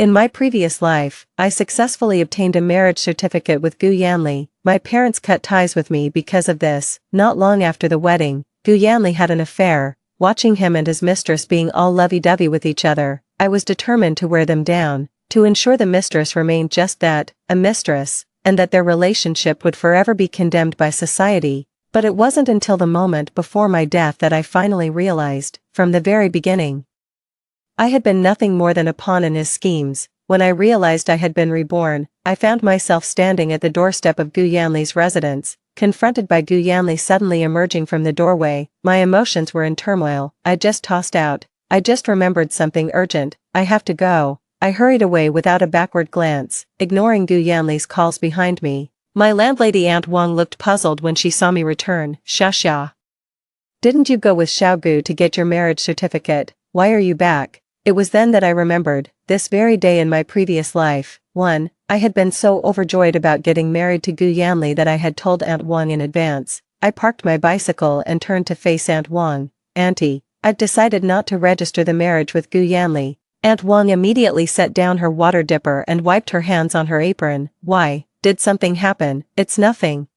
In my previous life, I successfully obtained a marriage certificate with Gu Yanli. My parents cut ties with me because of this. Not long after the wedding, Gu Yanli had an affair. Watching him and his mistress being all lovey-dovey with each other, I was determined to wear them down, to ensure the mistress remained just that, a mistress, and that their relationship would forever be condemned by society. But it wasn't until the moment before my death that I finally realized, from the very beginning, I had been nothing more than a pawn in his schemes. When I realized I had been reborn, I found myself standing at the doorstep of Gu Yanli's residence, confronted by Gu Yanli suddenly emerging from the doorway. My emotions were in turmoil. I just tossed out, I just remembered something urgent, I have to go. I hurried away without a backward glance, ignoring Gu Yanli's calls behind me. My landlady Aunt Wang looked puzzled when she saw me return. Xia. Didn't you go with Xiaogu to get your marriage certificate? Why are you back? It was then that I remembered, this very day in my previous life. 1. I had been so overjoyed about getting married to Gu Yanli that I had told Aunt Wang in advance. I parked my bicycle and turned to face Aunt Wang. Auntie, I've decided not to register the marriage with Gu Yanli. Aunt Wang immediately set down her water dipper and wiped her hands on her apron. Why? Did something happen? It's nothing.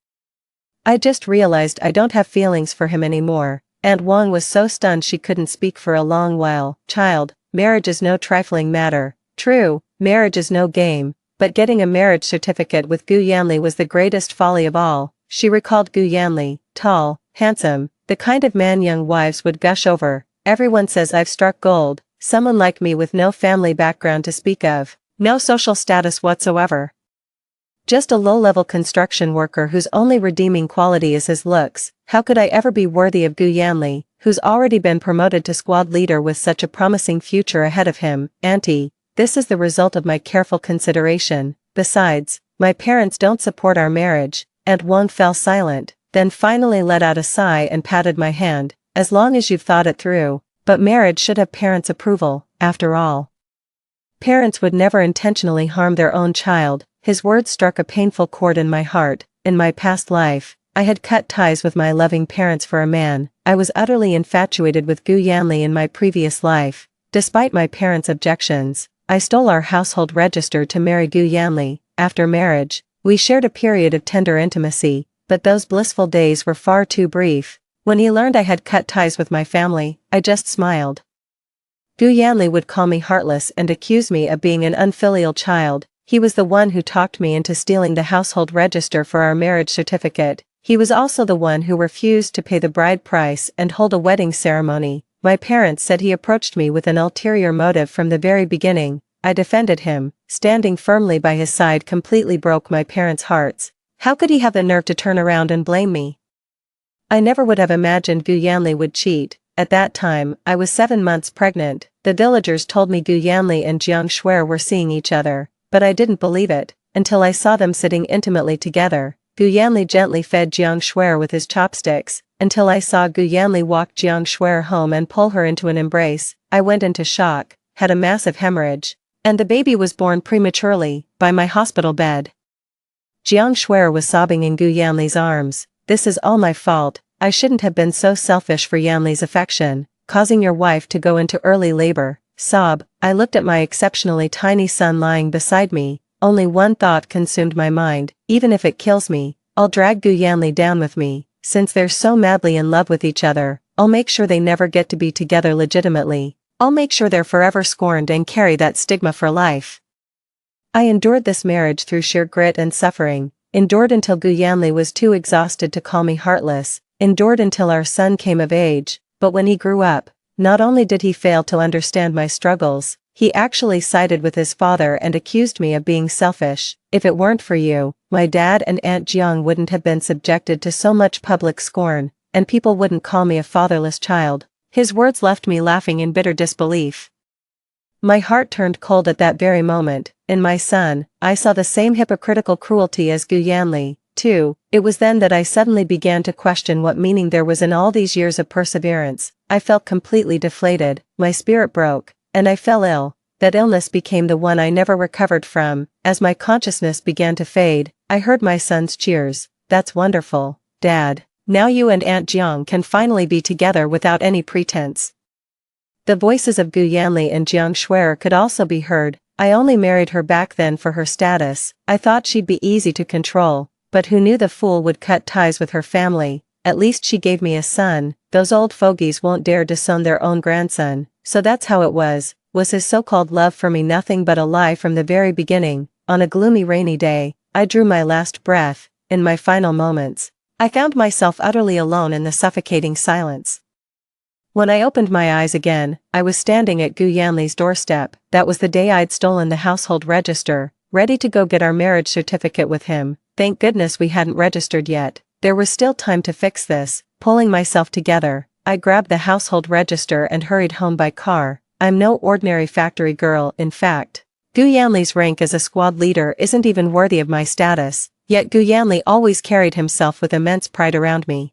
I just realized I don't have feelings for him anymore. Aunt Wang was so stunned she couldn't speak for a long while. Child, marriage is no trifling matter. True, marriage is no game, but getting a marriage certificate with Gu Yanli was the greatest folly of all. She recalled Gu Yanli, tall, handsome, the kind of man young wives would gush over. Everyone says I've struck gold, someone like me with no family background to speak of, no social status whatsoever. Just a low-level construction worker whose only redeeming quality is his looks. How could I ever be worthy of Gu Yanli, who's already been promoted to squad leader with such a promising future ahead of him? Auntie, this is the result of my careful consideration. Besides, my parents don't support our marriage. Aunt Wang fell silent, then finally let out a sigh and patted my hand. As long as you've thought it through, but marriage should have parents' approval, after all. Parents would never intentionally harm their own child. His words struck a painful chord in my heart. In my past life, I had cut ties with my loving parents for a man. I was utterly infatuated with Gu Yanli in my previous life. Despite my parents' objections, I stole our household register to marry Gu Yanli. After marriage, we shared a period of tender intimacy, but those blissful days were far too brief. When he learned I had cut ties with my family, I just smiled. Gu Yanli would call me heartless and accuse me of being an unfilial child. He was the one who talked me into stealing the household register for our marriage certificate. He was also the one who refused to pay the bride price and hold a wedding ceremony. My parents said he approached me with an ulterior motive from the very beginning. I defended him. Standing firmly by his side completely broke my parents' hearts. How could he have the nerve to turn around and blame me? I never would have imagined Gu Yanli would cheat. At that time, I was 7 months pregnant. The villagers told me Gu Yanli and Jiang Shuer were seeing each other. But I didn't believe it, until I saw them sitting intimately together. Gu Yanli gently fed Jiang Shuer with his chopsticks, until I saw Gu Yanli walk Jiang Shuer home and pull her into an embrace. I went into shock, had a massive hemorrhage, and the baby was born prematurely, by my hospital bed. Jiang Shuer was sobbing in Gu Yanli's arms. This is all my fault. I shouldn't have been so selfish for Yanli's affection, causing your wife to go into early labor. Sob. I looked at my exceptionally tiny son lying beside me. Only one thought consumed my mind. Even if it kills me, I'll drag Gu Yanli down with me. Since they're so madly in love with each other, I'll make sure they never get to be together legitimately. I'll make sure they're forever scorned and carry that stigma for life. I endured this marriage through sheer grit and suffering. Endured until Gu Yanli was too exhausted to call me heartless. Endured until our son came of age. But when he grew up, not only did he fail to understand my struggles, he actually sided with his father and accused me of being selfish. If it weren't for you, my dad and Aunt Jiang wouldn't have been subjected to so much public scorn, and people wouldn't call me a fatherless child. His words left me laughing in bitter disbelief. My heart turned cold at that very moment. In my son, I saw the same hypocritical cruelty as Gu Yanli, too. It was then that I suddenly began to question what meaning there was in all these years of perseverance. I felt completely deflated, my spirit broke, and I fell ill. That illness became the one I never recovered from. As my consciousness began to fade, I heard my son's cheers. That's wonderful, Dad. Now you and Aunt Jiang can finally be together without any pretense. The voices of Gu Yanli and Jiang Shuer could also be heard. I only married her back then for her status. I thought she'd be easy to control, but who knew the fool would cut ties with her family. At least she gave me a son. Those old fogies won't dare disown their own grandson. So that's how it was his so-called love for me nothing but a lie from the very beginning? On a gloomy rainy day, I drew my last breath. In my final moments, I found myself utterly alone in the suffocating silence. When I opened my eyes again, I was standing at Gu Yanli's doorstep. That was the day I'd stolen the household register, ready to go get our marriage certificate with him. Thank goodness we hadn't registered yet. There was still time to fix this. Pulling myself together, I grabbed the household register and hurried home by car. I'm no ordinary factory girl, in fact. Gu Yanli's rank as a squad leader isn't even worthy of my status, yet Gu Yanli always carried himself with immense pride around me.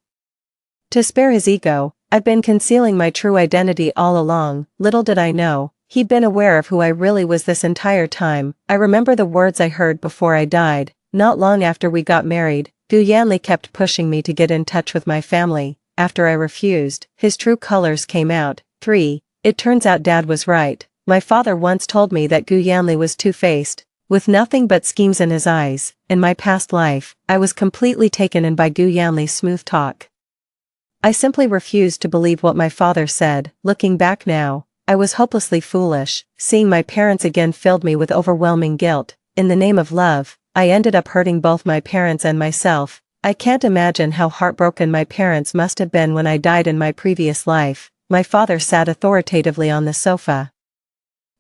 To spare his ego, I'd been concealing my true identity all along. Little did I know, he'd been aware of who I really was this entire time. I remember the words I heard before I died. Not long after we got married, Gu Yanli kept pushing me to get in touch with my family. After I refused, his true colors came out. 3. It turns out Dad was right. My father once told me that Gu Yanli was two-faced, with nothing but schemes in his eyes. In my past life, I was completely taken in by Gu Yanli's smooth talk. I simply refused to believe what my father said. Looking back now, I was hopelessly foolish. Seeing my parents again filled me with overwhelming guilt. In the name of love, I ended up hurting both my parents and myself. I can't imagine how heartbroken my parents must have been when I died in my previous life. My father sat authoritatively on the sofa,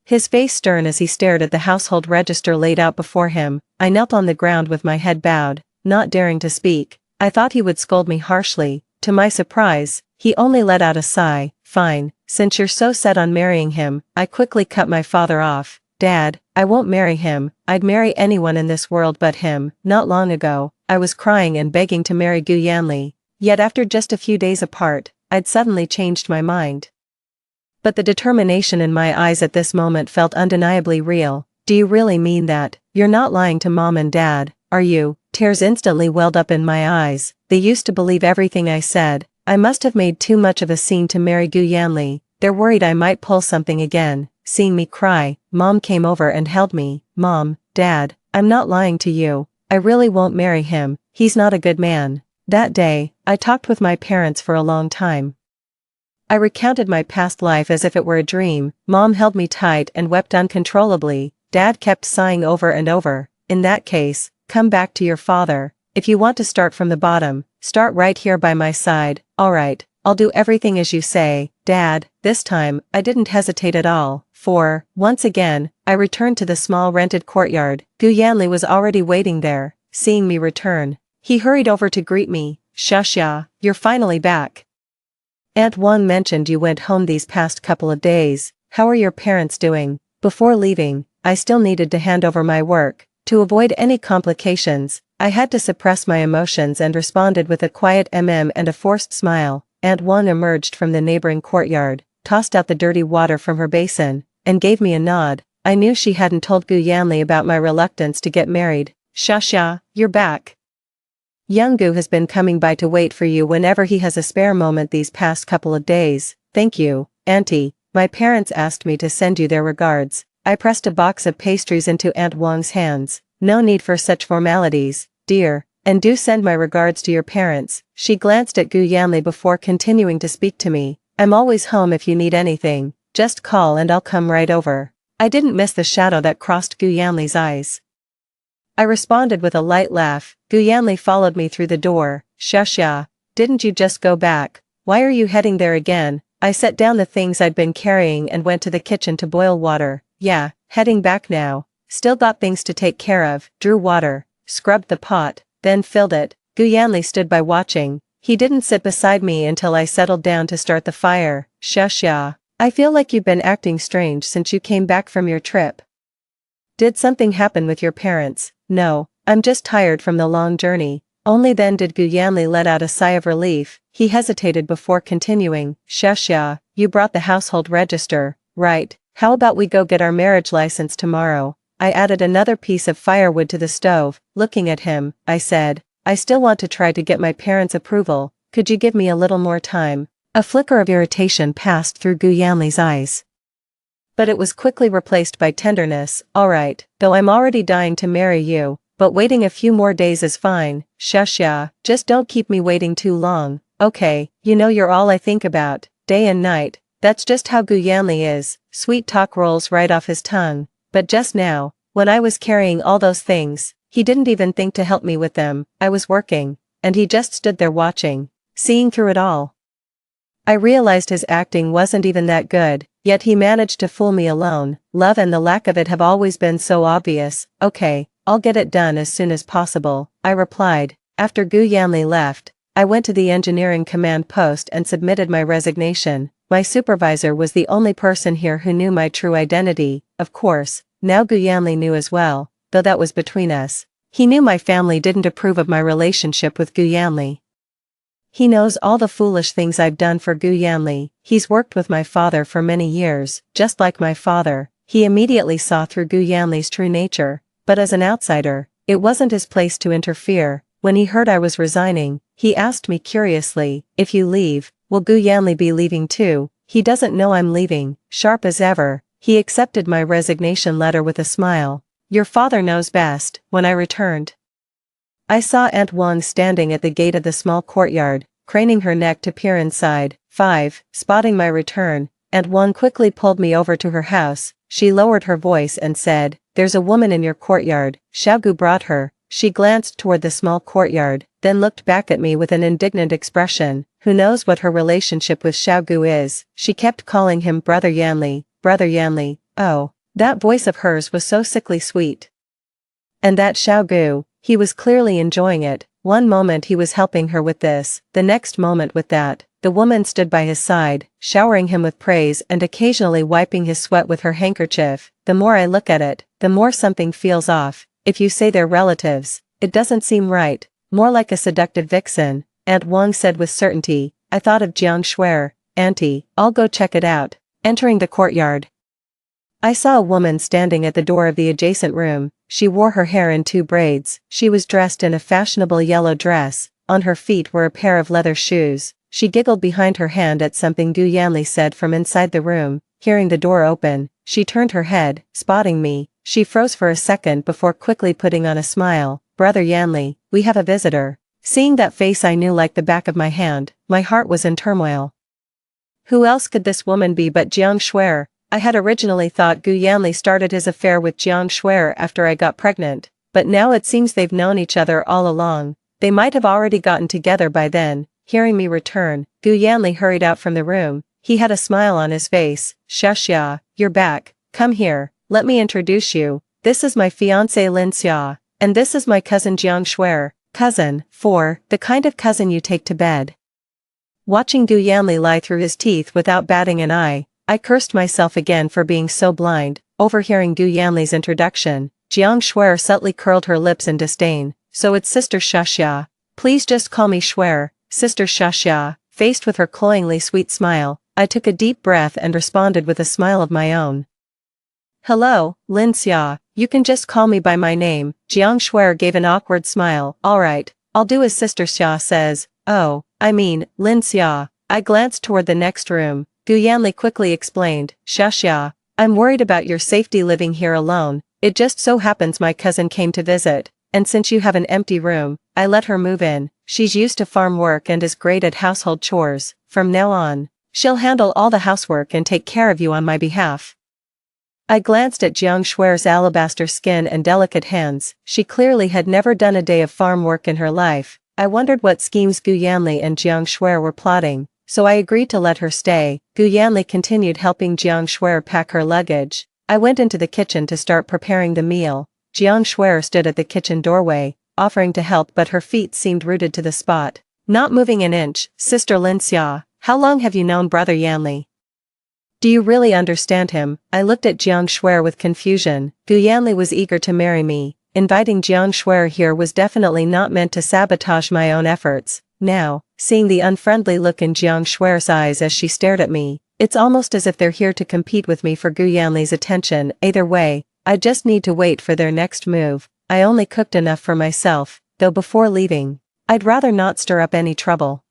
his face stern as he stared at the household register laid out before him. I knelt on the ground with my head bowed, not daring to speak. I thought he would scold me harshly. To my surprise, he only let out a sigh. Fine, since you're so set on marrying him. I quickly cut my father off. Dad, I won't marry him. I'd marry anyone in this world but him. Not long ago, I was crying and begging to marry Gu Yanli. Yet after just a few days apart, I'd suddenly changed my mind. But the determination in my eyes at this moment felt undeniably real. Do you really mean that? You're not lying to Mom and Dad, are you? Tears instantly welled up in my eyes. They used to believe everything I said. I must have made too much of a scene to marry Gu Yanli. They're worried I might pull something again. Seeing me cry, Mom came over and held me. Mom, Dad, I'm not lying to you. I really won't marry him. He's not a good man. That day, I talked with my parents for a long time. I recounted my past life as if it were a dream. Mom held me tight and wept uncontrollably. Dad kept sighing over and over. In that case, come back to your father. If you want to start from the bottom, start right here by my side. Alright, I'll do everything as you say, Dad. This time, I didn't hesitate at all. For, once again, I returned to the small rented courtyard. Gu Yanli was already waiting there. Seeing me return, he hurried over to greet me. Shashya, you're finally back. Aunt Wang mentioned you went home these past couple of days. How are your parents doing? Before leaving, I still needed to hand over my work. To avoid any complications, I had to suppress my emotions and responded with a quiet and a forced smile. Aunt Wang emerged from the neighboring courtyard, tossed out the dirty water from her basin, and gave me a nod. I knew she hadn't told Gu Yanli about my reluctance to get married. Shashya, you're back. Young Gu has been coming by to wait for you whenever he has a spare moment these past couple of days. Thank you, Auntie. My parents asked me to send you their regards. I pressed a box of pastries into Aunt Wang's hands. No need for such formalities, dear, and do send my regards to your parents. She glanced at Gu Yanli before continuing to speak to me. I'm always home if you need anything. Just call and I'll come right over. I didn't miss the shadow that crossed Gu Yanli's eyes. I responded with a light laugh. Gu Yanli followed me through the door. Shashya, didn't you just go back? Why are you heading there again? I set down the things I'd been carrying and went to the kitchen to boil water. Yeah, heading back now. Still got things to take care of. Drew water, scrubbed the pot, then filled it. Gu Yanli stood by watching. He didn't sit beside me until I settled down to start the fire. Shashya, I feel like you've been acting strange since you came back from your trip. Did something happen with your parents? No, I'm just tired from the long journey. Only then did Gu Yanli let out a sigh of relief. He hesitated before continuing. Shashya, you brought the household register, right? How about we go get our marriage license tomorrow? I added another piece of firewood to the stove. Looking at him, I said, I still want to try to get my parents' approval. Could you give me a little more time? A flicker of irritation passed through Gu Yanli's eyes. But it was quickly replaced by tenderness. Alright, though I'm already dying to marry you, but waiting a few more days is fine. Shush ya, just don't keep me waiting too long. Okay, you know you're all I think about, day and night. That's just how Gu Yanli is. Sweet talk rolls right off his tongue. But just now, when I was carrying all those things, he didn't even think to help me with them. I was working, and he just stood there watching, seeing through it all. I realized his acting wasn't even that good, yet he managed to fool me alone. Love and the lack of it have always been so obvious. Okay, I'll get it done as soon as possible, I replied. After Gu Yanli left, I went to the engineering command post and submitted my resignation. My supervisor was the only person here who knew my true identity. Of course, now Gu Yanli knew as well, though that was between us. He knew my family didn't approve of my relationship with Gu Yanli. He knows all the foolish things I've done for Gu Yanli. He's worked with my father for many years, just like my father. He immediately saw through Gu Yanli's true nature, but as an outsider, it wasn't his place to interfere. When he heard I was resigning, he asked me curiously, if you leave, will Gu Yanli be leaving too? He doesn't know I'm leaving. Sharp as ever, he accepted my resignation letter with a smile. Your father knows best. When I returned, I saw Aunt Wang standing at the gate of the small courtyard, craning her neck to peer inside. 5. Spotting my return, Aunt Wang quickly pulled me over to her house. She lowered her voice and said, "There's a woman in your courtyard. Xiaogu brought her." She glanced toward the small courtyard, then looked back at me with an indignant expression. Who knows what her relationship with Xiaogu is? She kept calling him Brother Yanli, Brother Yanli. Oh, that voice of hers was so sickly sweet. And that Xiaogu, he was clearly enjoying it. One moment he was helping her with this, the next moment with that. The woman stood by his side, showering him with praise and occasionally wiping his sweat with her handkerchief. The more I look at it, the more something feels off. If you say they're relatives, it doesn't seem right. More like a seductive vixen, Aunt Wang said with certainty. I thought of Jiang Shuer. Auntie, I'll go check it out. Entering the courtyard, I saw a woman standing at the door of the adjacent room. She wore her hair in 2 braids. She was dressed in a fashionable yellow dress. On her feet were a pair of leather shoes. She giggled behind her hand at something Gu Yanli said from inside the room. Hearing the door open, she turned her head, spotting me. She froze for a second before quickly putting on a smile. Brother Yanli, we have a visitor. Seeing that face I knew like the back of my hand, my heart was in turmoil. Who else could this woman be but Jiang Shuer? I had originally thought Gu Yanli started his affair with Jiang Shuer after I got pregnant, but now it seems they've known each other all along. They might have already gotten together by then. Hearing me return, Gu Yanli hurried out from the room. He had a smile on his face. Xia, you're back. Come here, let me introduce you. This is my fiancée Lin Xia, and this is my cousin Jiang Shuer. Cousin, 4, the kind of cousin you take to bed. Watching Gu Yanli lie through his teeth without batting an eye, I cursed myself again for being so blind. Overhearing Gu Yanli's introduction, Jiang Shuer subtly curled her lips in disdain. So it's Sister Xia. Please just call me Shuer, Sister Xia. Faced with her cloyingly sweet smile, I took a deep breath and responded with a smile of my own. Hello, Lin Xia, you can just call me by my name. Jiang Shuer gave an awkward smile. Alright, I'll do as Sister Xia says. Oh, I mean, Lin Xia. I glanced toward the next room. Gu Yanli quickly explained. Xia, I'm worried about your safety living here alone. It just so happens my cousin came to visit, and since you have an empty room, I let her move in. She's used to farm work and is great at household chores. From now on, she'll handle all the housework and take care of you on my behalf. I glanced at Jiang Shuer's alabaster skin and delicate hands. She clearly had never done a day of farm work in her life. I wondered what schemes Gu Yanli and Jiang Shuer were plotting, so I agreed to let her stay. Gu Yanli continued helping Jiang Shuer pack her luggage. I went into the kitchen to start preparing the meal. Jiang Shuer stood at the kitchen doorway, offering to help, but her feet seemed rooted to the spot. Not moving an inch. Sister Lin Xia, how long have you known Brother Yanli? Do you really understand him? I looked at Jiang Shuer with confusion. Gu Yanli was eager to marry me. Inviting Jiang Shuer here was definitely not meant to sabotage my own efforts. Now, seeing the unfriendly look in Jiang Shuer's eyes as she stared at me, it's almost as if they're here to compete with me for Gu Yanli's attention. Either way, I just need to wait for their next move. I only cooked enough for myself, though before leaving, I'd rather not stir up any trouble.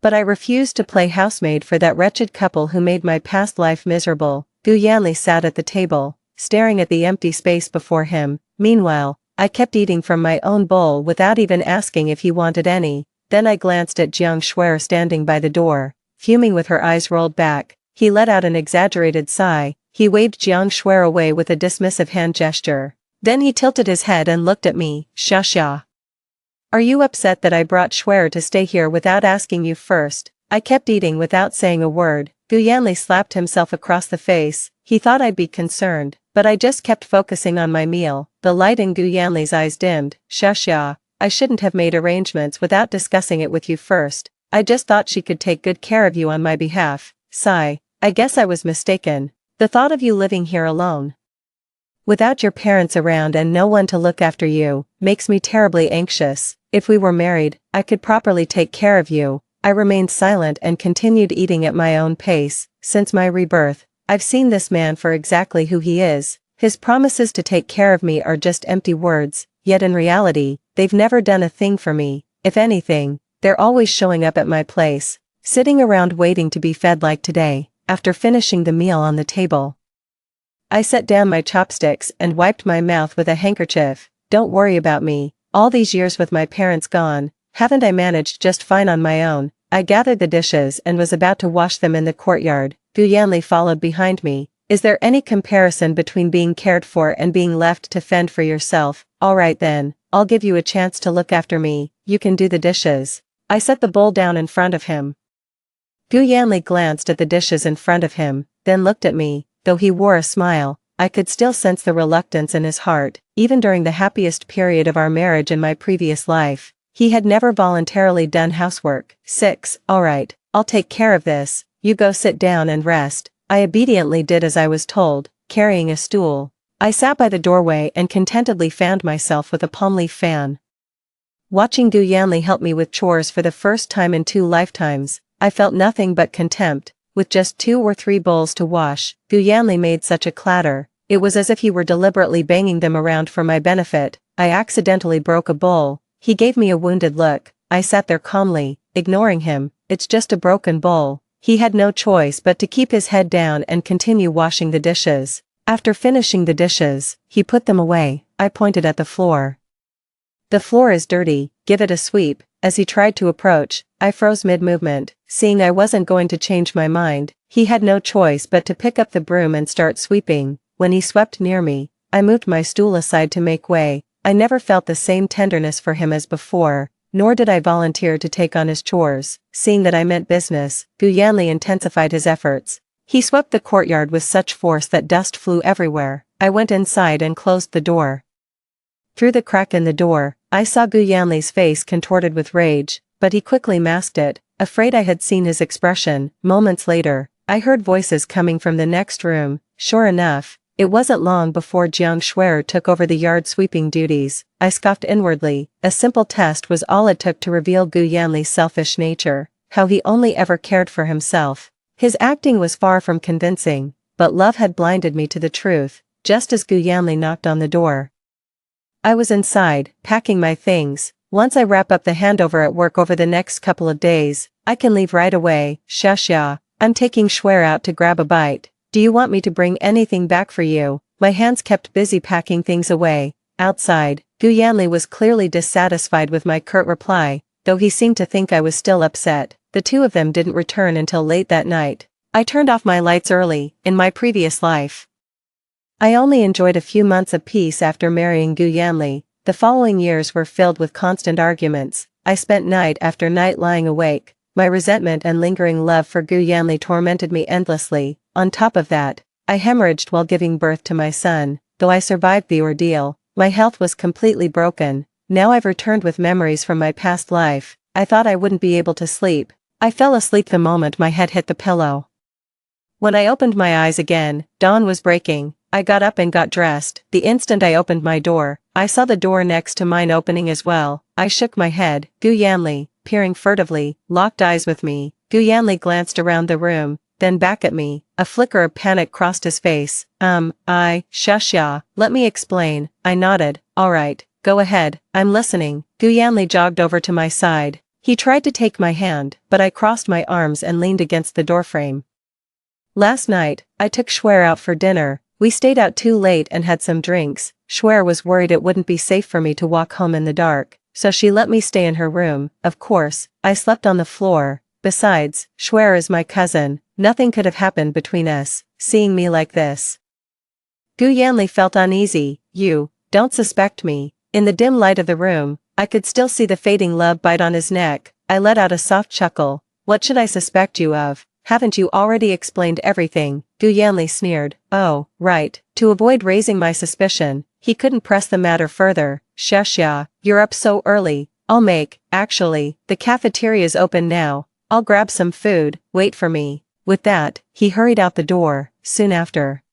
But I refused to play housemaid for that wretched couple who made my past life miserable. Gu Yanli sat at the table, staring at the empty space before him. Meanwhile, I kept eating from my own bowl without even asking if he wanted any. Then I glanced at Jiang Shuer standing by the door, fuming with her eyes rolled back. He let out an exaggerated sigh. He waved Jiang Shuer away with a dismissive hand gesture. Then he tilted his head and looked at me. Xia. Are you upset that I brought Shuer to stay here without asking you first? I kept eating without saying a word. Gu Yanli slapped himself across the face. He thought I'd be concerned, but I just kept focusing on my meal. The light in Gu Yanli's eyes dimmed. Xia, I shouldn't have made arrangements without discussing it with you first. I just thought she could take good care of you on my behalf. Sigh. I guess I was mistaken. The thought of you living here alone, without your parents around and no one to look after you, makes me terribly anxious. If we were married, I could properly take care of you. I remained silent and continued eating at my own pace. Since my rebirth, I've seen this man for exactly who he is. His promises to take care of me are just empty words, yet in reality, they've never done a thing for me. If anything, they're always showing up at my place, sitting around waiting to be fed like today. After finishing the meal on the table, I set down my chopsticks and wiped my mouth with a handkerchief. Don't worry about me. All these years with my parents gone, haven't I managed just fine on my own? I gathered the dishes and was about to wash them in the courtyard. Gu Yanli followed behind me. Is there any comparison between being cared for and being left to fend for yourself? Alright then, I'll give you a chance to look after me. You can do the dishes. I set the bowl down in front of him. Gu Yanli glanced at the dishes in front of him, then looked at me. Though he wore a smile, I could still sense the reluctance in his heart. Even during the happiest period of our marriage in my previous life, he had never voluntarily done housework. 6. Alright, I'll take care of this. You go sit down and rest. I obediently did as I was told, carrying a stool. I sat by the doorway and contentedly fanned myself with a palm leaf fan. Watching Gu Yanli help me with chores for the first time in 2 lifetimes, I felt nothing but contempt. With just 2 or 3 bowls to wash, Gu Yanli made such a clatter, it was as if he were deliberately banging them around for my benefit. I accidentally broke a bowl. He gave me a wounded look. I sat there calmly, ignoring him. It's just a broken bowl. He had no choice but to keep his head down and continue washing the dishes. After finishing the dishes, he put them away. I pointed at the floor. The floor is dirty, give it a sweep. As he tried to approach, I froze mid-movement. Seeing I wasn't going to change my mind, he had no choice but to pick up the broom and start sweeping. When he swept near me, I moved my stool aside to make way. I never felt the same tenderness for him as before, nor did I volunteer to take on his chores. Seeing that I meant business, Gu Yanli intensified his efforts. He swept the courtyard with such force that dust flew everywhere. I went inside and closed the door. Through the crack in the door, I saw Gu Yanli's face contorted with rage, but he quickly masked it, afraid I had seen his expression. Moments later, I heard voices coming from the next room. Sure enough, it wasn't long before Jiang Shuer took over the yard sweeping duties. I scoffed inwardly. A simple test was all it took to reveal Gu Yanli's selfish nature, how he only ever cared for himself. His acting was far from convincing, but love had blinded me to the truth. Just as Gu Yanli knocked on the door, I was inside, packing my things. Once I wrap up the handover at work over the next couple of days, I can leave right away. Xia, I'm taking Shuer out to grab a bite. Do you want me to bring anything back for you? My hands kept busy packing things away. Outside, Gu Yanli was clearly dissatisfied with my curt reply, though he seemed to think I was still upset. The 2 of them didn't return until late that night. I turned off my lights early. In my previous life, I only enjoyed a few months of peace after marrying Gu Yanli. The following years were filled with constant arguments. I spent night after night lying awake. My resentment and lingering love for Gu Yanli tormented me endlessly. On top of that, I hemorrhaged while giving birth to my son. Though I survived the ordeal, my health was completely broken. Now I've returned with memories from my past life. I thought I wouldn't be able to sleep. I fell asleep the moment my head hit the pillow. When I opened my eyes again, dawn was breaking. I got up and got dressed. The instant I opened my door, I saw the door next to mine opening as well. I shook my head. Gu Yanli, peering furtively, locked eyes with me. Gu Yanli glanced around the room, then back at me. A flicker of panic crossed his face. Xia, let me explain. I nodded. Alright, go ahead, I'm listening. Gu Yanli jogged over to my side. He tried to take my hand, but I crossed my arms and leaned against the doorframe. Last night, I took Schwer out for dinner. We stayed out too late and had some drinks. Schwer was worried it wouldn't be safe for me to walk home in the dark, so she let me stay in her room. Of course, I slept on the floor. Besides, Schwer is my cousin. Nothing could have happened between us, seeing me like this. Gu Yanli felt uneasy. You don't suspect me. In the dim light of the room, I could still see the fading love bite on his neck. I let out a soft chuckle. What should I suspect you of? Haven't you already explained everything? Gu Yanli sneered. Oh, right. To avoid raising my suspicion, he couldn't press the matter further. Shashya, you're up so early. Actually, the cafeteria's open now. I'll grab some food, wait for me. With that, he hurried out the door. Soon after,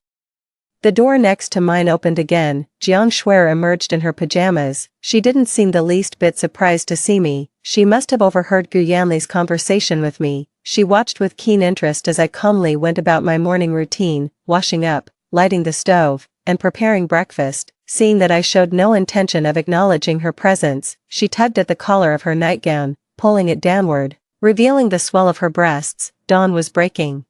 the door next to mine opened again. Jiang Schwer emerged in her pajamas. She didn't seem the least bit surprised to see me. She must have overheard Gu Yanli's conversation with me. She watched with keen interest as I calmly went about my morning routine, washing up, lighting the stove, and preparing breakfast. Seeing that I showed no intention of acknowledging her presence, she tugged at the collar of her nightgown, pulling it downward, revealing the swell of her breasts. Dawn was breaking.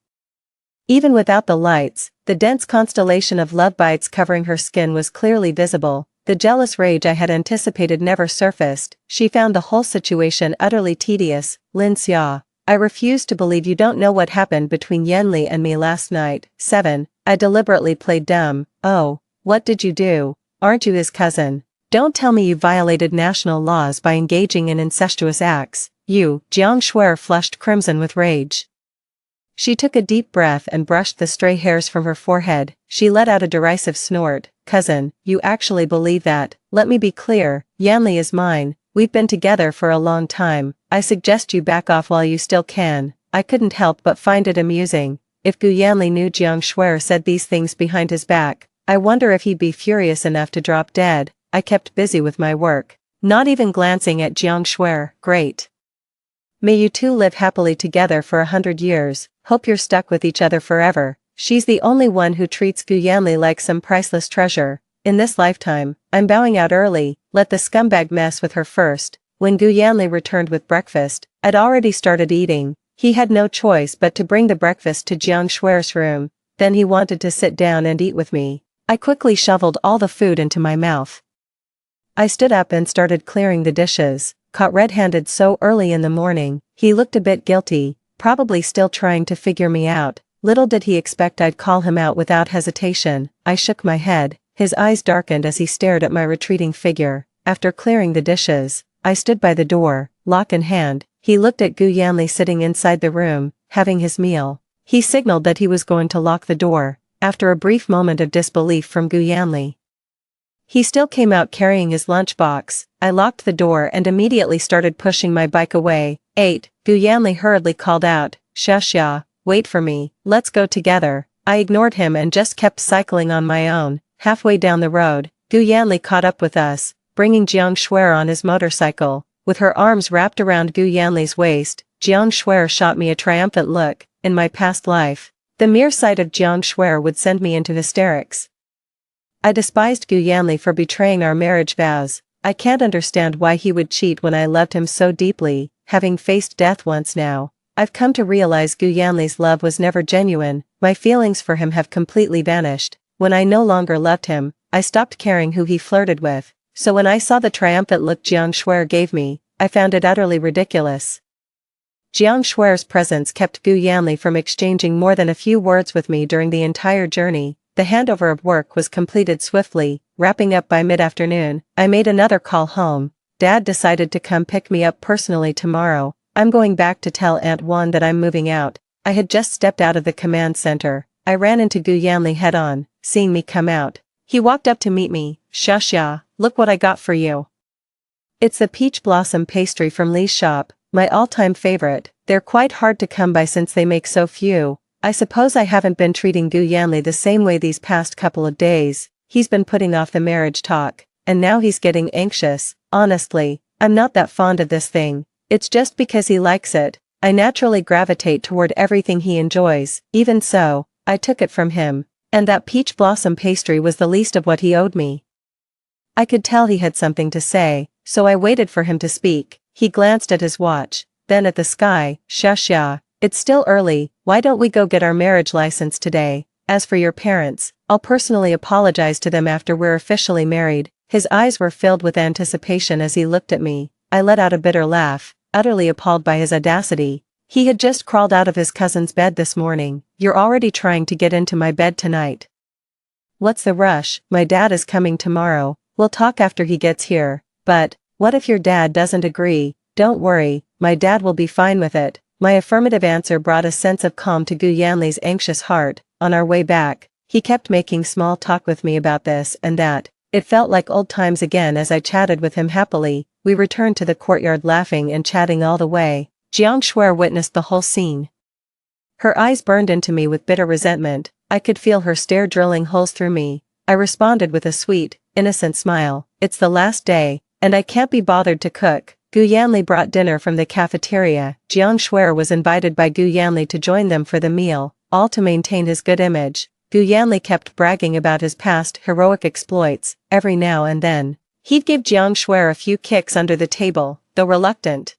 Even without the lights, the dense constellation of love bites covering her skin was clearly visible. The jealous rage I had anticipated never surfaced. She found the whole situation utterly tedious. Lin Xia, I refuse to believe you don't know what happened between Yanli and me last night. 7. I deliberately played dumb. Oh, what did you do? Aren't you his cousin? Don't tell me you violated national laws by engaging in incestuous acts. You, Jiang Schwer flushed crimson with rage. She took a deep breath and brushed the stray hairs from her forehead. She let out a derisive snort. Cousin, you actually believe that? Let me be clear, Yanli is mine. We've been together for a long time. I suggest you back off while you still can. I couldn't help but find it amusing. If Gu Yanli knew Jiang Schwer said these things behind his back, I wonder if he'd be furious enough to drop dead. I kept busy with my work, not even glancing at Jiang Schwer. Great. May you two live happily together for 100 years. Hope you're stuck with each other forever. She's the only one who treats Gu Yanli like some priceless treasure. In this lifetime, I'm bowing out early. Let the scumbag mess with her first. When Gu Yanli returned with breakfast, I'd already started eating. He had no choice but to bring the breakfast to Jiang Schwer's room. Then he wanted to sit down and eat with me. I quickly shoveled all the food into my mouth. I stood up and started clearing the dishes. Caught red-handed so early in the morning, he looked a bit guilty, probably still trying to figure me out. Little did he expect I'd call him out without hesitation. I shook my head. His eyes darkened as he stared at my retreating figure. After clearing the dishes, I stood by the door, lock in hand. He looked at Gu Yanli sitting inside the room, having his meal. He signaled that he was going to lock the door. After a brief moment of disbelief from Gu Yanli, he still came out carrying his lunchbox. I locked the door and immediately started pushing my bike away. 8. Gu Yanli hurriedly called out, Shashya, wait for me, let's go together. I ignored him and just kept cycling on my own. Halfway down the road, Gu Yanli caught up with us, bringing Jiang Schwer on his motorcycle. With her arms wrapped around Gu Yanli's waist, Jiang Schwer shot me a triumphant look. In my past life, the mere sight of Jiang Schwer would send me into hysterics. I despised Gu Yanli for betraying our marriage vows. I can't understand why he would cheat when I loved him so deeply. Having faced death once now, I've come to realize Gu Yanli's love was never genuine. My feelings for him have completely vanished. When I no longer loved him, I stopped caring who he flirted with. So when I saw the triumphant look Jiang Schwer gave me, I found it utterly ridiculous. Jiang Schwer's presence kept Gu Yanli from exchanging more than a few words with me during the entire journey. The handover of work was completed swiftly. Wrapping up by mid-afternoon, I made another call home. Dad decided to come pick me up personally tomorrow. I'm going back to tell Aunt Wan that I'm moving out. I had just stepped out of the command center. I ran into Gu Yanli head-on, seeing me come out. He walked up to meet me. Shashya, look what I got for you. It's the peach blossom pastry from Lee's shop, my all-time favorite. They're quite hard to come by since they make so few. I suppose I haven't been treating Gu Yanli the same way these past couple of days. He's been putting off the marriage talk, and now he's getting anxious. Honestly, I'm not that fond of this thing. It's just because he likes it. I naturally gravitate toward everything he enjoys. Even so, I took it from him, and that peach blossom pastry was the least of what he owed me. I could tell he had something to say, so I waited for him to speak. He glanced at his watch, then at the sky. Shashya, It's still early, why don't we go get our marriage license today? As for your parents, I'll personally apologize to them after we're officially married. His eyes were filled with anticipation as he looked at me. I let out a bitter laugh, utterly appalled by his audacity. He had just crawled out of his cousin's bed this morning. You're already trying to get into my bed tonight. What's the rush? My dad is coming tomorrow. We'll talk after he gets here. But, what if your dad doesn't agree? Don't worry, my dad will be fine with it. My affirmative answer brought a sense of calm to Gu Yanli's anxious heart. On our way back, he kept making small talk with me about this and that. It felt like old times again as I chatted with him happily. We returned to the courtyard laughing and chatting all the way. Jiang Shuer witnessed the whole scene. Her eyes burned into me with bitter resentment. I could feel her stare drilling holes through me. I responded with a sweet, innocent smile. It's the last day, and I can't be bothered to cook. Gu Yanli brought dinner from the cafeteria. Jiang Shuer was invited by Gu Yanli to join them for the meal, all to maintain his good image. Gu Yanli kept bragging about his past heroic exploits. Every now and then, he'd give Jiang Shuer a few kicks under the table, though reluctant.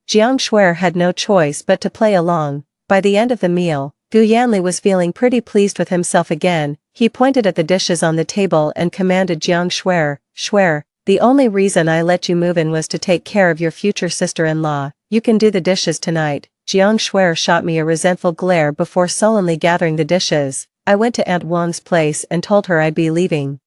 Jiang Shuer had no choice but to play along. By the end of the meal, Gu Yanli was feeling pretty pleased with himself again. He pointed at the dishes on the table and commanded Jiang Shuer, "Shuer, the only reason I let you move in was to take care of your future sister-in-law. You can do the dishes tonight." Jiang Shuer shot me a resentful glare before sullenly gathering the dishes. I went to Aunt Wang's place and told her I'd be leaving.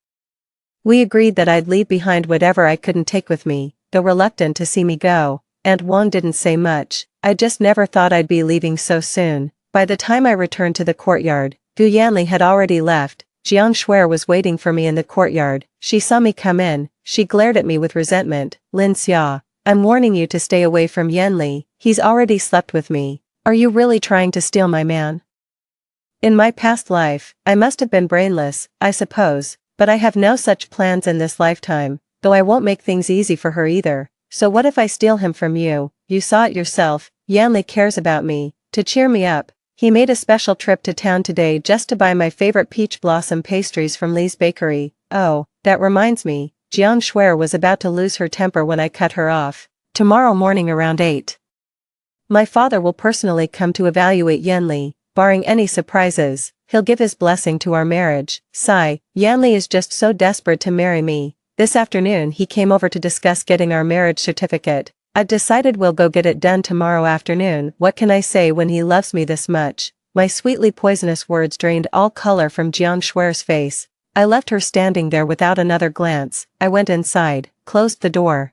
We agreed that I'd leave behind whatever I couldn't take with me, though reluctant to see me go. Aunt Wang didn't say much. I just never thought I'd be leaving so soon. By the time I returned to the courtyard, Gu Yanli had already left. Jiang Shuer was waiting for me in the courtyard. She saw me come in. She glared at me with resentment. "Lin Xia, I'm warning you to stay away from Yanli. He's already slept with me. Are you really trying to steal my man?" In my past life, I must have been brainless, I suppose, but I have no such plans in this lifetime, though I won't make things easy for her either. So what if I steal him from you? You saw it yourself. Yanli cares about me. To cheer me up, he made a special trip to town today just to buy my favorite peach blossom pastries from Li's bakery. Oh, that reminds me, Jiang Shuer was about to lose her temper when I cut her off. Tomorrow morning around 8. My father will personally come to evaluate Yanli. Barring any surprises, he'll give his blessing to our marriage. Sigh, Yanli is just so desperate to marry me. This afternoon he came over to discuss getting our marriage certificate. I've decided we'll go get it done tomorrow afternoon. What can I say when he loves me this much? My sweetly poisonous words drained all color from Jiang Shuer's face. I left her standing there without another glance. I went inside, closed the door,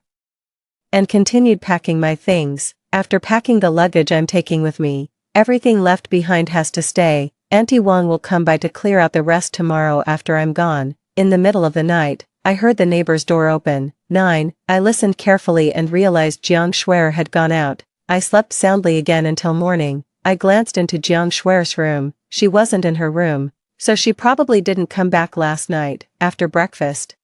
and continued packing my things. After packing the luggage I'm taking with me, everything left behind has to stay. Auntie Wang will come by to clear out the rest tomorrow after I'm gone. In the middle of the night, I heard the neighbor's door open. 9. I listened carefully and realized Jiang Shuer had gone out. I slept soundly again until morning. I glanced into Jiang Shuer's room. She wasn't in her room, so she probably didn't come back last night. After breakfast,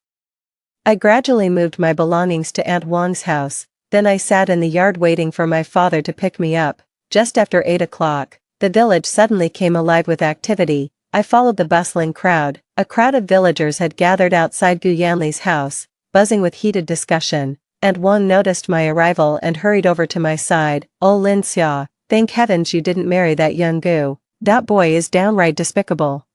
I gradually moved my belongings to Aunt Wang's house. Then I sat in the yard waiting for my father to pick me up. Just after 8 o'clock, the village suddenly came alive with activity. I followed the bustling crowd. A crowd of villagers had gathered outside Gu Yanli's house, buzzing with heated discussion. Aunt Wang noticed my arrival and hurried over to my side. "Oh Lin Xia, thank heavens you didn't marry that young Gu. That boy is downright despicable."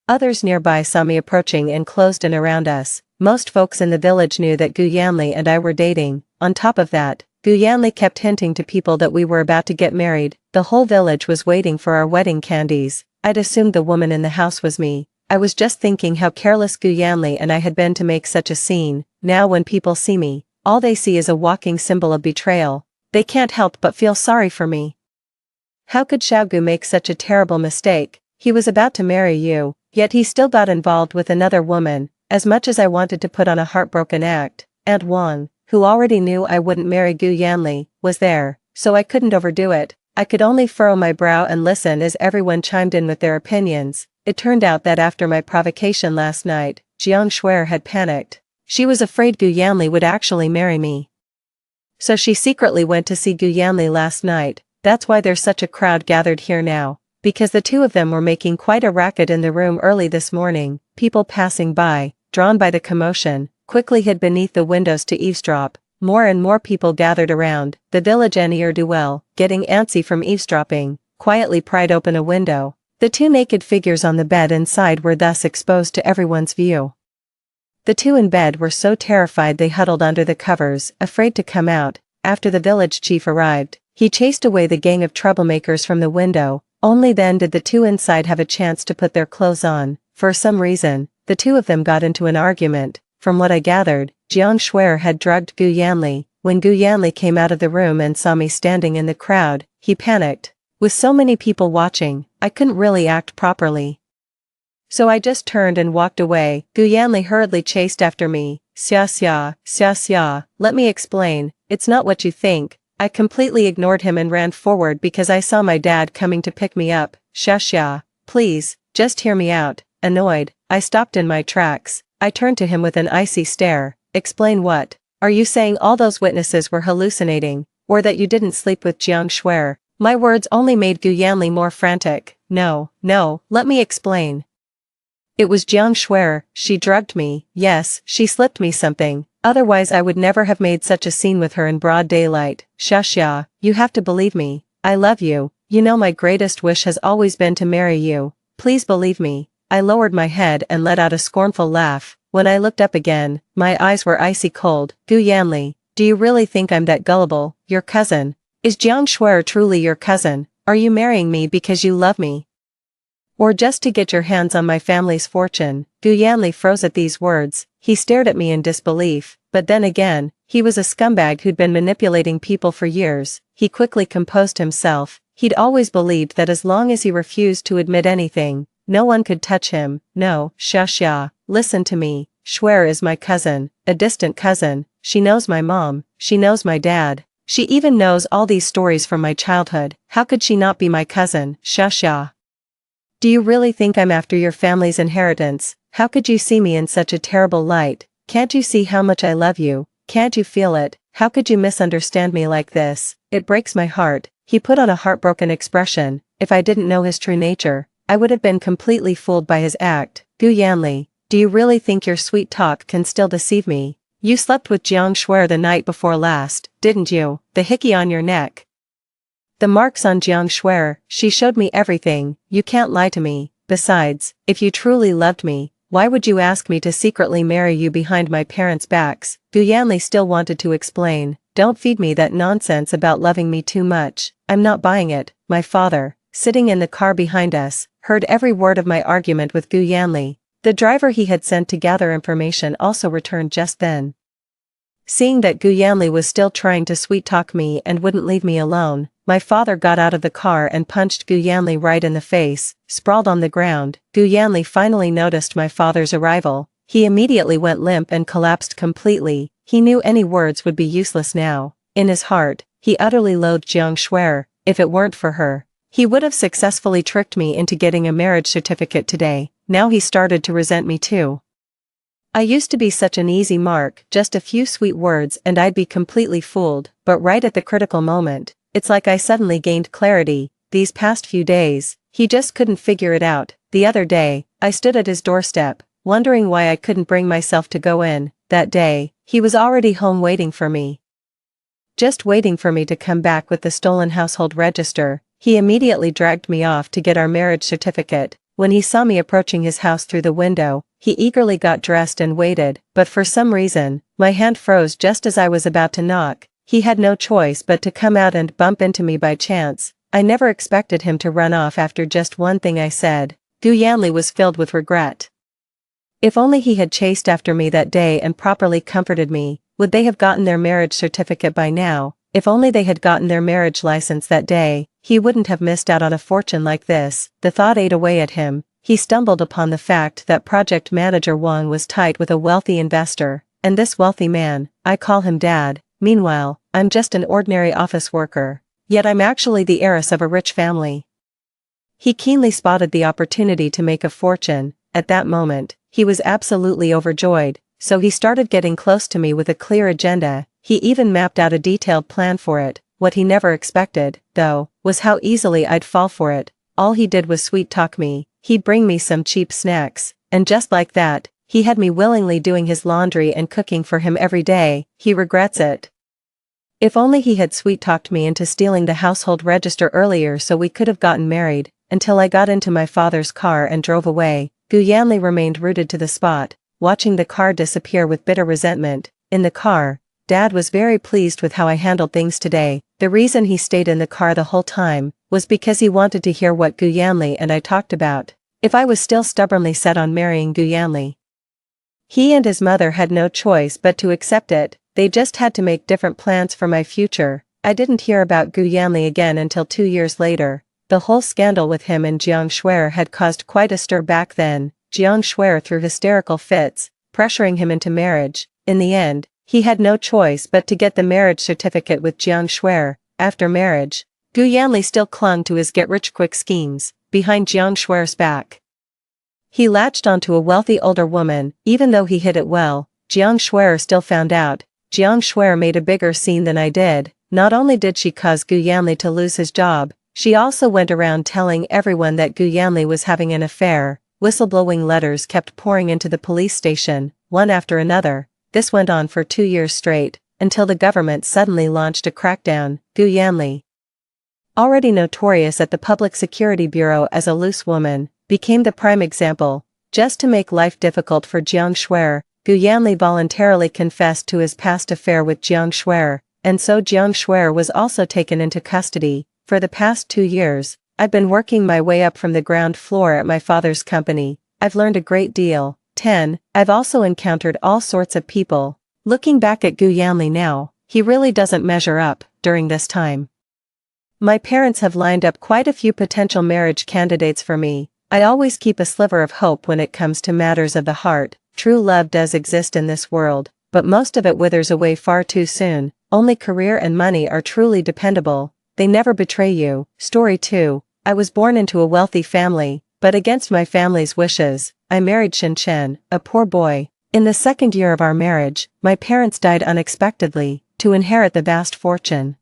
Others nearby saw me approaching and closed in around us. Most folks in the village knew that Gu Yanli and I were dating. On top of that, Gu Yanli kept hinting to people that we were about to get married. The whole village was waiting for our wedding candies. I'd assumed the woman in the house was me. I was just thinking how careless Gu Yanli and I had been to make such a scene. Now when people see me, all they see is a walking symbol of betrayal. They can't help but feel sorry for me. How could Xiaogu make such a terrible mistake? He was about to marry you, yet he still got involved with another woman. As much as I wanted to put on a heartbroken act, Aunt Wang, who already knew I wouldn't marry Gu Yanli, was there, so I couldn't overdo it. I could only furrow my brow and listen as everyone chimed in with their opinions. It turned out that after my provocation last night, Jiang Shuer had panicked. She was afraid Gu Yanli would actually marry me. So she secretly went to see Gu Yanli last night. That's why there's such a crowd gathered here now, because the two of them were making quite a racket in the room early this morning. People passing by, drawn by the commotion, quickly hid beneath the windows to eavesdrop. more and more people gathered around, the village ne'er-do-well, getting antsy from eavesdropping, quietly pried open a window. The two naked figures on the bed inside were thus exposed to everyone's view. The two in bed were so terrified they huddled under the covers, afraid to come out. After the village chief arrived, he chased away the gang of troublemakers from the window. Only then did the two inside have a chance to put their clothes on. For some reason, the two of them got into an argument. From what I gathered, Jiang Shuer had drugged Gu Yanli. When Gu Yanli came out of the room and saw me standing in the crowd, he panicked. With so many people watching, I couldn't really act properly. So I just turned and walked away. Gu Yanli hurriedly chased after me. Xia, let me explain, it's not what you think. I completely ignored him and ran forward because I saw my dad coming to pick me up. Xia, please, just hear me out. Annoyed, I stopped in my tracks. I turned to him with an icy stare. Explain what? Are you saying all those witnesses were hallucinating, or that you didn't sleep with Jiang Shuer? My words only made Gu Yanli more frantic. No, let me explain. It was Jiang Shuer, she drugged me, yes, she slipped me something, otherwise I would never have made such a scene with her in broad daylight. Xia, you have to believe me, I love you, you know my greatest wish has always been to marry you, please believe me. I lowered my head and let out a scornful laugh. When I looked up again, my eyes were icy cold. Gu Yanli, do you really think I'm that gullible? Your cousin? Is Jiang Shuer truly your cousin? Are you marrying me because you love me? Or just to get your hands on my family's fortune? Gu Yanli froze at these words. He stared at me in disbelief, but then again, he was a scumbag who'd been manipulating people for years. He quickly composed himself. He'd always believed that as long as he refused to admit anything, no one could touch him. No, Xia, listen to me. Shuer is my cousin, a distant cousin. She knows my mom, she knows my dad. She even knows all these stories from my childhood. How could she not be my cousin? Xia. Do you really think I'm after your family's inheritance? How could you see me in such a terrible light? Can't you see how much I love you? Can't you feel it? How could you misunderstand me like this? It breaks my heart. He put on a heartbroken expression. If I didn't know his true nature, I would have been completely fooled by his act. Gu Yanli, do you really think your sweet talk can still deceive me? You slept with Jiang Shuer the night before last, didn't you? The hickey on your neck. The marks on Jiang Shuer, she showed me everything. You can't lie to me. Besides, if you truly loved me, why would you ask me to secretly marry you behind my parents' backs? Gu Yanli still wanted to explain. Don't feed me that nonsense about loving me too much. I'm not buying it. My father, sitting in the car behind us, heard every word of my argument with Gu Yanli. The driver he had sent to gather information also returned just then. Seeing that Gu Yanli was still trying to sweet-talk me and wouldn't leave me alone, my father got out of the car and punched Gu Yanli right in the face. Sprawled on the ground, Gu Yanli finally noticed my father's arrival. He immediately went limp and collapsed completely. He knew any words would be useless now. In his heart, he utterly loathed Jiang Shuer. If it weren't for her, he would have successfully tricked me into getting a marriage certificate today. Now he started to resent me too. I used to be such an easy mark, just a few sweet words and I'd be completely fooled, but right at the critical moment, it's like I suddenly gained clarity. These past few days, he just couldn't figure it out. The other day, I stood at his doorstep, wondering why I couldn't bring myself to go in. That day, he was already home waiting for me. Just waiting for me to come back with the stolen household register. He immediately dragged me off to get our marriage certificate. When he saw me approaching his house through the window, he eagerly got dressed and waited, but for some reason, my hand froze just as I was about to knock. He had no choice but to come out and bump into me by chance. I never expected him to run off after just one thing I said. Gu Yanli was filled with regret. If only he had chased after me that day and properly comforted me, would they have gotten their marriage certificate by now? If only they had gotten their marriage license that day, he wouldn't have missed out on a fortune like this. The thought ate away at him. He stumbled upon the fact that project manager Wang was tight with a wealthy investor, and this wealthy man, I call him Dad. Meanwhile, I'm just an ordinary office worker. Yet I'm actually the heiress of a rich family. He keenly spotted the opportunity to make a fortune. At that moment, he was absolutely overjoyed, so he started getting close to me with a clear agenda. He even mapped out a detailed plan for it. What he never expected, though, was how easily I'd fall for it. All he did was sweet-talk me. He'd bring me some cheap snacks, and just like that, he had me willingly doing his laundry and cooking for him every day. He regrets it. If only he had sweet-talked me into stealing the household register earlier so we could have gotten married, until I got into my father's car and drove away. Gu Yanli remained rooted to the spot, watching the car disappear with bitter resentment. In the car, Dad was very pleased with how I handled things today. The reason he stayed in the car the whole time was because he wanted to hear what Gu Yanli and I talked about. If I was still stubbornly set on marrying Gu Yanli, he and his mother had no choice but to accept it. They just had to make different plans for my future. I didn't hear about Gu Yanli again until 2 years later. The whole scandal with him and Jiang Shuer had caused quite a stir back then. Jiang Shuer threw hysterical fits, pressuring him into marriage. In the end, he had no choice but to get the marriage certificate with Jiang Shuer. After marriage, Gu Yanli still clung to his get-rich-quick schemes, behind Jiang Shuer's back. He latched onto a wealthy older woman. Even though he hid it well, Jiang Shuer still found out. Jiang Shuer made a bigger scene than I did. Not only did she cause Gu Yanli to lose his job, she also went around telling everyone that Gu Yanli was having an affair. Whistleblowing letters kept pouring into the police station, one after another. This went on for 2 years straight, until the government suddenly launched a crackdown. Gu Yanli, already notorious at the Public Security Bureau as a loose woman, became the prime example. Just to make life difficult for Jiang Shuer, Gu Yanli voluntarily confessed to his past affair with Jiang Shuer, and so Jiang Shuer was also taken into custody. For the past 2 years, I've been working my way up from the ground floor at my father's company. I've learned a great deal. 10. I've also encountered all sorts of people. Looking back at Gu Yanli now, he really doesn't measure up. During this time, my parents have lined up quite a few potential marriage candidates for me. I always keep a sliver of hope when it comes to matters of the heart. True love does exist in this world, but most of it withers away far too soon. Only career and money are truly dependable. They never betray you. Story 2. I was born into a wealthy family, but against my family's wishes, I married Shen Chen, a poor boy. In the second year of our marriage, my parents died unexpectedly, to inherit the vast fortune.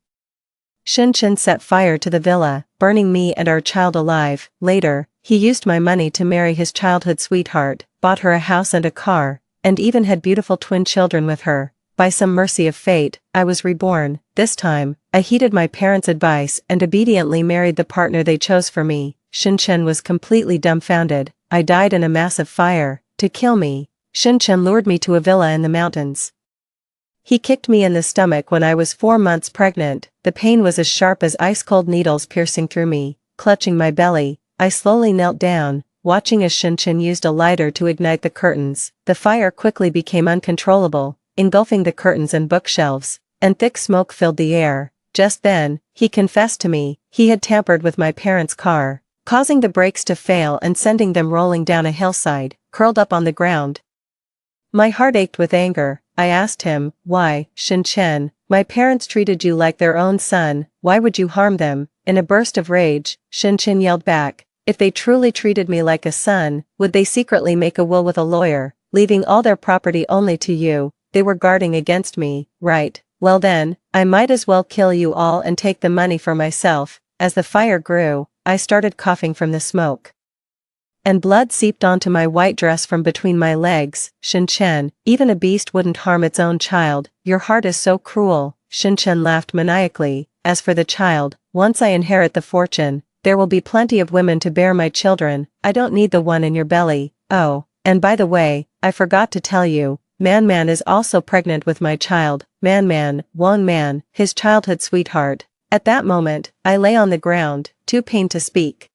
Shen Chen set fire to the villa, burning me and our child alive. Later, he used my money to marry his childhood sweetheart, bought her a house and a car, and even had beautiful twin children with her. By some mercy of fate, I was reborn. This time, I heeded my parents' advice and obediently married the partner they chose for me. Shen Chen was completely dumbfounded. I died in a massive fire. To kill me, Shen Chen lured me to a villa in the mountains. He kicked me in the stomach when I was 4 months pregnant. The pain was as sharp as ice-cold needles piercing through me. Clutching my belly, I slowly knelt down, watching as Shen Chen used a lighter to ignite the curtains. The fire quickly became uncontrollable, engulfing the curtains and bookshelves, and thick smoke filled the air. Just then, he confessed to me, he had tampered with my parents' car, causing the brakes to fail and sending them rolling down a hillside. Curled up on the ground, my heart ached with anger. I asked him, why, Shen Chen, my parents treated you like their own son, why would you harm them? In a burst of rage, Shen Chen yelled back, if they truly treated me like a son, would they secretly make a will with a lawyer, leaving all their property only to you? They were guarding against me, right? Well then, I might as well kill you all and take the money for myself. As the fire grew, I started coughing from the smoke, and blood seeped onto my white dress from between my legs. Shen Chen, even a beast wouldn't harm its own child. Your heart is so cruel. Shen Chen laughed maniacally. As for the child, once I inherit the fortune, there will be plenty of women to bear my children. I don't need the one in your belly. Oh, and by the way, I forgot to tell you, Man is also pregnant with my child. Wang Man, his childhood sweetheart. At that moment, I lay on the ground, too pained to speak.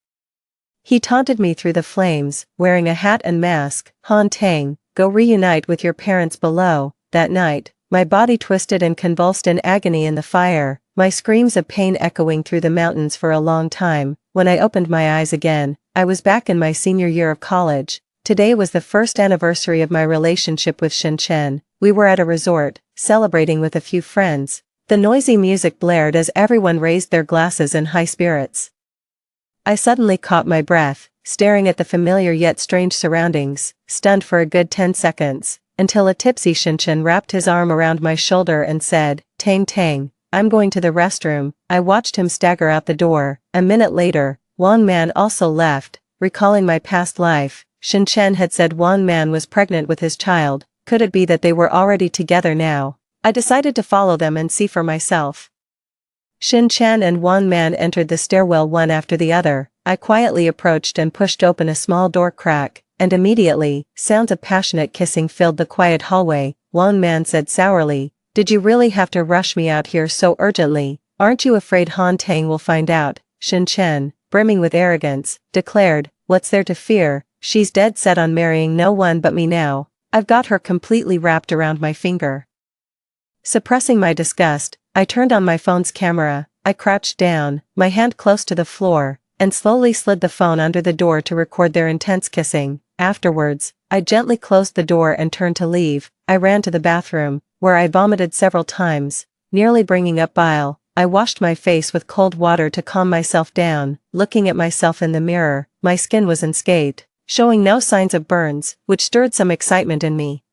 He taunted me through the flames, wearing a hat and mask. Han Tang, go reunite with your parents below. That night, my body twisted and convulsed in agony in the fire, my screams of pain echoing through the mountains for a long time. When I opened my eyes again, I was back in my senior year of college. Today was the first anniversary of my relationship with Shen Chen. We were at a resort, celebrating with a few friends. The noisy music blared as everyone raised their glasses in high spirits. I suddenly caught my breath, staring at the familiar yet strange surroundings, stunned for a good 10 seconds, until a tipsy Shen Chen wrapped his arm around my shoulder and said, Tang, I'm going to the restroom. I watched him stagger out the door. A minute later, Wang Man also left. Recalling my past life, Shen Chen had said Wang Man was pregnant with his child. Could it be that they were already together now? I decided to follow them and see for myself. Shin Chen and Wang Man entered the stairwell one after the other. I quietly approached and pushed open a small door crack, and immediately, sounds of passionate kissing filled the quiet hallway. Wang Man said sourly, "Did you really have to rush me out here so urgently? Aren't you afraid Han Tang will find out?" Shin Chen, brimming with arrogance, declared, "What's there to fear? She's dead set on marrying no one but me now. I've got her completely wrapped around my finger." Suppressing my disgust, I turned on my phone's camera. I crouched down, my hand close to the floor, and slowly slid the phone under the door to record their intense kissing. Afterwards, I gently closed the door and turned to leave. I ran to the bathroom, where I vomited several times, nearly bringing up bile. I washed my face with cold water to calm myself down. Looking at myself in the mirror, my skin was unscathed, showing no signs of burns, which stirred some excitement in me.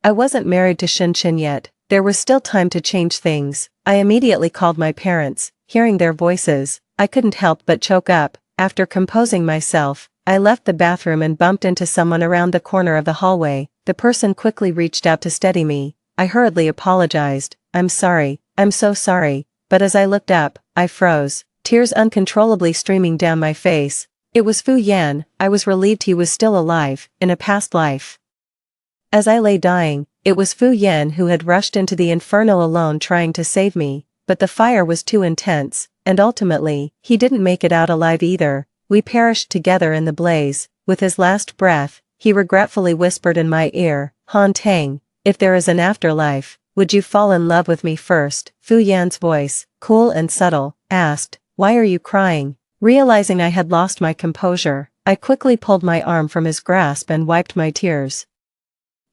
I wasn't married to Shin Chen yet. There was still time to change things. I immediately called my parents. Hearing their voices, I couldn't help but choke up. After composing myself, I left the bathroom and bumped into someone around the corner of the hallway. The person quickly reached out to steady me. I hurriedly apologized. "I'm sorry, I'm so sorry." But as I looked up, I froze, tears uncontrollably streaming down my face. It was Fu Yan. I was relieved he was still alive, in a past life. As I lay dying, it was Fu Yan who had rushed into the inferno alone trying to save me, but the fire was too intense, and ultimately, he didn't make it out alive either. We perished together in the blaze. With his last breath, he regretfully whispered in my ear, "Han Tang, if there is an afterlife, would you fall in love with me first?" Fu Yan's voice, cool and subtle, asked, "Why are you crying?" Realizing I had lost my composure, I quickly pulled my arm from his grasp and wiped my tears.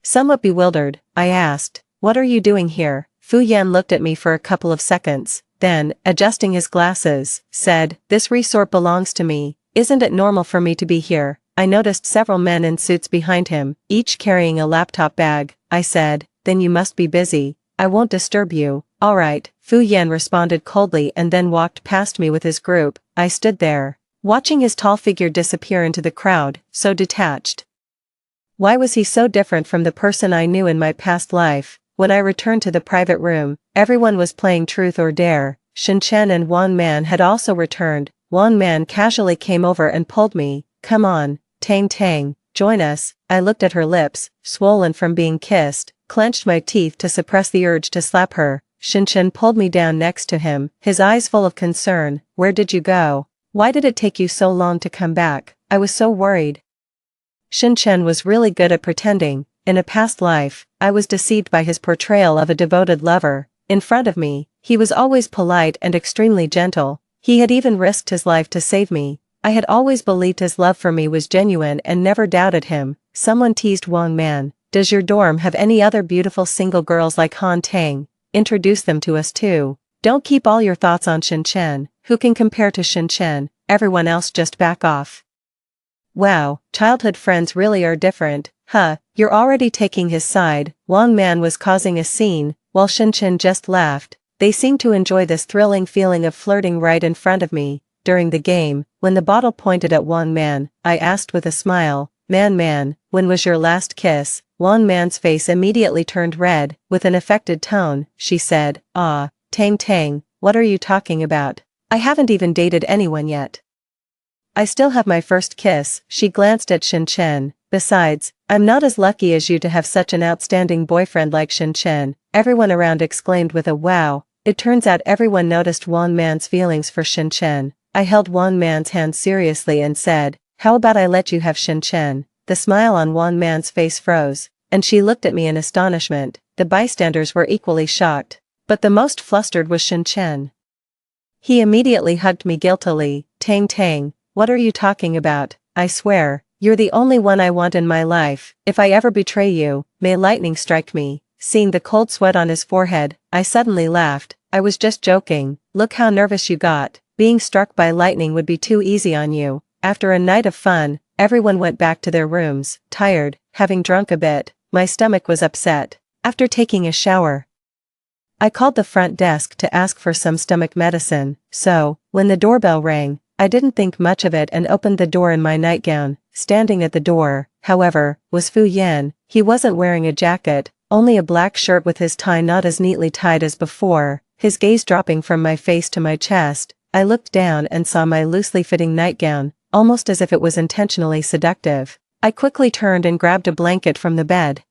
Somewhat bewildered, I asked, "What are you doing here?" Fu Yan looked at me for a couple of seconds, then, adjusting his glasses, said, "This resort belongs to me. Isn't it normal for me to be here?" I noticed several men in suits behind him, each carrying a laptop bag. I said, "Then you must be busy. I won't disturb you." "All right," Fu Yan responded coldly and then walked past me with his group. I stood there, watching his tall figure disappear into the crowd, so detached. Why was he so different from the person I knew in my past life? When I returned to the private room, everyone was playing Truth or Dare. Shin Chen and Wang Man had also returned. Wang Man casually came over and pulled me. "Come on, Tang Tang, join us." I looked at her lips, swollen from being kissed, clenched my teeth to suppress the urge to slap her. Shin Chen pulled me down next to him, his eyes full of concern. "Where did you go? Why did it take you so long to come back? I was so worried." Shin Chen was really good at pretending. In a past life, I was deceived by his portrayal of a devoted lover. In front of me, he was always polite and extremely gentle. He had even risked his life to save me. I had always believed his love for me was genuine and never doubted him. Someone teased Wang Man, "Does your dorm have any other beautiful single girls like Han Tang? Introduce them to us too." "Don't keep all your thoughts on Shin Chen. Who can compare to Shin Chen? Everyone else just back off." "Wow, childhood friends really are different, huh? You're already taking his side." Wang Man was causing a scene, while Shin Chen just laughed. They seemed to enjoy this thrilling feeling of flirting right in front of me. During the game, when the bottle pointed at Wang Man, I asked with a smile, Man, when was your last kiss?" Wang Man's face immediately turned red. With an affected tone, she said, "Ah, Tang Tang, what are you talking about? I haven't even dated anyone yet. I still have my first kiss." She glanced at Shin Chen. "Besides, I'm not as lucky as you to have such an outstanding boyfriend like Shin Chen." Everyone around exclaimed with a wow. It turns out everyone noticed Wang Man's feelings for Shin Chen. I held Wang Man's hand seriously and said, "How about I let you have Shin Chen?" The smile on Wang Man's face froze, and she looked at me in astonishment. The bystanders were equally shocked, but the most flustered was Shin Chen. He immediately hugged me guiltily. "Tang Tang, what are you talking about? I swear, you're the only one I want in my life. If I ever betray you, may lightning strike me." Seeing the cold sweat on his forehead, I suddenly laughed. "I was just joking. Look how nervous you got. Being struck by lightning would be too easy on you." After a night of fun, everyone went back to their rooms, tired, having drunk a bit. My stomach was upset. After taking a shower, I called the front desk to ask for some stomach medicine, so, when the doorbell rang, I didn't think much of it and opened the door in my nightgown. Standing at the door, however, was Fu Yan. He wasn't wearing a jacket, only a black shirt with his tie not as neatly tied as before, his gaze dropping from my face to my chest. I looked down and saw my loosely fitting nightgown, almost as if it was intentionally seductive. I quickly turned and grabbed a blanket from the bed,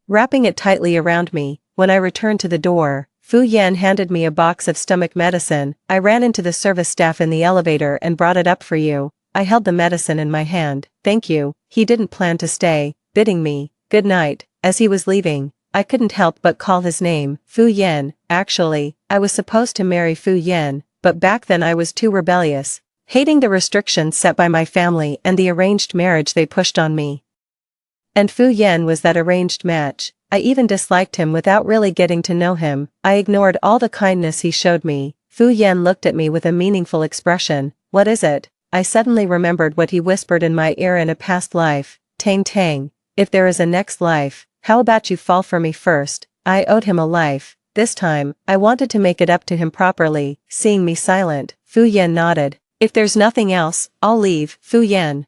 wrapping it tightly around me. When I returned to the door, Fu Yan handed me a box of stomach medicine. I ran into the service staff in the elevator and brought it up for you. I held the medicine in my hand. Thank you. He didn't plan to stay, bidding me good night. As he was leaving, I couldn't help but call his name, Fu Yan. Actually, I was supposed to marry Fu Yan, but back then I was too rebellious, hating the restrictions set by my family and the arranged marriage they pushed on me. And Fu Yan was that arranged match. I even disliked him without really getting to know him. I ignored all the kindness he showed me. Fu Yan looked at me with a meaningful expression. What is it? I suddenly remembered what he whispered in my ear in a past life. Tang Tang, if there is a next life, how about you fall for me first? I owed him a life. This time, I wanted to make it up to him properly. Seeing me silent, Fu Yan nodded. If there's nothing else, I'll leave. Fu Yan,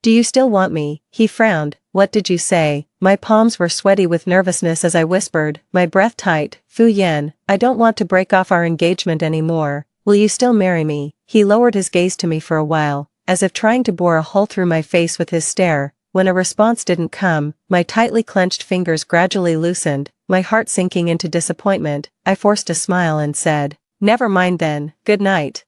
do you still want me? He frowned. What did you say? My palms were sweaty with nervousness as I whispered, my breath tight. Fu Yan, I don't want to break off our engagement anymore. Will you still marry me? He lowered his gaze to me for a while, as if trying to bore a hole through my face with his stare. When a response didn't come, my tightly clenched fingers gradually loosened, my heart sinking into disappointment. I forced a smile and said, never mind then, good night.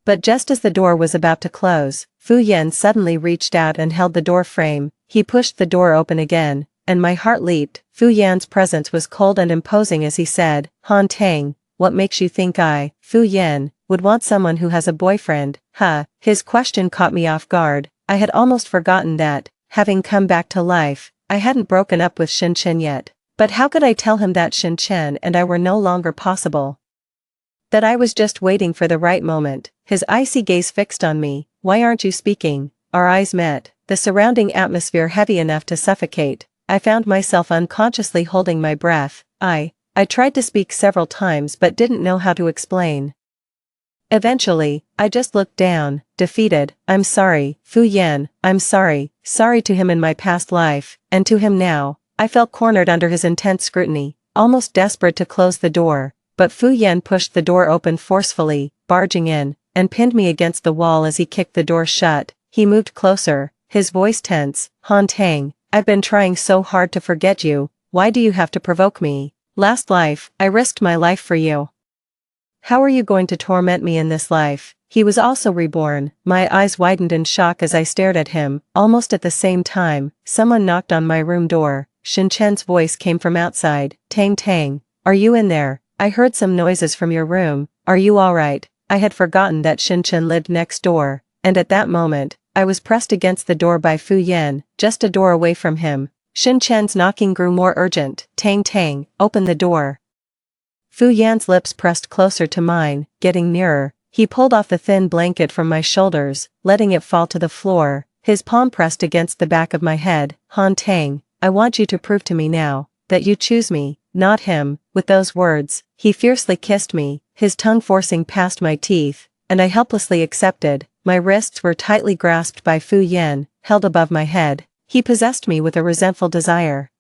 But just as the door was about to close, Fu Yan suddenly reached out and held the door frame. He pushed the door open again, and my heart leaped. Fu Yan's presence was cold and imposing as he said, Han Tang, what makes you think I, Fu Yan, would want someone who has a boyfriend? Huh? His question caught me off guard. I had almost forgotten that, having come back to life, I hadn't broken up with Shin Chen yet. But how could I tell him that Shin Chen and I were no longer possible? That I was just waiting for the right moment. His icy gaze fixed on me. Why aren't you speaking? Our eyes met, the surrounding atmosphere heavy enough to suffocate. I found myself unconsciously holding my breath. I tried to speak several times but didn't know how to explain. Eventually, I just looked down, defeated. I'm sorry, Fu Yan, I'm sorry. Sorry to him in my past life, and to him now. I felt cornered under his intense scrutiny, almost desperate to close the door. But Fu Yan pushed the door open forcefully, barging in, and pinned me against the wall as he kicked the door shut. He moved closer, his voice tense. Han Tang, I've been trying so hard to forget you. Why do you have to provoke me? Last life, I risked my life for you. How are you going to torment me in this life? He was also reborn. My eyes widened in shock as I stared at him. Almost at the same time, someone knocked on my room door. Shin Chen's voice came from outside. Tang Tang, are you in there? I heard some noises from your room. Are you alright? I had forgotten that Shin Chen lived next door, and at that moment, I was pressed against the door by Fu Yan, just a door away from him. Shin Chen's knocking grew more urgent. Tang Tang, open the door. Fu Yan's lips pressed closer to mine, getting nearer. He pulled off the thin blanket from my shoulders, letting it fall to the floor. His palm pressed against the back of my head. Han Tang, I want you to prove to me now that you choose me, not him. With those words, he fiercely kissed me, his tongue forcing past my teeth, and I helplessly accepted. My wrists were tightly grasped by Fu Yan, held above my head. He possessed me with a resentful desire,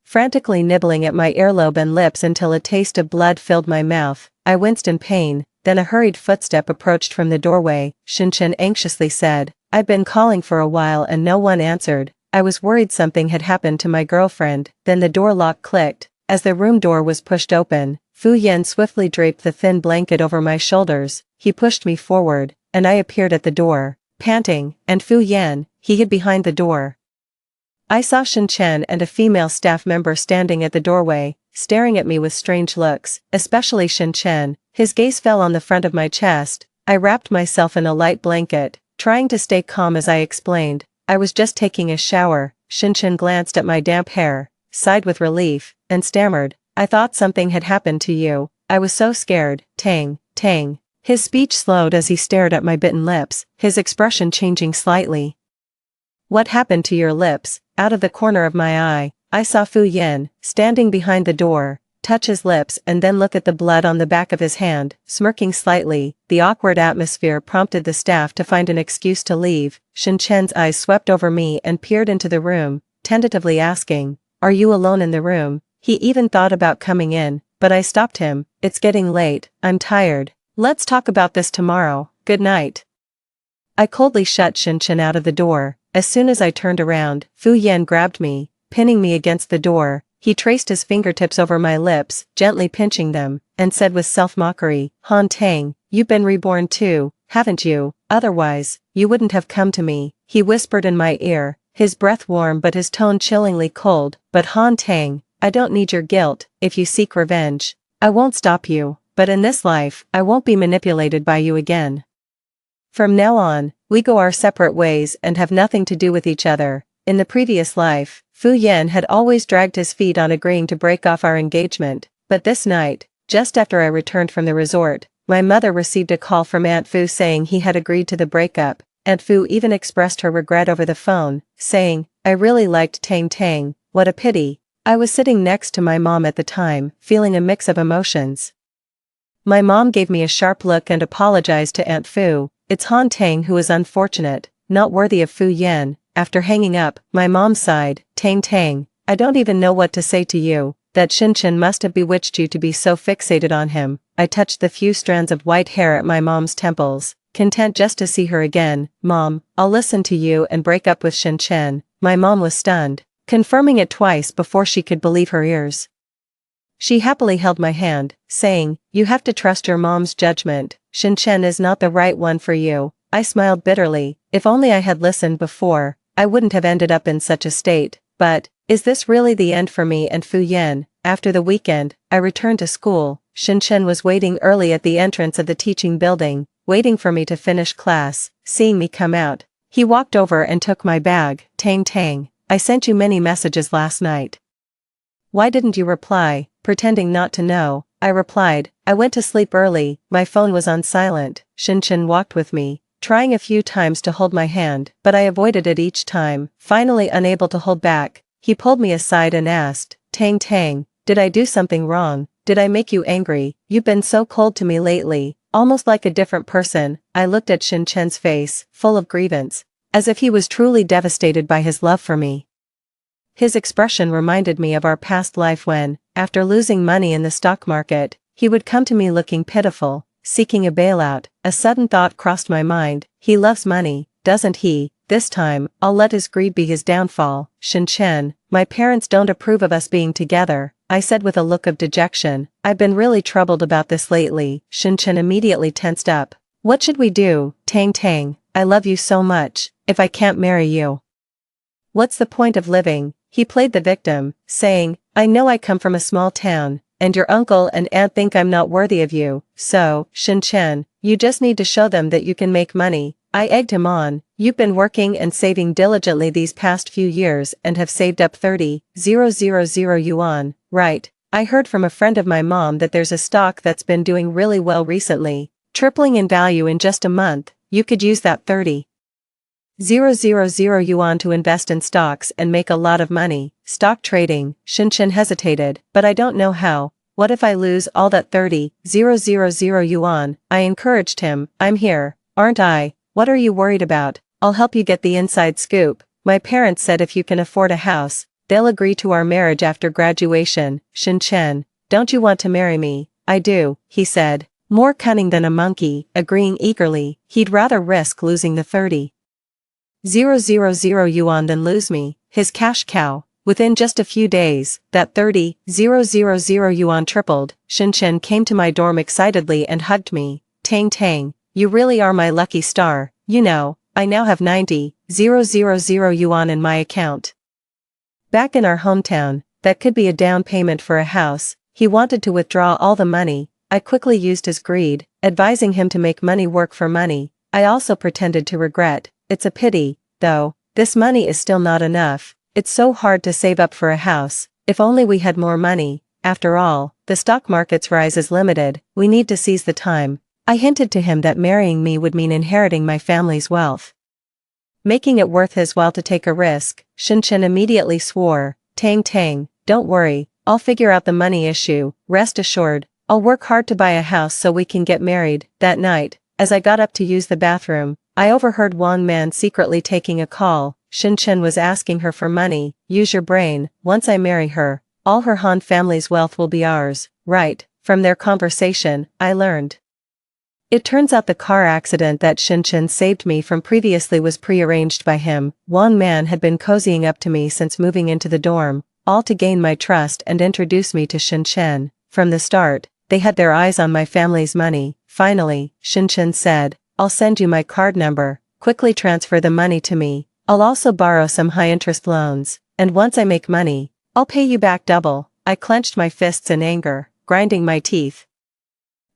frantically nibbling at my earlobe and lips until a taste of blood filled my mouth. I winced in pain, then a hurried footstep approached from the doorway. Shin Chen anxiously said, I'd been calling for a while and no one answered. I was worried something had happened to my girlfriend. Then the door lock clicked. As the room door was pushed open, Fu Yan swiftly draped the thin blanket over my shoulders. He pushed me forward, and I appeared at the door, panting, and Fu Yan, he hid behind the door. I saw Shin Chen and a female staff member standing at the doorway, staring at me with strange looks, especially Shin Chen. His gaze fell on the front of my chest. I wrapped myself in a light blanket, trying to stay calm as I explained, I was just taking a shower. Shin Chen glanced at my damp hair, sighed with relief, and stammered, I thought something had happened to you. I was so scared. Tang, Tang. His speech slowed as he stared at my bitten lips, his expression changing slightly. What happened to your lips? Out of the corner of my eye, I saw Fu Yan, standing behind the door, touch his lips and then look at the blood on the back of his hand, smirking slightly. The awkward atmosphere prompted the staff to find an excuse to leave. Shin Chen's eyes swept over me and peered into the room, tentatively asking, are you alone in the room? He even thought about coming in, but I stopped him. It's getting late, I'm tired. Let's talk about this tomorrow, good night. I coldly shut Shin out of the door. As soon as I turned around, Fu Yan grabbed me, pinning me against the door. He traced his fingertips over my lips, gently pinching them, and said with self-mockery, Han Tang, you've been reborn too, haven't you? Otherwise, you wouldn't have come to me. He whispered in my ear, his breath warm but his tone chillingly cold. But Han Tang, I don't need your guilt. If you seek revenge, I won't stop you, but in this life, I won't be manipulated by you again. From now on, we go our separate ways and have nothing to do with each other. In the previous life, Fu Yan had always dragged his feet on agreeing to break off our engagement, but this night, just after I returned from the resort, my mother received a call from Aunt Fu saying he had agreed to the breakup. Aunt Fu even expressed her regret over the phone, saying, I really liked Tang Tang, what a pity. I was sitting next to my mom at the time, feeling a mix of emotions. My mom gave me a sharp look and apologized to Aunt Fu. It's Han Tang who is unfortunate, not worthy of Fu Yan. After hanging up, my mom sighed, Tang Tang, I don't even know what to say to you. That Shin must have bewitched you to be so fixated on him. I touched the few strands of white hair at my mom's temples, content just to see her again. Mom, I'll listen to you and break up with Shin. My mom was stunned, confirming it twice before she could believe her ears. She happily held my hand, saying, you have to trust your mom's judgment. Shin is not the right one for you. I smiled bitterly. If only I had listened before, I wouldn't have ended up in such a state. But, is this really the end for me and Fu Yan? After the weekend, I returned to school. Shin was waiting early at the entrance of the teaching building, waiting for me to finish class. Seeing me come out, he walked over and took my bag. Tang Tang, I sent you many messages last night. Why didn't you reply? Pretending not to know, I replied, I went to sleep early, my phone was on silent. Shin walked with me, trying a few times to hold my hand, but I avoided it each time. Finally unable to hold back, he pulled me aside and asked, Tang Tang, did I do something wrong? Did I make you angry? You've been so cold to me lately, almost like a different person. I looked at Shin face, full of grievance, as if he was truly devastated by his love for me. His expression reminded me of our past life when, after losing money in the stock market, he would come to me looking pitiful, seeking a bailout. A sudden thought crossed my mind, he loves money, doesn't he? This time, I'll let his greed be his downfall. Shin, my parents don't approve of us being together, I said with a look of dejection. I've been really troubled about this lately. Shin immediately tensed up. What should we do? Tang Tang, I love you so much, if I can't marry you, what's the point of living? He played the victim, saying, I know I come from a small town, and your uncle and aunt think I'm not worthy of you, so, Shin, you just need to show them that you can make money. I egged him on, you've been working and saving diligently these past few years and have saved up 30,000 yuan, right? I heard from a friend of my mom that there's a stock that's been doing really well recently, tripling in value in just a month. You could use that 30,000 yuan to invest in stocks and make a lot of money. Stock trading, Shin hesitated, but I don't know how. What if I lose all that 30,000 yuan? I encouraged him, I'm here, aren't I? What are you worried about? I'll help you get the inside scoop. My parents said if you can afford a house, they'll agree to our marriage after graduation. Shin, don't you want to marry me? I do, he said, more cunning than a monkey, agreeing eagerly. He'd rather risk losing the 30,000 yuan than lose me, his cash cow. Within just a few days, that 30,000 yuan tripled. Shin came to my dorm excitedly and hugged me. Tang, you really are my lucky star. You know, I now have 90,000 yuan in my account. Back in our hometown, that could be a down payment for a house. He wanted to withdraw all the money. I quickly used his greed, advising him to make money work for money. I also pretended to regret. It's a pity, though, this money is still not enough. It's so hard to save up for a house. If only we had more money. After all, the stock market's rise is limited. We need to seize the time. I hinted to him that marrying me would mean inheriting my family's wealth, making it worth his while to take a risk. Shin immediately swore. Tang, don't worry, I'll figure out the money issue. Rest assured, I'll work hard to buy a house so we can get married. That night, as I got up to use the bathroom, I overheard Wang Man secretly taking a call. Shin was asking her for money. Use your brain. Once I marry her, all her Han family's wealth will be ours, right? From their conversation, I learned. It turns out the car accident that Shin saved me from previously was pre-arranged by him. One man had been cozying up to me since moving into the dorm, all to gain my trust and introduce me to Shin. From the start, they had their eyes on my family's money. Finally, Shin said, I'll send you my card number, quickly transfer the money to me. I'll also borrow some high-interest loans, and once I make money, I'll pay you back double. I clenched my fists in anger, grinding my teeth.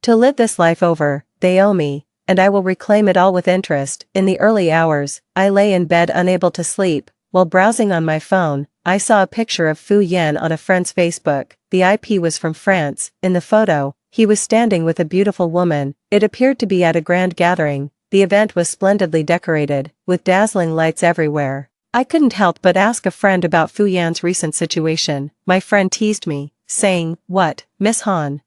To live this life over, they owe me, and I will reclaim it all with interest. In the early hours, I lay in bed unable to sleep. While browsing on my phone, I saw a picture of Fu Yan on a friend's Facebook. The IP was from France. In the photo, he was standing with a beautiful woman. It appeared to be at a grand gathering. The event was splendidly decorated, with dazzling lights everywhere. I couldn't help but ask a friend about Fu Yan's recent situation. My friend teased me, saying, "What, Miss Han?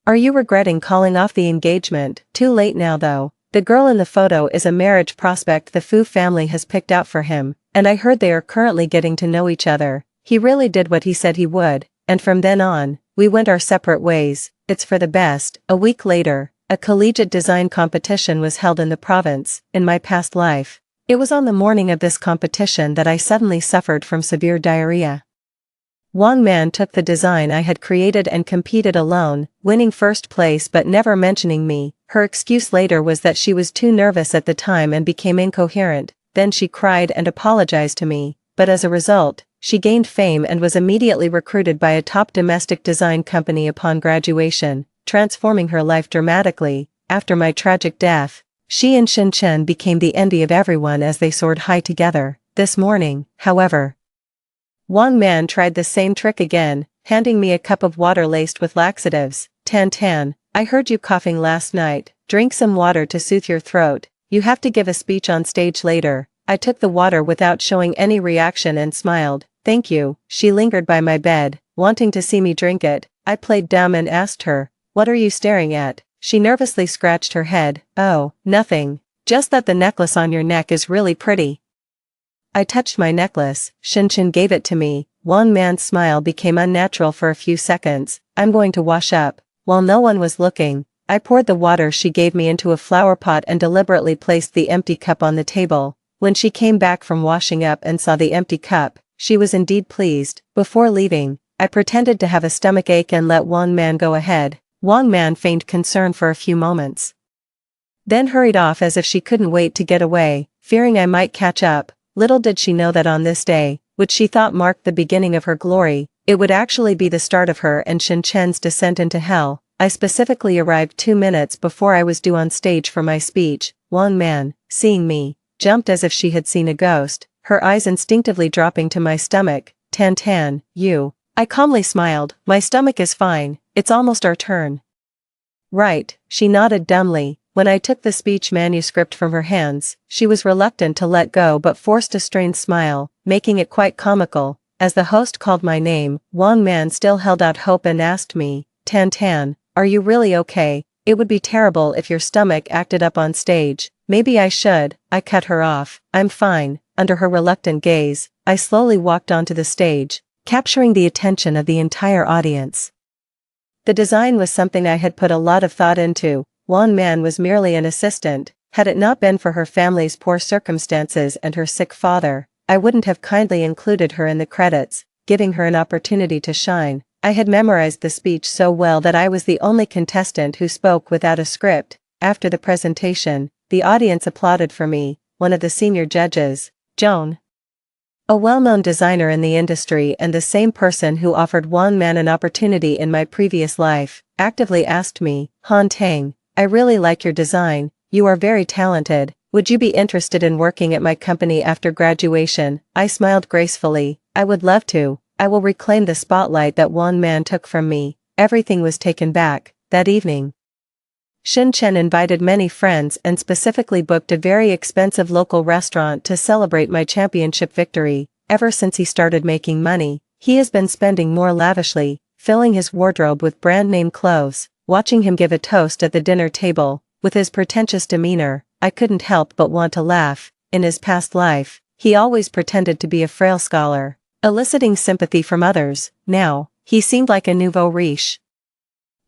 Are you regretting calling off the engagement?" Too late now though. The girl in the photo is a marriage prospect the Fu family has picked out for him, and I heard they are currently getting to know each other. He really did what he said he would, and from then on, we went our separate ways. It's for the best. A week later, a collegiate design competition was held in the province. In my past life, it was on the morning of this competition that I suddenly suffered from severe diarrhea. One man took the design I had created and competed alone, winning first place but never mentioning me. Her excuse later was that she was too nervous at the time and became incoherent. Then she cried and apologized to me, but as a result, she gained fame and was immediately recruited by a top domestic design company upon graduation, transforming her life dramatically. After my tragic death, she and Shin became the envy of everyone as they soared high together. This morning, however, one man tried the same trick again, handing me a cup of water laced with laxatives. Tan, I heard you coughing last night. Drink some water to soothe your throat. You have to give a speech on stage later. I took the water without showing any reaction and smiled. Thank you. She lingered by my bed, wanting to see me drink it. I played dumb and asked her, "What are you staring at?" She nervously scratched her head. "Oh, nothing. Just that the necklace on your neck is really pretty." I touched my necklace. Shin gave it to me. One man's smile became unnatural for a few seconds. "I'm going to wash up." While no one was looking, I poured the water she gave me into a flower pot and deliberately placed the empty cup on the table. When she came back from washing up and saw the empty cup, she was indeed pleased. Before leaving, I pretended to have a stomach ache and let one man go ahead. One man feigned concern for a few moments, then hurried off as if she couldn't wait to get away, fearing I might catch up. Little did she know that on this day, which she thought marked the beginning of her glory, it would actually be the start of her and Shin descent into hell. I specifically arrived 2 minutes before I was due on stage for my speech. One man, seeing me, jumped as if she had seen a ghost, her eyes instinctively dropping to my stomach. Tan, you. I calmly smiled. My stomach is fine, it's almost our turn. Right, she nodded dumbly. When I took the speech manuscript from her hands, she was reluctant to let go but forced a strained smile, making it quite comical. As the host called my name, one man still held out hope and asked me, Tan, are you really okay? It would be terrible if your stomach acted up on stage. Maybe I should. I cut her off. I'm fine. Under her reluctant gaze, I slowly walked onto the stage, capturing the attention of the entire audience. The design was something I had put a lot of thought into. One man was merely an assistant. Had it not been for her family's poor circumstances and her sick father, I wouldn't have kindly included her in the credits, giving her an opportunity to shine. I had memorized the speech so well that I was the only contestant who spoke without a script. After the presentation, the audience applauded for me. One of the senior judges, Joan, a well-known designer in the industry and the same person who offered one man an opportunity in my previous life, actively asked me, Han Tang, I really like your design. You are very talented. Would you be interested in working at my company after graduation? I smiled gracefully. I would love to. I will reclaim the spotlight that one man took from me. Everything was taken back. That evening, Shin invited many friends and specifically booked a very expensive local restaurant to celebrate my championship victory. Ever since he started making money, he has been spending more lavishly, filling his wardrobe with brand-name clothes. Watching him give a toast at the dinner table, with his pretentious demeanor, I couldn't help but want to laugh. In his past life, he always pretended to be a frail scholar, eliciting sympathy from others. Now, he seemed like a nouveau riche,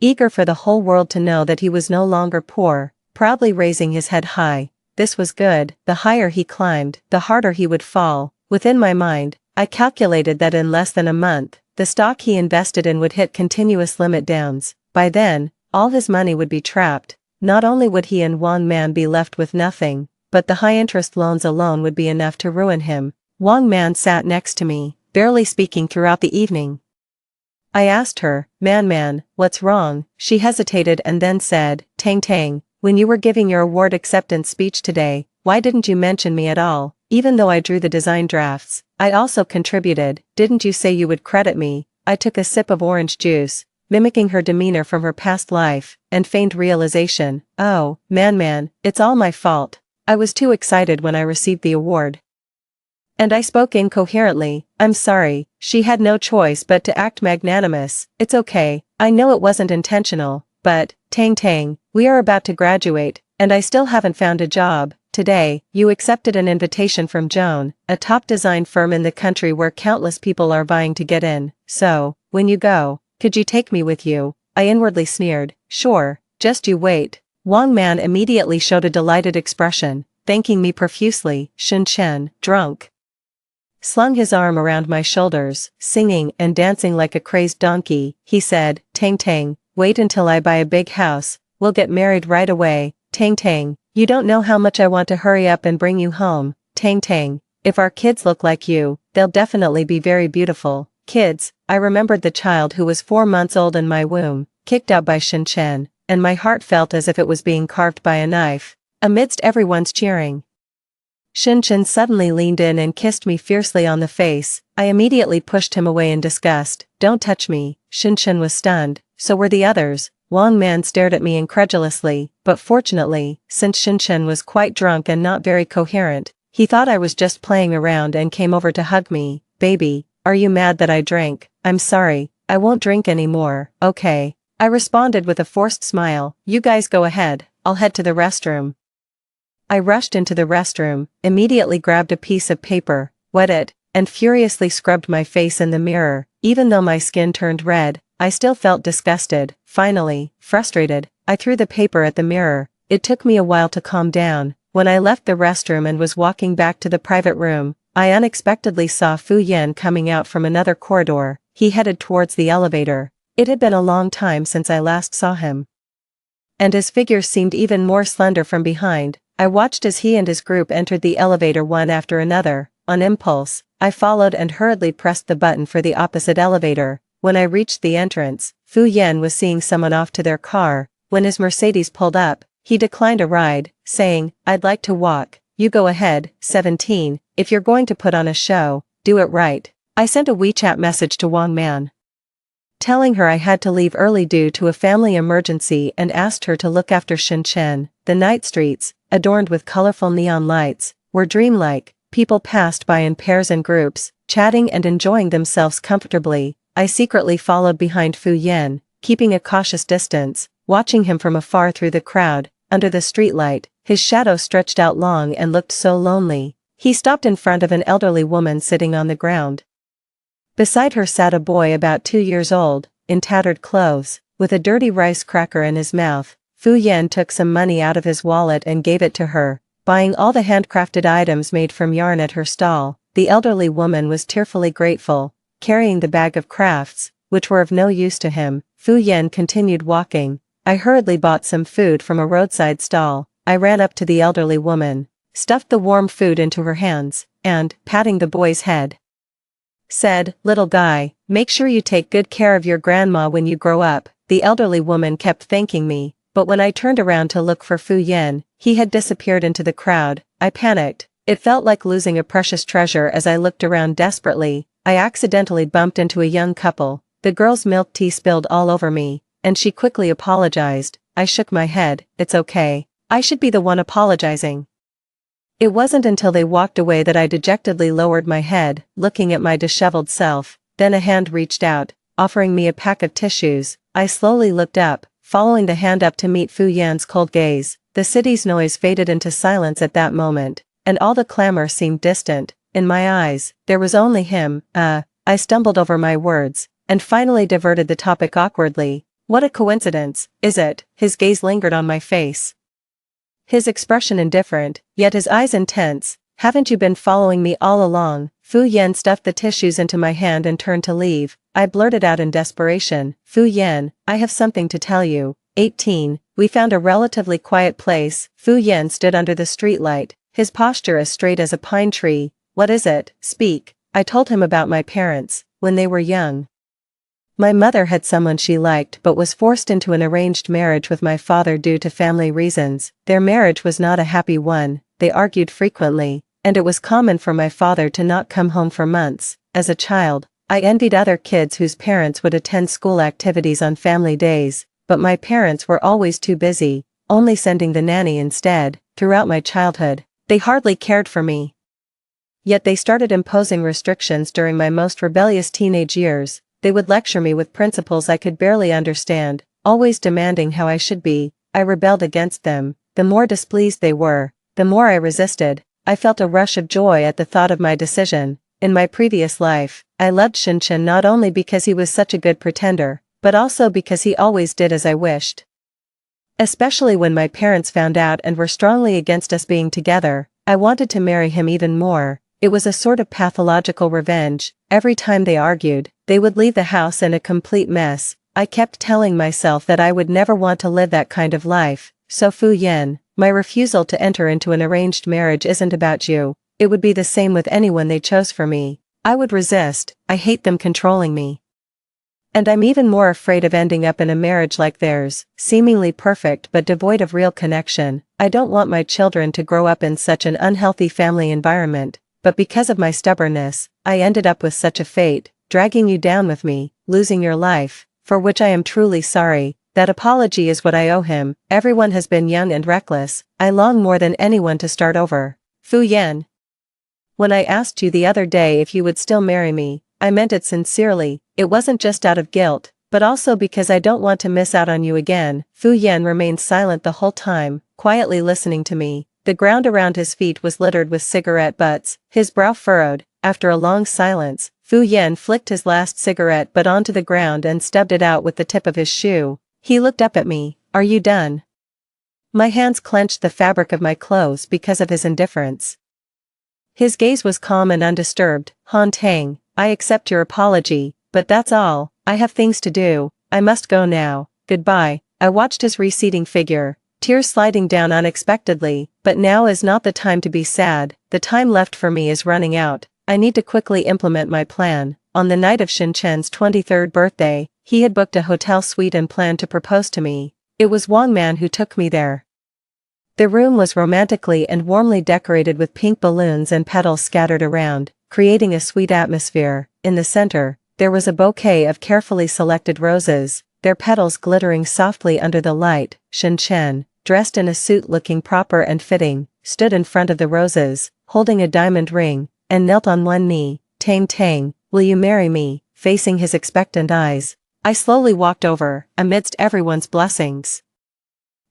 eager for the whole world to know that he was no longer poor, proudly raising his head high. This was good. The higher he climbed, the harder he would fall. Within my mind, I calculated that in less than a month, the stock he invested in would hit continuous limit downs. By then, all his money would be trapped. Not only would he and Wang Man be left with nothing, but the high-interest loans alone would be enough to ruin him. Wang Man sat next to me, barely speaking throughout the evening. I asked her, Man, what's wrong? She hesitated and then said, Tang, when you were giving your award acceptance speech today, why didn't you mention me at all? Even though I drew the design drafts, I also contributed. Didn't you say you would credit me? I took a sip of orange juice, mimicking her demeanor from her past life, and feigned realization. Oh, Man, it's all my fault. I was too excited when I received the award. And I spoke incoherently. I'm sorry. She had no choice but to act magnanimous. It's okay. I know it wasn't intentional, but, Tang, we are about to graduate, and I still haven't found a job. Today, you accepted an invitation from Joan, a top design firm in the country where countless people are vying to get in. So, when you go, could you take me with you? I inwardly sneered. Sure, just you wait. Wang Man immediately showed a delighted expression, thanking me profusely. Chen, drunk, slung his arm around my shoulders, singing and dancing like a crazed donkey. He said, Tang, wait until I buy a big house, we'll get married right away. Tang, you don't know how much I want to hurry up and bring you home. Tang, if our kids look like you, they'll definitely be very beautiful. Kids, I remembered the child who was 4 months old in my womb, kicked out by Chen, and my heart felt as if it was being carved by a knife. Amidst everyone's cheering, Chen suddenly leaned in and kissed me fiercely on the face. I immediately pushed him away in disgust. Don't touch me. Chen was stunned, so were the others. Wang Man stared at me incredulously, but fortunately, since Chen was quite drunk and not very coherent, he thought I was just playing around and came over to hug me. Baby, are you mad that I drank? I'm sorry, I won't drink anymore. Okay, I responded with a forced smile. You guys go ahead, I'll head to the restroom. I rushed into the restroom, immediately grabbed a piece of paper, wet it, and furiously scrubbed my face in the mirror. Even though my skin turned red, I still felt disgusted. Finally, frustrated, I threw the paper at the mirror. It took me a while to calm down. When I left the restroom and was walking back to the private room, I unexpectedly saw Fu Yan coming out from another corridor. He headed towards the elevator. It had been a long time since I last saw him, and his figure seemed even more slender from behind. I watched as he and his group entered the elevator one after another. On impulse, I followed and hurriedly pressed the button for the opposite elevator. When I reached the entrance, Fu Yan was seeing someone off to their car. When his Mercedes pulled up, he declined a ride, saying, I'd like to walk. You go ahead. 17, if you're going to put on a show, do it right. I sent a WeChat message to Wang Man, telling her I had to leave early due to a family emergency and asked her to look after Chen. The night streets, adorned with colorful neon lights, were dreamlike. People passed by in pairs and groups, chatting and enjoying themselves comfortably. I secretly followed behind Fu Yan, keeping a cautious distance, watching him from afar through the crowd. Under the streetlight, his shadow stretched out long and looked so lonely. He stopped in front of an elderly woman sitting on the ground. Beside her sat a boy about 2 years old, in tattered clothes, with a dirty rice cracker in his mouth. Fu Yan took some money out of his wallet and gave it to her, buying all the handcrafted items made from yarn at her stall. The elderly woman was tearfully grateful, carrying the bag of crafts, which were of no use to him. Fu Yan continued walking. I hurriedly bought some food from a roadside stall. I ran up to the elderly woman, stuffed the warm food into her hands, and, patting the boy's head, said, Little guy, make sure you take good care of your grandma when you grow up. The elderly woman kept thanking me, but when I turned around to look for Fu Yan, he had disappeared into the crowd. I panicked. It felt like losing a precious treasure as I looked around desperately. I accidentally bumped into a young couple. The girl's milk tea spilled all over me, and she quickly apologized. I shook my head. It's okay. I should be the one apologizing. It wasn't until they walked away that I dejectedly lowered my head, looking at my disheveled self. Then a hand reached out, offering me a pack of tissues. I slowly looked up, following the hand up to meet Fu Yan's cold gaze. The city's noise faded into silence at that moment, and all the clamor seemed distant. in my eyes, there was only him. I stumbled over my words, and finally diverted the topic awkwardly. What a coincidence, is it? His gaze lingered on my face. His expression indifferent, yet his eyes intense. Haven't you been following me all along? Fu Yan stuffed the tissues into my hand and turned to leave. I blurted out in desperation, Fu Yan, I have something to tell you. 18. We found a relatively quiet place. Fu Yan stood under the streetlight, his posture as straight as a pine tree. What is it? Speak. I told him about my parents, when they were young. My mother had someone she liked but was forced into an arranged marriage with my father due to family reasons. Their marriage was not a happy one, they argued frequently, and it was common for my father to not come home for months. As a child, I envied other kids whose parents would attend school activities on family days, but my parents were always too busy, only sending the nanny instead. Throughout my childhood, they hardly cared for me. Yet they started imposing restrictions during my most rebellious teenage years. They would lecture me with principles I could barely understand, always demanding how I should be. I rebelled against them. The more displeased they were, the more I resisted. I felt a rush of joy at the thought of my decision. In my previous life, I loved Shinchen not only because he was such a good pretender, but also because he always did as I wished. Especially when my parents found out and were strongly against us being together, I wanted to marry him even more. It was a sort of pathological revenge. Every time they argued, they would leave the house in a complete mess. I kept telling myself that I would never want to live that kind of life. So Fu Yan, my refusal to enter into an arranged marriage isn't about you. It would be the same with anyone they chose for me. I would resist. I hate them controlling me. And I'm even more afraid of ending up in a marriage like theirs, seemingly perfect but devoid of real connection. I don't want my children to grow up in such an unhealthy family environment. But because of my stubbornness, I ended up with such a fate, dragging you down with me, losing your life, for which I am truly sorry. That apology is what I owe him. Everyone has been young and reckless. I long more than anyone to start over. Fu Yan. When I asked you the other day if you would still marry me, I meant it sincerely. It wasn't just out of guilt, but also because I don't want to miss out on you again. Fu Yan remained silent the whole time, quietly listening to me. The ground around his feet was littered with cigarette butts, his brow furrowed. After a long silence, Fu Yan flicked his last cigarette butt onto the ground and stubbed it out with the tip of his shoe. He looked up at me. Are you done? My hands clenched the fabric of my clothes because of his indifference. His gaze was calm and undisturbed. Han Tang, I accept your apology, but that's all. I have things to do. I must go now. Goodbye. I watched his receding figure, tears sliding down unexpectedly. But now is not the time to be sad. The time left for me is running out. I need to quickly implement my plan. On the night of Shinchen's 23rd birthday, he had booked a hotel suite and planned to propose to me. It was Wang Man who took me there. The room was romantically and warmly decorated with pink balloons and petals scattered around, creating a sweet atmosphere. In the center, there was a bouquet of carefully selected roses, their petals glittering softly under the light. Shinchen, dressed in a suit looking proper and fitting, stood in front of the roses, holding a diamond ring, and knelt on one knee. Tang Tang, will you marry me? Facing his expectant eyes, I slowly walked over, amidst everyone's blessings.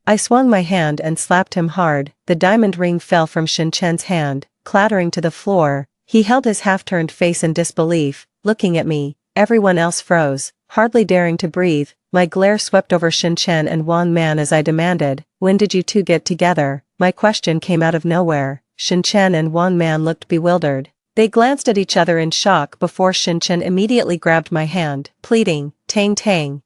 I swung my hand and slapped him hard. The diamond ring fell from Shinchen's hand, clattering to the floor. He held his half-turned face in disbelief, looking at me. Everyone else froze, hardly daring to breathe. My glare swept over Shinchen and Wang Man as I demanded, when did you two get together? My question came out of nowhere. Shinchen and Wang Man looked bewildered. They glanced at each other in shock before Shinchen immediately grabbed my hand, pleading, Tang Tang.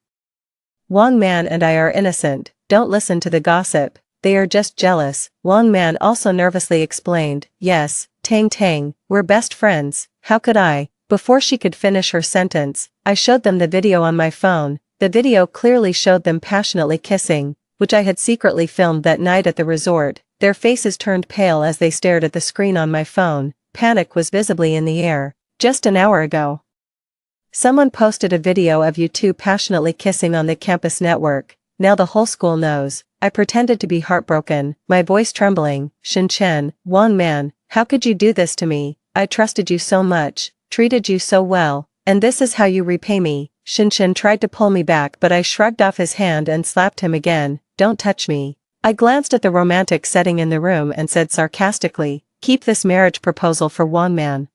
Wang Man and I are innocent, don't listen to the gossip. They are just jealous. Wang Man also nervously explained, yes, Tang Tang, we're best friends. How could I? Before she could finish her sentence, I showed them the video on my phone. The video clearly showed them passionately kissing, which I had secretly filmed that night at the resort. Their faces turned pale as they stared at the screen on my phone. Panic was visibly in the air. Just an hour ago, someone posted a video of you two passionately kissing on the campus network. Now the whole school knows. I pretended to be heartbroken, my voice trembling. Shinchen, Wang Man, how could you do this to me? I trusted you so much, treated you so well, and this is how you repay me. Shinchen tried to pull me back, but I shrugged off his hand and slapped him again. Don't touch me. I glanced at the romantic setting in the room and said sarcastically, Keep this marriage proposal for one man.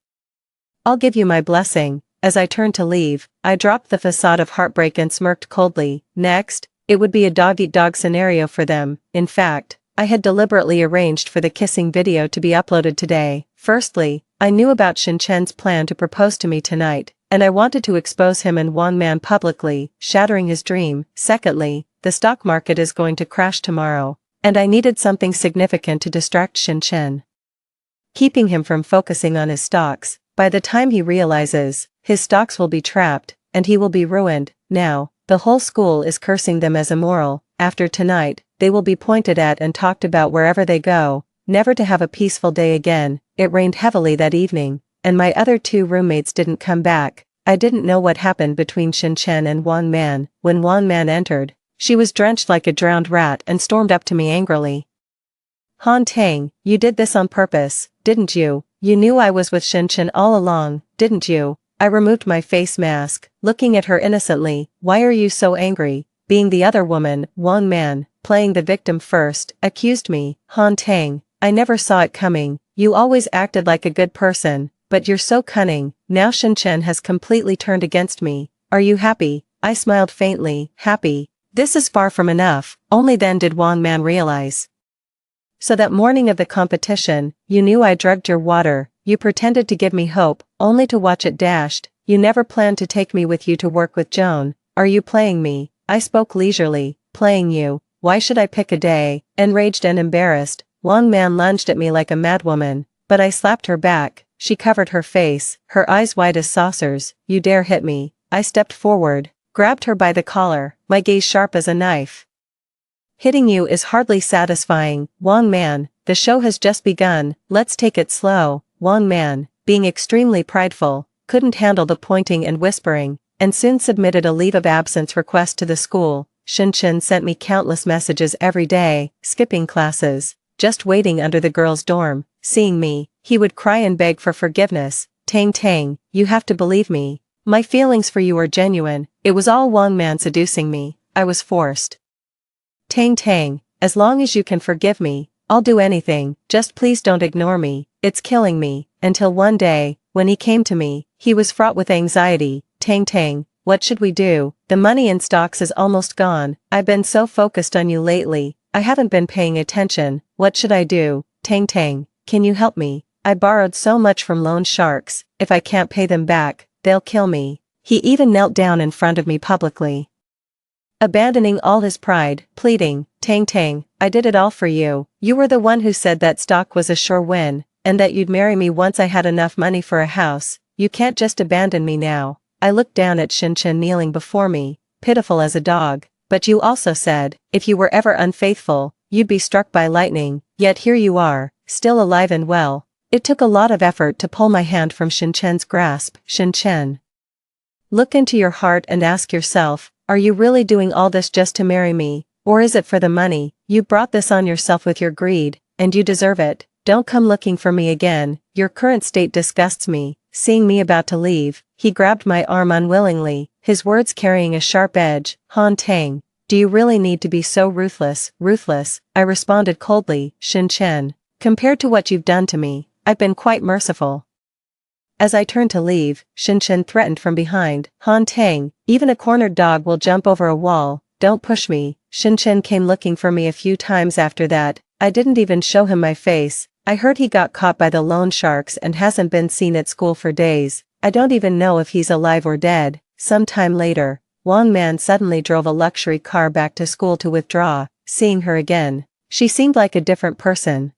I'll give you my blessing. As I turned to leave, I dropped the facade of heartbreak and smirked coldly. Next, it would be a dog-eat-dog scenario for them. In fact, I had deliberately arranged for the kissing video to be uploaded today. Firstly, I knew about Shinchen's plan to propose to me tonight, and I wanted to expose him and one man publicly, shattering his dream. Secondly, the stock market is going to crash tomorrow, and I needed something significant to distract Shinchen, keeping him from focusing on his stocks. By the time he realizes, his stocks will be trapped, and he will be ruined. Now, the whole school is cursing them as immoral. After tonight, they will be pointed at and talked about wherever they go, never to have a peaceful day again. It rained heavily that evening, and my other two roommates didn't come back. I didn't know what happened between Shinchen and Wan Man. When Wan Man entered, she was drenched like a drowned rat and stormed up to me angrily. Han Tang, you did this on purpose, didn't you? You knew I was with Shinchen all along, didn't you? I removed my face mask, looking at her innocently. Why are you so angry? Being the other woman, Wan Man, playing the victim first, accused me. Han Tang, I never saw it coming. You always acted like a good person, but you're so cunning. Now Shinchen has completely turned against me. Are you happy? I smiled faintly. Happy? This is far from enough. Only then did Wan Man realize. So that morning of the competition, you knew I drugged your water, you pretended to give me hope, only to watch it dashed. You never planned to take me with you to work with Joan. Are you playing me? I spoke leisurely. Playing you? Why should I pick a day? Enraged and embarrassed, Wan Man lunged at me like a madwoman, but I slapped her back. She covered her face, her eyes wide as saucers. You dare hit me? I stepped forward, grabbed her by the collar, my gaze sharp as a knife. Hitting you is hardly satisfying, Wan Man, the show has just begun, let's take it slow. Wan Man, being extremely prideful, couldn't handle the pointing and whispering, and soon submitted a leave of absence request to the school. Shinchen sent me countless messages every day, skipping classes, just waiting under the girls' dorm. Seeing me, he would cry and beg for forgiveness. Tang Tang, you have to believe me. My feelings for you are genuine. It was all Wan Man seducing me. I was forced. Tang Tang, as long as you can forgive me, I'll do anything, just please don't ignore me, it's killing me. Until one day, when he came to me, he was fraught with anxiety. Tang Tang, what should we do? The money in stocks is almost gone. I've been so focused on you lately, I haven't been paying attention. What should I do? Tang Tang, can you help me? I borrowed so much from loan sharks, if I can't pay them back, they'll kill me. He even knelt down in front of me publicly, abandoning all his pride, pleading. Tang Tang, I did it all for you. You were the one who said that stock was a sure win, and that you'd marry me once I had enough money for a house. You can't just abandon me now. I looked down at Shinchen kneeling before me, pitiful as a dog. But you also said, if you were ever unfaithful, you'd be struck by lightning. Yet here you are, still alive and well. It took a lot of effort to pull my hand from Shinchen's grasp. Shinchen, look into your heart and ask yourself, are you really doing all this just to marry me, or is it for the money? You brought this on yourself with your greed, and you deserve it. Don't come looking for me again, your current state disgusts me. Seeing me about to leave, he grabbed my arm unwillingly, his words carrying a sharp edge. Han Tang, do you really need to be so ruthless? Ruthless, I responded coldly. Shinchen, compared to what you've done to me, I've been quite merciful. As I turned to leave, Shinchen threatened from behind. Han Tang, even a cornered dog will jump over a wall, don't push me. Shinchen came looking for me a few times after that. I didn't even show him my face. I heard he got caught by the loan sharks and hasn't been seen at school for days. I don't even know if he's alive or dead. Sometime later, Wan Man suddenly drove a luxury car back to school to withdraw. Seeing her again, she seemed like a different person.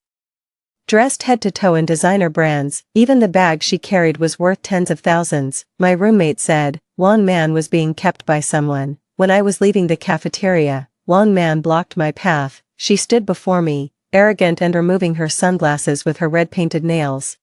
Dressed head to toe in designer brands, even the bag she carried was worth tens of thousands. My roommate said, Wan Man was being kept by someone. When I was leaving the cafeteria, Wan Man blocked my path. She stood before me, arrogant and removing her sunglasses with her red-painted nails.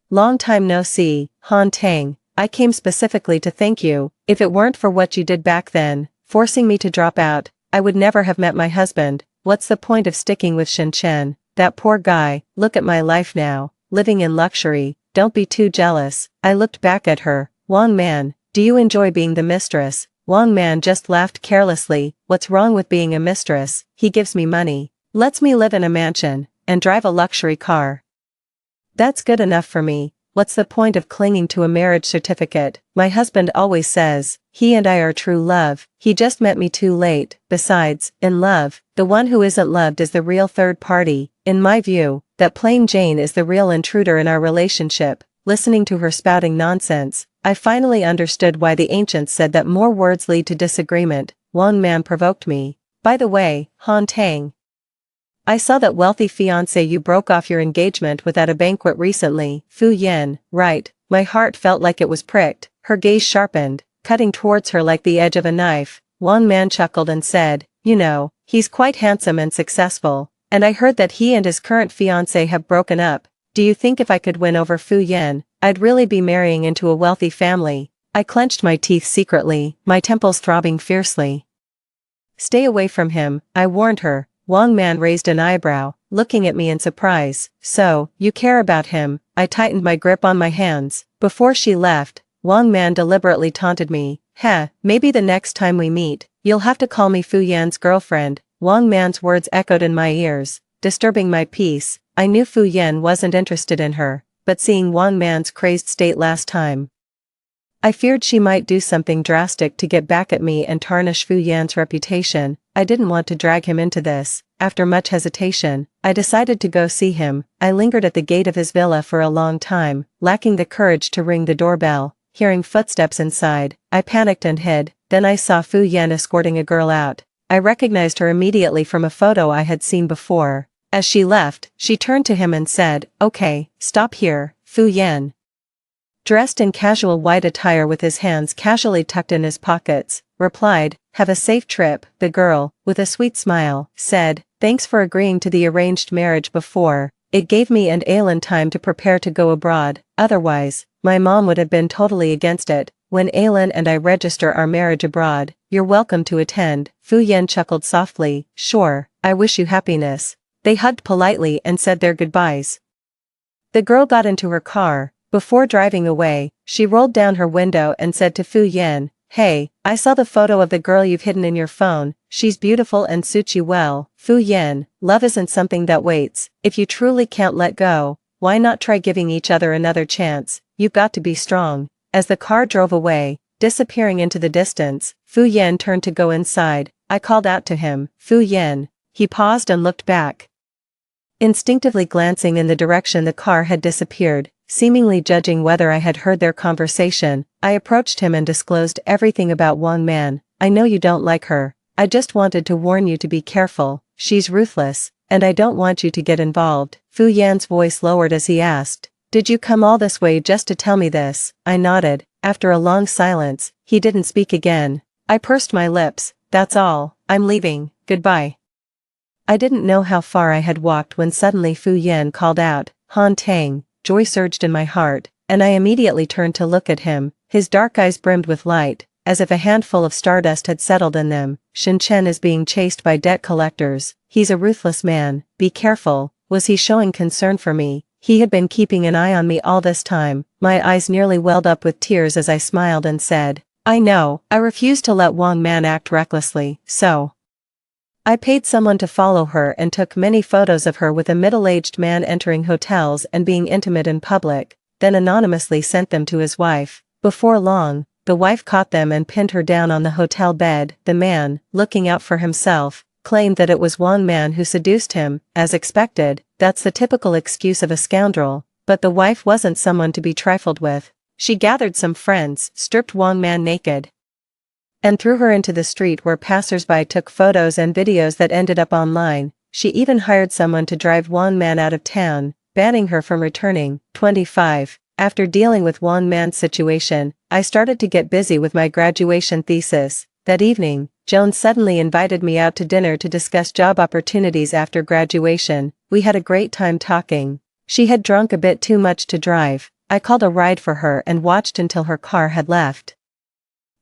Long time no see, Han Tang. I came specifically to thank you. If it weren't for what you did back then, forcing me to drop out, I would never have met my husband. What's the point of sticking with Shinchen? That poor guy. Look at my life now, living in luxury. Don't be too jealous. I looked back at her. Wan Man, do you enjoy being the mistress? Wan Man just laughed carelessly. What's wrong with being a mistress? He gives me money, lets me live in a mansion, and drive a luxury car. That's good enough for me. What's the point of clinging to a marriage certificate? My husband always says, he and I are true love. He just met me too late. Besides, in love, the one who isn't loved is the real third party. In my view, that plain Jane is the real intruder in our relationship. Listening to her spouting nonsense, I finally understood why the ancients said that more words lead to disagreement. One man provoked me. By the way, Han Tang, I saw that wealthy fiancé you broke off your engagement with at a banquet recently. Fu Yan, right. My heart felt like it was pricked. Her gaze sharpened, cutting towards her like the edge of a knife. One man chuckled and said, you know, he's quite handsome and successful, and I heard that he and his current fiancé have broken up. Do you think if I could win over Fu Yan, I'd really be marrying into a wealthy family? I clenched my teeth secretly, my temples throbbing fiercely. Stay away from him, I warned her. Wang Man raised an eyebrow, looking at me in surprise. So, you care about him? I tightened my grip on my hands. Before she left, Wang Man deliberately taunted me. Heh, maybe the next time we meet, you'll have to call me Fu Yan's girlfriend. Wang Man's words echoed in my ears, disturbing my peace. I knew Fu Yan wasn't interested in her, but seeing Wang Man's crazed state last time, I feared she might do something drastic to get back at me and tarnish Fu Yan's reputation. I didn't want to drag him into this. After much hesitation, I decided to go see him. I lingered at the gate of his villa for a long time, lacking the courage to ring the doorbell. Hearing footsteps inside, I panicked and hid. Then I saw Fu Yan escorting a girl out. I recognized her immediately from a photo I had seen before. As she left, she turned to him and said, "Okay, stop here, Fu Yan." Dressed in casual white attire with his hands casually tucked in his pockets, replied, "Have a safe trip." The girl, with a sweet smile, said, "Thanks for agreeing to the arranged marriage before. It gave me and Aylin time to prepare to go abroad. Otherwise, my mom would have been totally against it. When Aylin and I register our marriage abroad, you're welcome to attend." Fu Yan chuckled softly, "Sure, I wish you happiness." They hugged politely and said their goodbyes. The girl got into her car. Before driving away, she rolled down her window and said to Fu Yan, "Hey, I saw the photo of the girl you've hidden in your phone. She's beautiful and suits you well." Fu Yan, love isn't something that waits. If you truly can't let go, why not try giving each other another chance? You've got to be strong. As the car drove away, disappearing into the distance, Fu Yan turned to go inside. I called out to him, "Fu Yan." He paused and looked back, instinctively glancing in the direction the car had disappeared. Seemingly judging whether I had heard their conversation, I approached him and disclosed everything about Wang Man. "I know you don't like her. I just wanted to warn you to be careful. She's ruthless, and I don't want you to get involved." Fu Yan's voice lowered as he asked, "Did you come all this way just to tell me this?" I nodded. After a long silence, he didn't speak again. I pursed my lips. "That's all. I'm leaving. Goodbye." I didn't know how far I had walked when suddenly Fu Yan called out, "Han Tang." Joy surged in my heart, and I immediately turned to look at him. His dark eyes brimmed with light, as if a handful of stardust had settled in them. "Shin Chen is being chased by debt collectors. He's a ruthless man. Be careful." Was he showing concern for me? He had been keeping an eye on me all this time. My eyes nearly welled up with tears as I smiled and said, "I know, I refused to let Wang Man act recklessly, so I paid someone to follow her and took many photos of her with a middle-aged man entering hotels and being intimate in public, then anonymously sent them to his wife. Before long, the wife caught them and pinned her down on the hotel bed. The man, looking out for himself, claimed that it was Wang Man who seduced him. As expected, that's the typical excuse of a scoundrel, but the wife wasn't someone to be trifled with. She gathered some friends, stripped Wang Man naked, and threw her into the street where passers-by took photos and videos that ended up online. She even hired someone to drive Wang Man out of town, banning her from returning. 25. After dealing with Wang Man's situation, I started to get busy with my graduation thesis. That evening, Joan suddenly invited me out to dinner to discuss job opportunities after graduation. We had a great time talking. She had drunk a bit too much to drive. I called a ride for her and watched until her car had left.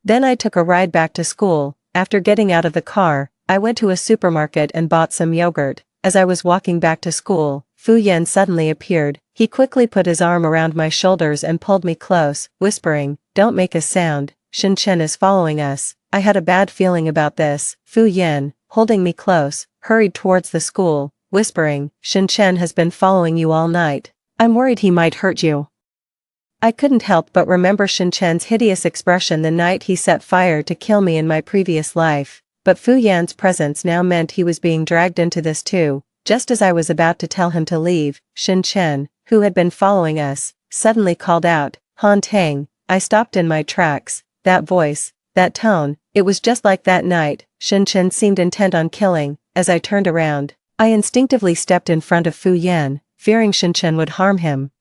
Then I took a ride back to school. After getting out of the car, I went to a supermarket and bought some yogurt. As I was walking back to school, Fu Yan suddenly appeared. He quickly put his arm around my shoulders and pulled me close, whispering, "Don't make a sound. Shin Chen is following us." I had a bad feeling about this. Fu Yan, holding me close, hurried towards the school, whispering, "Shin Chen has been following you all night." I'm worried he might hurt you. I couldn't help but remember Shinchen's hideous expression the night he set fire to kill me in my previous life, but Fu Yan's presence now meant he was being dragged into this too. Just as I was about to tell him to leave, Shinchen, who had been following us, suddenly called out, "Han Tang." I stopped in my tracks. That voice, that tone, it was just like that night. Shinchen seemed intent on killing. As I turned around, I instinctively stepped in front of Fu Yan, fearing Shinchen would harm him.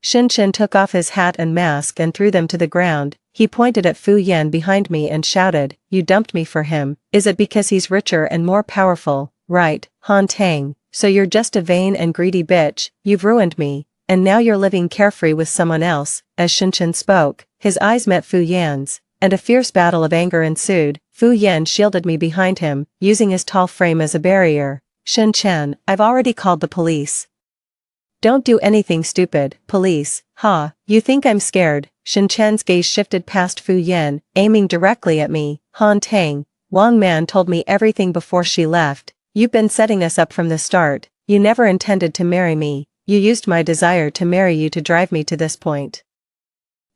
Shinchen took off his hat and mask and threw them to the ground. He pointed at Fu Yan behind me and shouted, "You dumped me for him. Is it because he's richer and more powerful, right, Han Tang? So you're just a vain and greedy bitch. You've ruined me, and now you're living carefree with someone else." As Shinchen spoke, his eyes met Fu Yan's, and a fierce battle of anger ensued. Fu Yan shielded me behind him, using his tall frame as a barrier. "Shinchen, I've already called the police. Don't do anything stupid." "Police? Ha, you think I'm scared?" Shinchen's gaze shifted past Fu Yan, aiming directly at me. "Han Tang, Wang Man told me everything before she left. You've been setting us up from the start. You never intended to marry me. You used my desire to marry you to drive me to this point.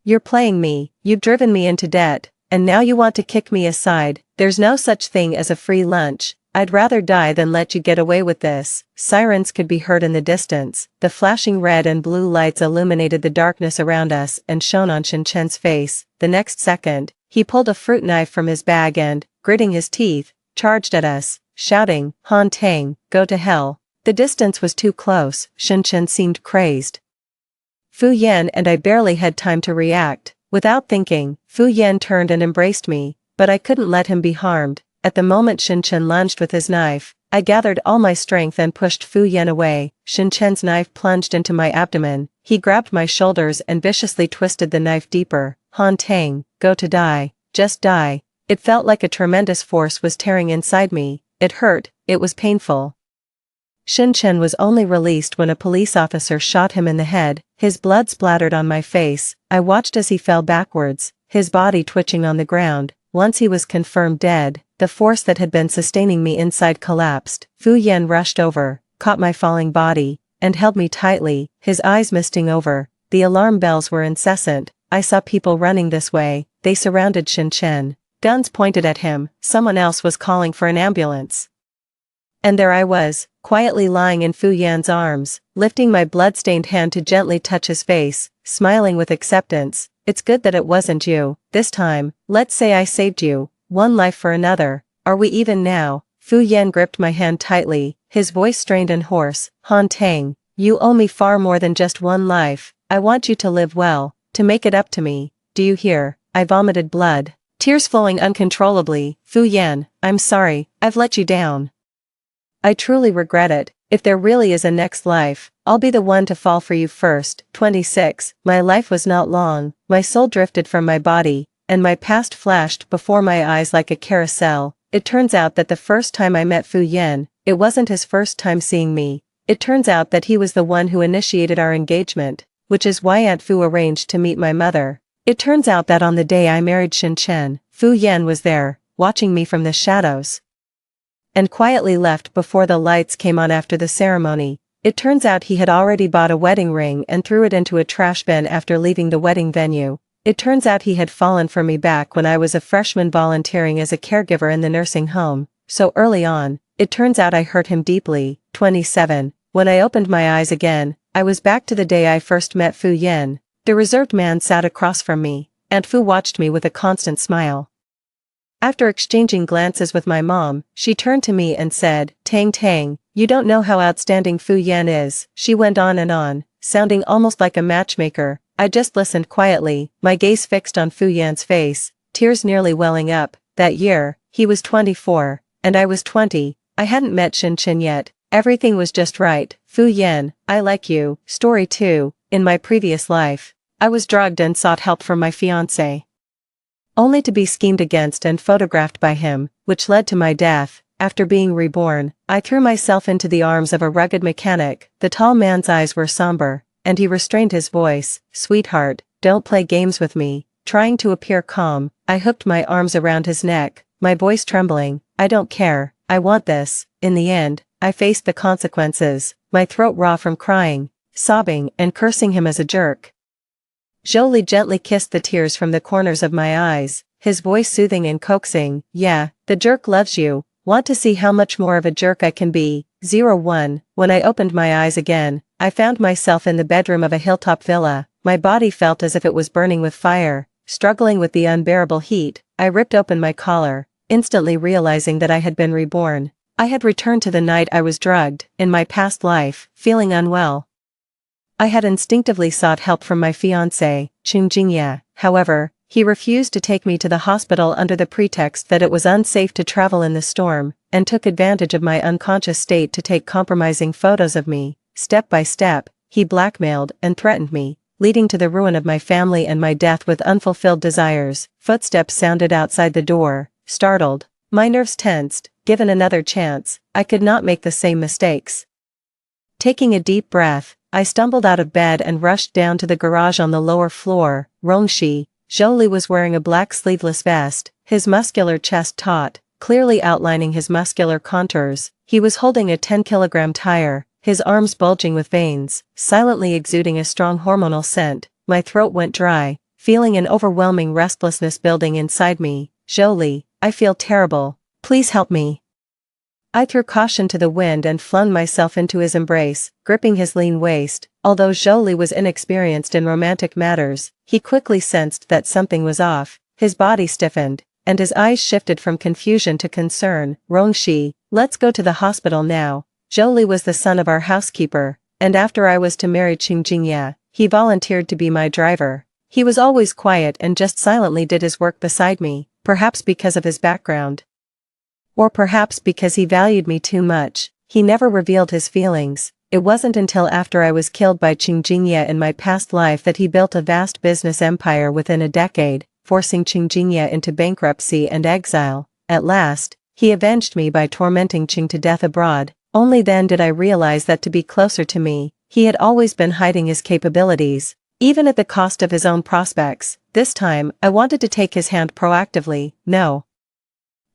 You're playing me. You've driven me into debt, and now you want to kick me aside. There's no such thing as a free lunch. I'd rather die than let you get away with this." Sirens could be heard in the distance. The flashing red and blue lights illuminated the darkness around us and shone on Shinchen's face. The next second, he pulled a fruit knife from his bag and, gritting his teeth, charged at us, shouting, "Han Tang, go to hell." The distance was too close. Shinchen seemed crazed. Fu Yan and I barely had time to react. Without thinking, Fu Yan turned and embraced me, but I couldn't let him be harmed. At the moment Shinchen lunged with his knife, I gathered all my strength and pushed Fu Yan away. Shinchen's knife plunged into my abdomen. He grabbed my shoulders and viciously twisted the knife deeper. "Han Tang, go to die. Just die." It felt like a tremendous force was tearing inside me. It hurt, it was painful. Shinchen was only released when a police officer shot him in the head. His blood splattered on my face. I watched as he fell backwards, his body twitching on the ground. Once he was confirmed dead, the force that had been sustaining me inside collapsed. Fu Yan rushed over, caught my falling body, and held me tightly, his eyes misting over. The alarm bells were incessant. I saw people running this way. They surrounded Shinchen. Guns pointed at him. Someone else was calling for an ambulance. And there I was, quietly lying in Fu Yan's arms, lifting my blood-stained hand to gently touch his face, smiling with acceptance. "It's good that it wasn't you. This time, let's say I saved you. One life for another. Are we even now?" Fu Yan gripped my hand tightly, his voice strained and hoarse. "Han Tang, you owe me far more than just one life. I want you to live well, to make it up to me. Do you hear?" I vomited blood, tears flowing uncontrollably. "Fu Yan, I'm sorry, I've let you down. I truly regret it. If there really is a next life, I'll be the one to fall for you first." 26. My life was not long. My soul drifted from my body, and my past flashed before my eyes like a carousel. It turns out that the first time I met Fu Yan, it wasn't his first time seeing me. It turns out that he was the one who initiated our engagement, which is why Aunt Fu arranged to meet my mother. It turns out that on the day I married Shinchen, Fu Yan was there, watching me from the shadows, and quietly left before the lights came on after the ceremony. It turns out he had already bought a wedding ring and threw it into a trash bin after leaving the wedding venue. It turns out he had fallen for me back when I was a freshman volunteering as a caregiver in the nursing home, so early on. It turns out I hurt him deeply. 27. When I opened my eyes again, I was back to the day I first met Fu Yan. The reserved man sat across from me, and Fu watched me with a constant smile. After exchanging glances with my mom, she turned to me and said, "Tang Tang, you don't know how outstanding Fu Yan is." She went on and on, sounding almost like a matchmaker. I just listened quietly, my gaze fixed on Fu Yan's face, tears nearly welling up. That year, he was 24, and I was 20. I hadn't met Shinchen yet. Everything was just right. "Fu Yan, I like you." Story 2. In my previous life, I was drugged and sought help from my fiancé, only to be schemed against and photographed by him, which led to my death. After being reborn, I threw myself into the arms of a rugged mechanic. The tall man's eyes were somber, and he restrained his voice. "Sweetheart, don't play games with me." Trying to appear calm, I hooked my arms around his neck, my voice trembling. "I don't care, I want this." In the end, I faced the consequences, my throat raw from crying. sobbing and cursing him as a jerk. Jolie gently kissed the tears from the corners of my eyes, his voice soothing and coaxing. Yeah, the jerk loves you. Want to see how much more of a jerk I can be? 01. When I opened my eyes again, I found myself in the bedroom of a hilltop villa. My body felt as if it was burning with fire. Struggling with the unbearable heat, I ripped open my collar, instantly realizing that I had been reborn. I had returned to the night I was drugged, in my past life, feeling unwell. I had instinctively sought help from my fiancé, Qingjingye. However, he refused to take me to the hospital under the pretext that it was unsafe to travel in the storm, and took advantage of my unconscious state to take compromising photos of me. Step by step, he blackmailed and threatened me, leading to the ruin of my family and my death with unfulfilled desires. Footsteps sounded outside the door. Startled, my nerves tensed. Given another chance, I could not make the same mistakes. Taking a deep breath, I stumbled out of bed and rushed down to the garage on the lower floor. Rongshi, Jolie was wearing a black sleeveless vest, his muscular chest taut, clearly outlining his muscular contours. He was holding a 10-kilogram tire, his arms bulging with veins, silently exuding a strong hormonal scent. My throat went dry, feeling an overwhelming restlessness building inside me. Jolie, I feel terrible. Please help me. I threw caution to the wind and flung myself into his embrace, gripping his lean waist. Although Jolie was inexperienced in romantic matters, he quickly sensed that something was off. His body stiffened, and his eyes shifted from confusion to concern. Rongshi, let's go to the hospital now. Jolie was the son of our housekeeper, and after I was to marry Qingjingye, he volunteered to be my driver. He was always quiet and just silently did his work beside me, perhaps because of his background. Or perhaps because he valued me too much. He never revealed his feelings. It wasn't until after I was killed by Qingjingye in my past life that he built a vast business empire within a decade, forcing Qingjingye into bankruptcy and exile. At last, he avenged me by tormenting Qing to death abroad. Only then did I realize that to be closer to me, he had always been hiding his capabilities, even at the cost of his own prospects. This time, I wanted to take his hand proactively. No.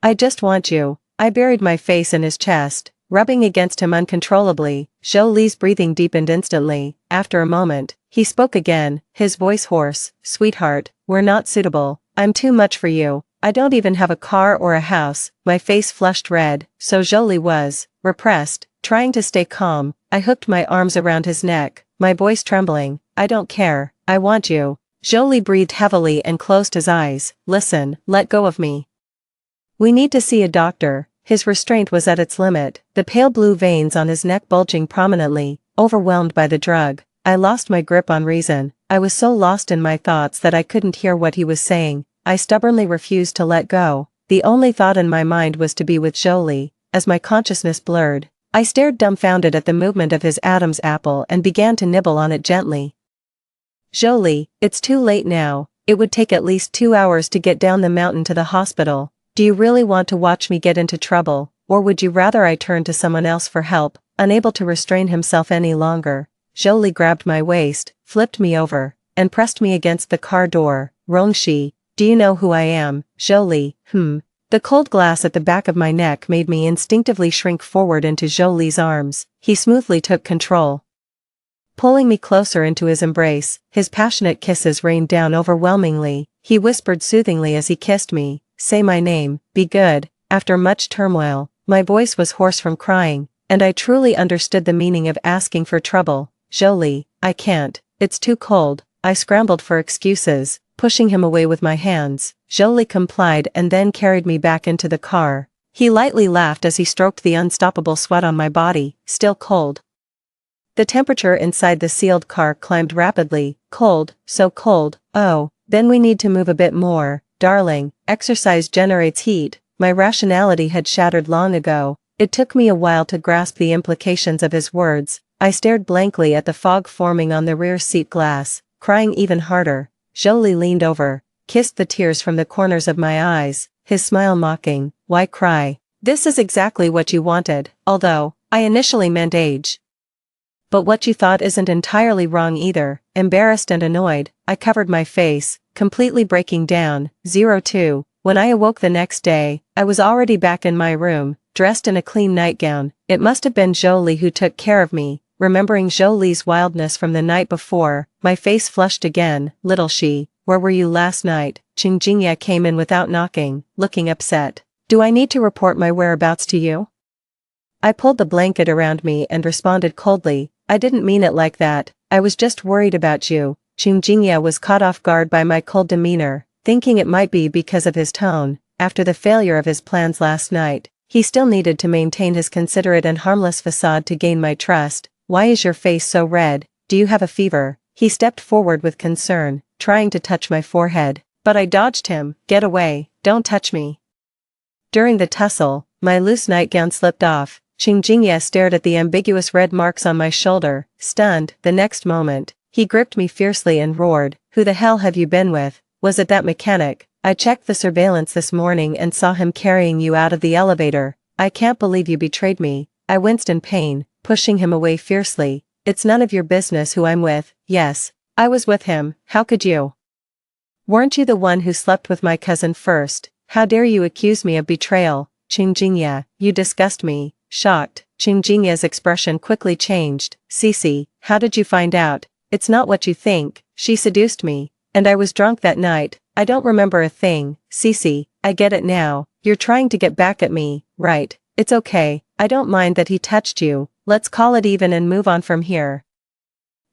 I just want you. I buried my face in his chest, rubbing against him uncontrollably. Jolie's breathing deepened instantly. After a moment, he spoke again, his voice hoarse. Sweetheart, we're not suitable. I'm too much for you. I don't even have a car or a house. My face flushed red, so Jolie was, repressed, trying to stay calm. I hooked my arms around his neck, my voice trembling. I don't care. I want you. Jolie breathed heavily and closed his eyes. Listen, let go of me. We need to see a doctor. His restraint was at its limit, the pale blue veins on his neck bulging prominently, overwhelmed by the drug. I lost my grip on reason. I was so lost in my thoughts that I couldn't hear what he was saying. I stubbornly refused to let go. The only thought in my mind was to be with Jolie. As my consciousness blurred, I stared dumbfounded at the movement of his Adam's apple and began to nibble on it gently. Jolie, it's too late now. It would take at least 2 hours to get down the mountain to the hospital. Do you really want to watch me get into trouble, or would you rather I turn to someone else for help? Unable to restrain himself any longer, Jolie grabbed my waist, flipped me over, and pressed me against the car door. Rongshi, do you know who I am? Jolie, The cold glass at the back of my neck made me instinctively shrink forward into Jolie's arms. He smoothly took control, pulling me closer into his embrace. His passionate kisses rained down overwhelmingly. He whispered soothingly as he kissed me. Say my name, be good. After much turmoil, my voice was hoarse from crying, and I truly understood the meaning of asking for trouble. Jolie, I can't, it's too cold. I scrambled for excuses, pushing him away with my hands. Jolie complied and then carried me back into the car. He lightly laughed as he stroked the unstoppable sweat on my body, still cold. The temperature inside the sealed car climbed rapidly. Cold, so cold. Oh, then we need to move a bit more. Darling, exercise generates heat. My rationality had shattered long ago. It took me a while to grasp the implications of his words. I stared blankly at the fog forming on the rear seat glass, crying even harder. Jolie leaned over, kissed the tears from the corners of my eyes, his smile mocking. Why cry? This is exactly what you wanted, although I initially meant age. But what you thought isn't entirely wrong either. Embarrassed and annoyed, I covered my face, completely breaking down. 02. When I awoke the next day, I was already back in my room, dressed in a clean nightgown. It must have been Jolie who took care of me. remembering Jolie's wildness from the night before. My face flushed again. Little she, where were you last night? Qingjingye came in without knocking, looking upset. Do I need to report my whereabouts to you? I pulled the blanket around me and responded coldly, I didn't mean it like that, I was just worried about you. Qingjingye was caught off guard by my cold demeanor, thinking it might be because of his tone. After the failure of his plans last night, he still needed to maintain his considerate and harmless facade to gain my trust. Why is your face so red? Do you have a fever? He stepped forward with concern, trying to touch my forehead, but I dodged him. Get away, don't touch me. During the tussle, my loose nightgown slipped off. Qingjingye stared at the ambiguous red marks on my shoulder, stunned. The next moment, he gripped me fiercely and roared, who the hell have you been with? Was it that mechanic? I checked the surveillance this morning and saw him carrying you out of the elevator. I can't believe you betrayed me. I winced in pain, pushing him away fiercely. It's none of your business who I'm with. Yes, I was with him. How could you? Weren't you the one who slept with my cousin first? How dare you accuse me of betrayal? Qingjingye, you disgust me. Shocked, Qingjingye's expression quickly changed. Cece, how did you find out? It's not what you think. She seduced me, and I was drunk that night. I don't remember a thing. Cece, I get it now. You're trying to get back at me, right? It's okay. I don't mind that he touched you. Let's call it even and move on from here.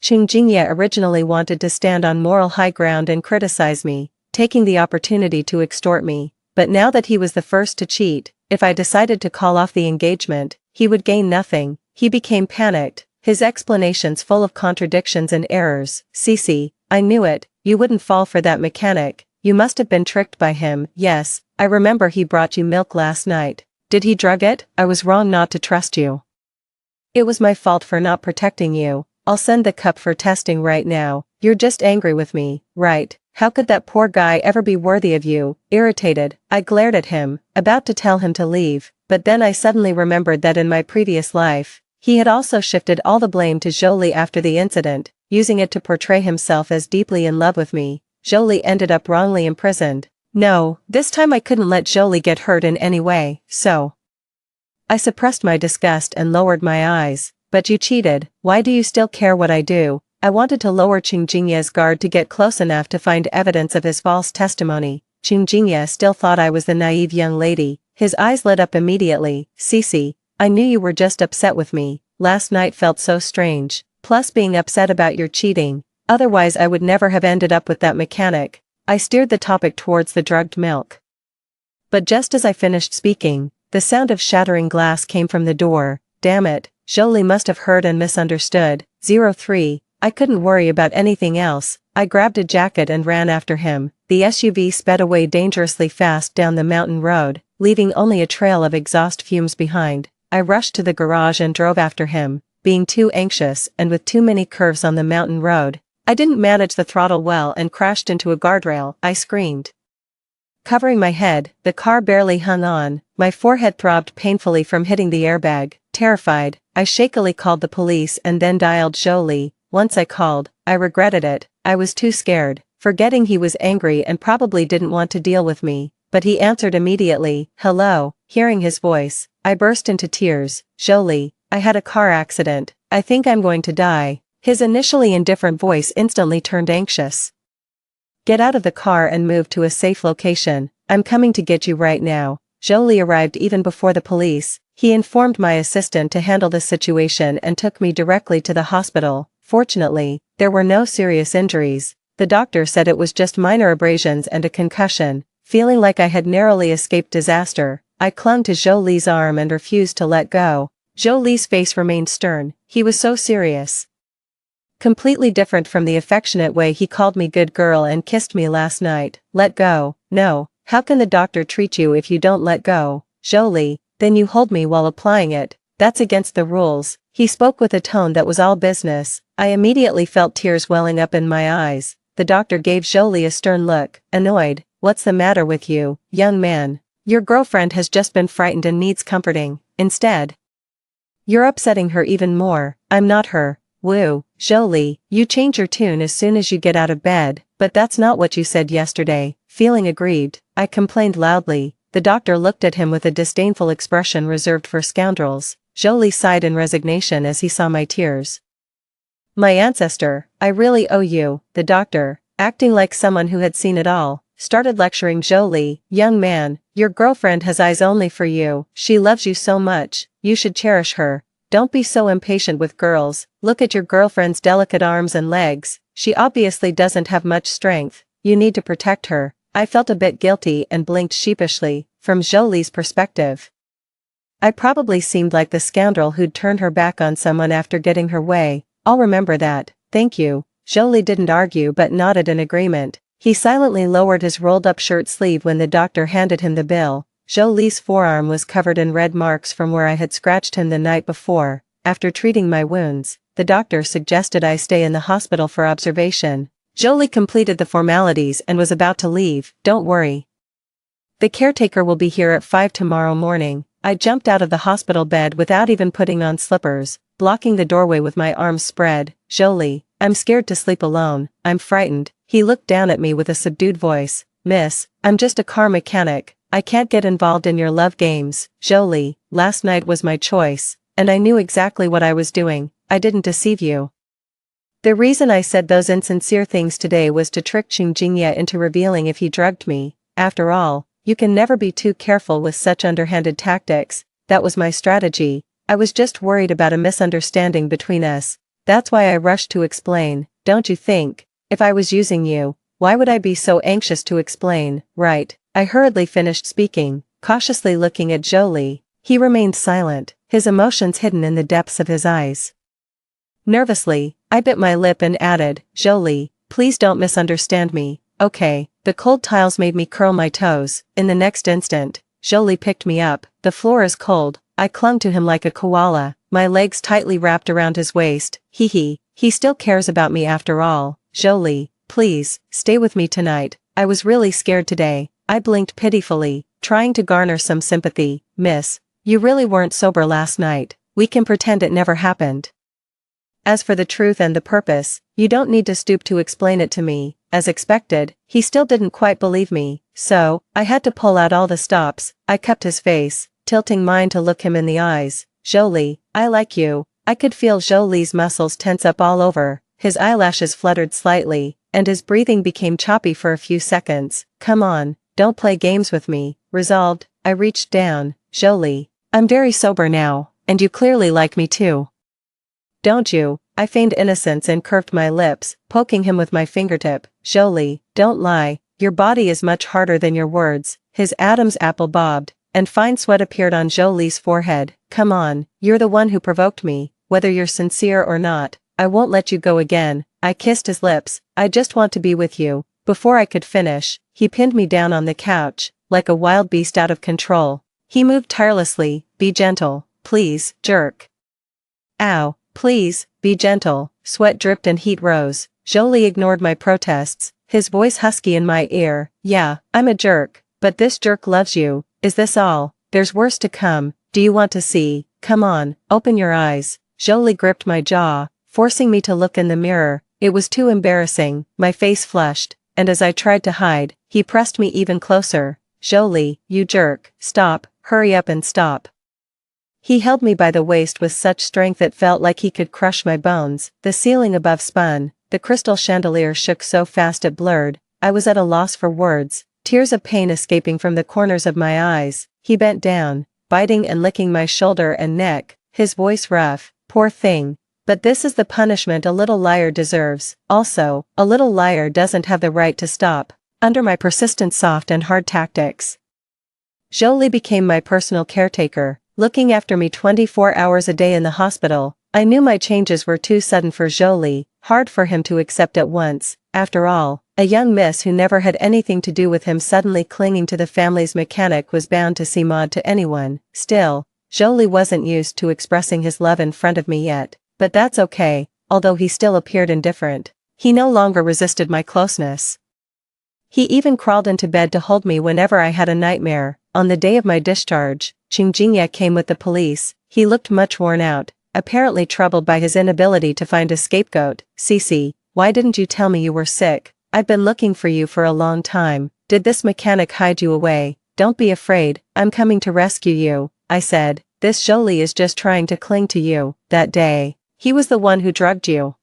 Qingjingye originally wanted to stand on moral high ground and criticize me, taking the opportunity to extort me. But now that he was the first to cheat, if I decided to call off the engagement, he would gain nothing. He became panicked, his explanations full of contradictions and errors. Cece, I knew it. You wouldn't fall for that mechanic. You must have been tricked by him. Yes, I remember he brought you milk last night. Did he drug it? I was wrong not to trust you. It was my fault for not protecting you. I'll send the cup for testing right now. You're just angry with me, right? How could that poor guy ever be worthy of you? Irritated, I glared at him, about to tell him to leave, but then I suddenly remembered that in my previous life, he had also shifted all the blame to Jolie after the incident, using it to portray himself as deeply in love with me. Jolie ended up wrongly imprisoned. No, this time I couldn't let Jolie get hurt in any way, so I suppressed my disgust and lowered my eyes. But you cheated. Why do you still care what I do? I wanted to lower Qingjingye's guard to get close enough to find evidence of his false testimony. Qingjingye still thought I was the naive young lady. His eyes lit up immediately. Cece, I knew you were just upset with me. Last night felt so strange. Plus being upset about your cheating. Otherwise I would never have ended up with that mechanic. I steered the topic towards the drugged milk. But just as I finished speaking, the sound of shattering glass came from the door. Damn it, Jolie must have heard and misunderstood. 03. I couldn't worry about anything else. I grabbed a jacket and ran after him. The SUV sped away dangerously fast down the mountain road, leaving only a trail of exhaust fumes behind. I rushed to the garage and drove after him, being too anxious and with too many curves on the mountain road. I didn't manage the throttle well and crashed into a guardrail. I screamed. Covering my head, the car barely hung on. My forehead throbbed painfully from hitting the airbag. Terrified, I shakily called the police and then dialed Jolie. Once I called, I regretted it. I was too scared, forgetting he was angry and probably didn't want to deal with me. But he answered immediately. Hello. Hearing his voice, I burst into tears. Jolie, I had a car accident. I think I'm going to die. His initially indifferent voice instantly turned anxious. Get out of the car and move to a safe location. I'm coming to get you right now. Jolie arrived even before the police. He informed my assistant to handle the situation and took me directly to the hospital. Fortunately, there were no serious injuries. The doctor said it was just minor abrasions and a concussion. Feeling like I had narrowly escaped disaster, I clung to Jolie's arm and refused to let go. Jolie's face remained stern. He was so serious. Completely different from the affectionate way he called me good girl and kissed me last night. Let go. No. How can the doctor treat you if you don't let go? Jolie, then you hold me while applying it. That's against the rules. He spoke with a tone that was all business. I immediately felt tears welling up in my eyes. The doctor gave Jolie a stern look, annoyed. What's the matter with you, young man? Your girlfriend has just been frightened and needs comforting. Instead, you're upsetting her even more. I'm not her. Woo. Jolie, you change your tune as soon as you get out of bed, but that's not what you said yesterday. Feeling aggrieved, I complained loudly. The doctor looked at him with a disdainful expression reserved for scoundrels. Jolie sighed in resignation as he saw my tears. My ancestor, I really owe you, the doctor, acting like someone who had seen it all, started lecturing Jolie. Young man, your girlfriend has eyes only for you, she loves you so much, you should cherish her. Don't be so impatient with girls, look at your girlfriend's delicate arms and legs, she obviously doesn't have much strength, you need to protect her. I felt a bit guilty and blinked sheepishly, from Jolie's perspective. I probably seemed like the scoundrel who'd turned her back on someone after getting her way. I'll remember that, thank you. Jolie didn't argue but nodded in agreement. He silently lowered his rolled-up shirt sleeve when the doctor handed him the bill. Jolie's forearm was covered in red marks from where I had scratched him the night before. After treating my wounds, the doctor suggested I stay in the hospital for observation. Jolie completed the formalities and was about to leave. Don't worry. The caretaker will be here at 5 tomorrow morning. I jumped out of the hospital bed without even putting on slippers, blocking the doorway with my arms spread. Jolie, I'm scared to sleep alone, I'm frightened. He looked down at me with a subdued voice. Miss, I'm just a car mechanic, I can't get involved in your love games. Jolie, last night was my choice, and I knew exactly what I was doing, I didn't deceive you. The reason I said those insincere things today was to trick Qingjingye into revealing if he drugged me. After all, you can never be too careful with such underhanded tactics. That was my strategy. I was just worried about a misunderstanding between us. That's why I rushed to explain, don't you think? If I was using you, why would I be so anxious to explain, right? I hurriedly finished speaking, cautiously looking at Jolie. He remained silent, his emotions hidden in the depths of his eyes. Nervously, I bit my lip and added, Jolie, please don't misunderstand me, okay? The cold tiles made me curl my toes. In the next instant, Jolie picked me up. The floor is cold. I clung to him like a koala, my legs tightly wrapped around his waist. He still cares about me after all. Jolie, please, stay with me tonight. I was really scared today. I blinked pitifully, trying to garner some sympathy. Miss, you really weren't sober last night. We can pretend it never happened. As for the truth and the purpose, you don't need to stoop to explain it to me. As expected, he still didn't quite believe me, so, I had to pull out all the stops. I cupped his face, tilting mine to look him in the eyes. Jolie, I like you. I could feel Jolie's muscles tense up all over, his eyelashes fluttered slightly, and his breathing became choppy for a few seconds. Come on, don't play games with me. Resolved, I reached down. Jolie, I'm very sober now, and you clearly like me too. Don't you? I feigned innocence and curved my lips, poking him with my fingertip. Jolie, don't lie, your body is much harder than your words. His Adam's apple bobbed, and fine sweat appeared on Jolie's forehead. Come on, you're the one who provoked me, whether you're sincere or not, I won't let you go again. I kissed his lips. I just want to be with you. Before I could finish, he pinned me down on the couch, like a wild beast out of control. He moved tirelessly. Be gentle, please, jerk. Ow. Please, be gentle. Sweat dripped and heat rose. Jolie ignored my protests, his voice husky in my ear. Yeah, I'm a jerk, but this jerk loves you. Is this all? There's worse to come. Do you want to see? Come on, open your eyes. Jolie gripped my jaw, forcing me to look in the mirror. It was too embarrassing. My face flushed, and as I tried to hide, he pressed me even closer. Jolie, you jerk. Stop, hurry up and stop. He held me by the waist with such strength it felt like he could crush my bones. The ceiling above spun, the crystal chandelier shook so fast it blurred. I was at a loss for words, tears of pain escaping from the corners of my eyes. He bent down, biting and licking my shoulder and neck, his voice rough. Poor thing. But this is the punishment a little liar deserves. Also, a little liar doesn't have the right to stop under my persistent soft and hard tactics. Jolie became my personal caretaker, looking after me 24 hours a day in the hospital. I knew my changes were too sudden for Jolie, hard for him to accept at once. After all, a young miss who never had anything to do with him suddenly clinging to the family's mechanic was bound to seem odd to anyone. Still, Jolie wasn't used to expressing his love in front of me yet, but that's okay, although he still appeared indifferent. He no longer resisted my closeness. He even crawled into bed to hold me whenever I had a nightmare. On the day of my discharge, Qingjingye came with the police. He looked much worn out, apparently troubled by his inability to find a scapegoat. Cece, why didn't you tell me you were sick? I've been looking for you for a long time. Did this mechanic hide you away? Don't be afraid, I'm coming to rescue you, I said. this Jolie is just trying to cling to you. That day, he was the one who drugged you.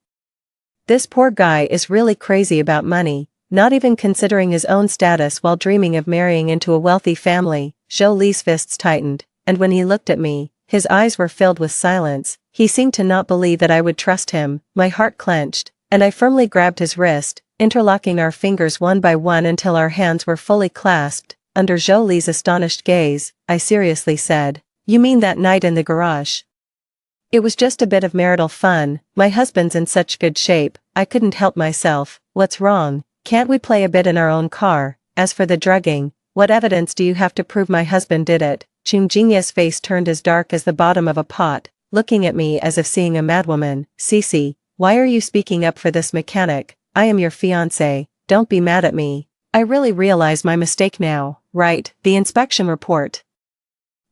This poor guy is really crazy about money, not even considering his own status while dreaming of marrying into a wealthy family. Jolie's fists tightened, and when he looked at me, his eyes were filled with silence. He seemed to not believe that I would trust him. My heart clenched, and I firmly grabbed his wrist, interlocking our fingers one by one until our hands were fully clasped. Under Jolie's astonished gaze, I seriously said, "You mean that night in the garage?" "It was just a bit of marital fun. My husband's in such good shape, I couldn't help myself." "What's wrong? Can't we play a bit in our own car? As for the drugging, what evidence do you have to prove my husband did it?" Chungjinya's face turned as dark as the bottom of a pot, looking at me as if seeing a madwoman. "Cece, why are you speaking up for this mechanic? I am your fiancé, don't be mad at me. I really realize my mistake now." "Right, the inspection report.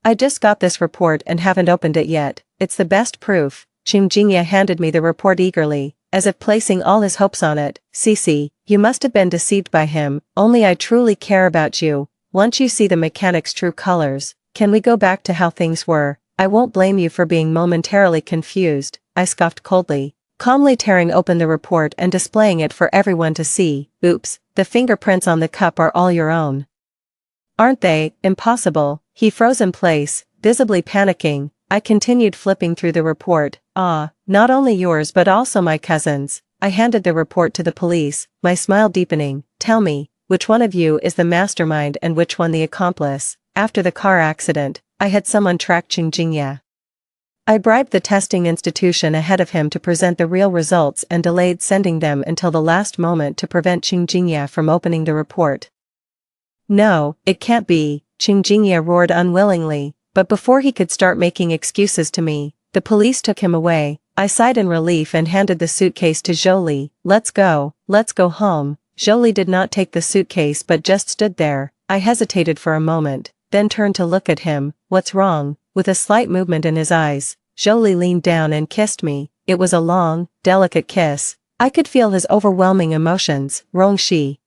I just got this report and haven't opened it yet. It's the best proof." Chungjinya handed me the report eagerly, as if placing all his hopes on it. "Cece, you must have been deceived by him. Only I truly care about you. Once you see the mechanic's true colors, can we go back to how things were? I won't blame you for being momentarily confused." I scoffed coldly, calmly tearing open the report and displaying it for everyone to see. "Oops, the fingerprints on the cup are all your own." "Aren't they? Impossible." He froze in place, visibly panicking. I continued flipping through the report. "Ah, not only yours but also my cousin's." I handed the report to the police, my smile deepening. "Tell me, which one of you is the mastermind and which one the accomplice?" After the car accident, I had someone track Chungjinya. I bribed the testing institution ahead of him to present the real results and delayed sending them until the last moment to prevent Chungjinya from opening the report. "No, it can't be," Chungjinya roared unwillingly, but before he could start making excuses to me, the police took him away. I sighed in relief and handed the suitcase to Jolie. Let's go home." Jolie did not take the suitcase but just stood there. I hesitated for a moment, then turned to look at him. "What's wrong?" With a slight movement in his eyes, Jolie leaned down and kissed me. It was a long, delicate kiss. I could feel his overwhelming emotions. "Rongshi.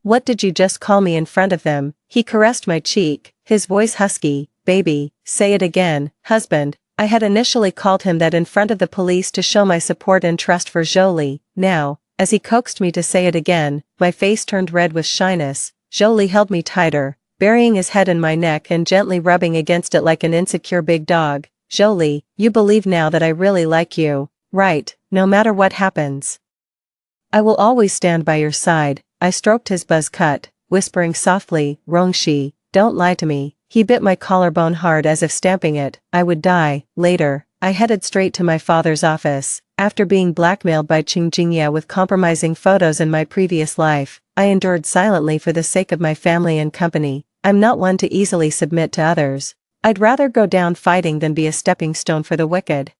What did you just call me in front of them?" He caressed my cheek, his voice husky. "Baby, say it again." "Husband." I had initially called him that in front of the police to show my support and trust for Jolie. Now, as he coaxed me to say it again, my face turned red with shyness. Jolie held me tighter, burying his head in my neck and gently rubbing against it like an insecure big dog. "Jolie, you believe now that I really like you, right? No matter what happens, I will always stand by your side." I stroked his buzz cut, whispering softly, "Rongshi, don't lie to me." He bit my collarbone hard as if stamping it. "I would die." Later, I headed straight to my father's office. After being blackmailed by Chungjinya with compromising photos in my previous life, I endured silently for the sake of my family and company. I'm not one to easily submit to others. I'd rather go down fighting than be a stepping stone for the wicked.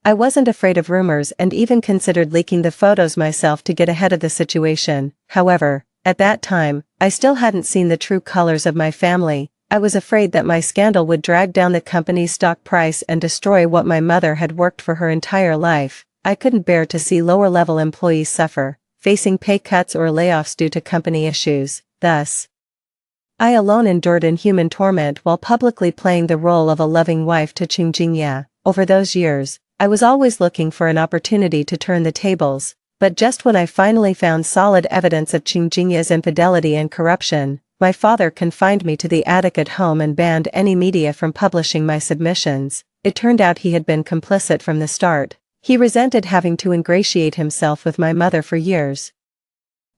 I wasn't afraid of rumors and even considered leaking the photos myself to get ahead of the situation. However, at that time, I still hadn't seen the true colors of my family. I was afraid that my scandal would drag down the company's stock price and destroy what my mother had worked for her entire life. I couldn't bear to see lower-level employees suffer, facing pay cuts or layoffs due to company issues. Thus, I alone endured inhuman torment while publicly playing the role of a loving wife to Chungjinya. Over those years, I was always looking for an opportunity to turn the tables, but just when I finally found solid evidence of Chungjinya's infidelity and corruption, my father confined me to the attic at home and banned any media from publishing my submissions. It turned out he had been complicit from the start. He resented having to ingratiate himself with my mother for years,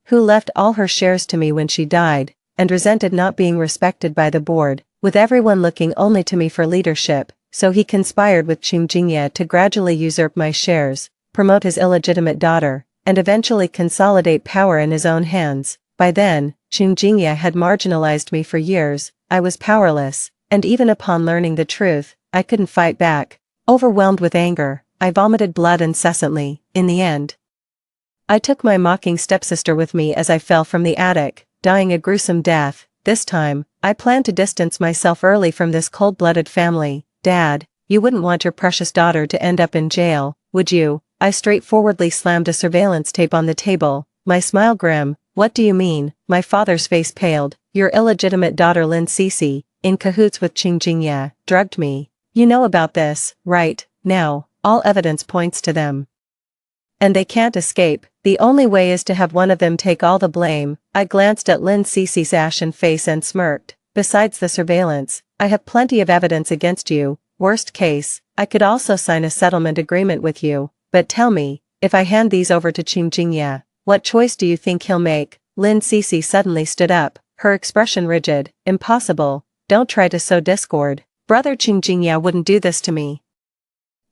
who left all her shares to me when she died, and resented not being respected by the board, with everyone looking only to me for leadership. So he conspired with Chungjinya to gradually usurp my shares, promote his illegitimate daughter, and eventually consolidate power in his own hands. By then, Chungjinya had marginalized me for years. I was powerless, and even upon learning the truth, I couldn't fight back. Overwhelmed with anger, I vomited blood incessantly. In the end, I took my mocking stepsister with me as I fell from the attic, dying a gruesome death. This time, I planned to distance myself early from this cold-blooded family. "Dad, you wouldn't want your precious daughter to end up in jail, would you?" I straightforwardly slammed a surveillance tape on the table, my smile grim. "What do you mean?" My father's face paled. "Your illegitimate daughter Lin Cece, in cahoots with Qing Jingye, drugged me. You know about this, right? Now, all evidence points to them. And they can't escape. The only way is to have one of them take all the blame. I glanced at Lin Cece's ashen face and smirked. Besides the surveillance, I have plenty of evidence against you. Worst case, I could also sign a settlement agreement with you. But tell me, if I hand these over to Qing Jingye, what choice do you think he'll make? Lin Cece suddenly stood up, her expression rigid. Impossible. Don't try to sow discord. Brother Qing Jingye wouldn't do this to me.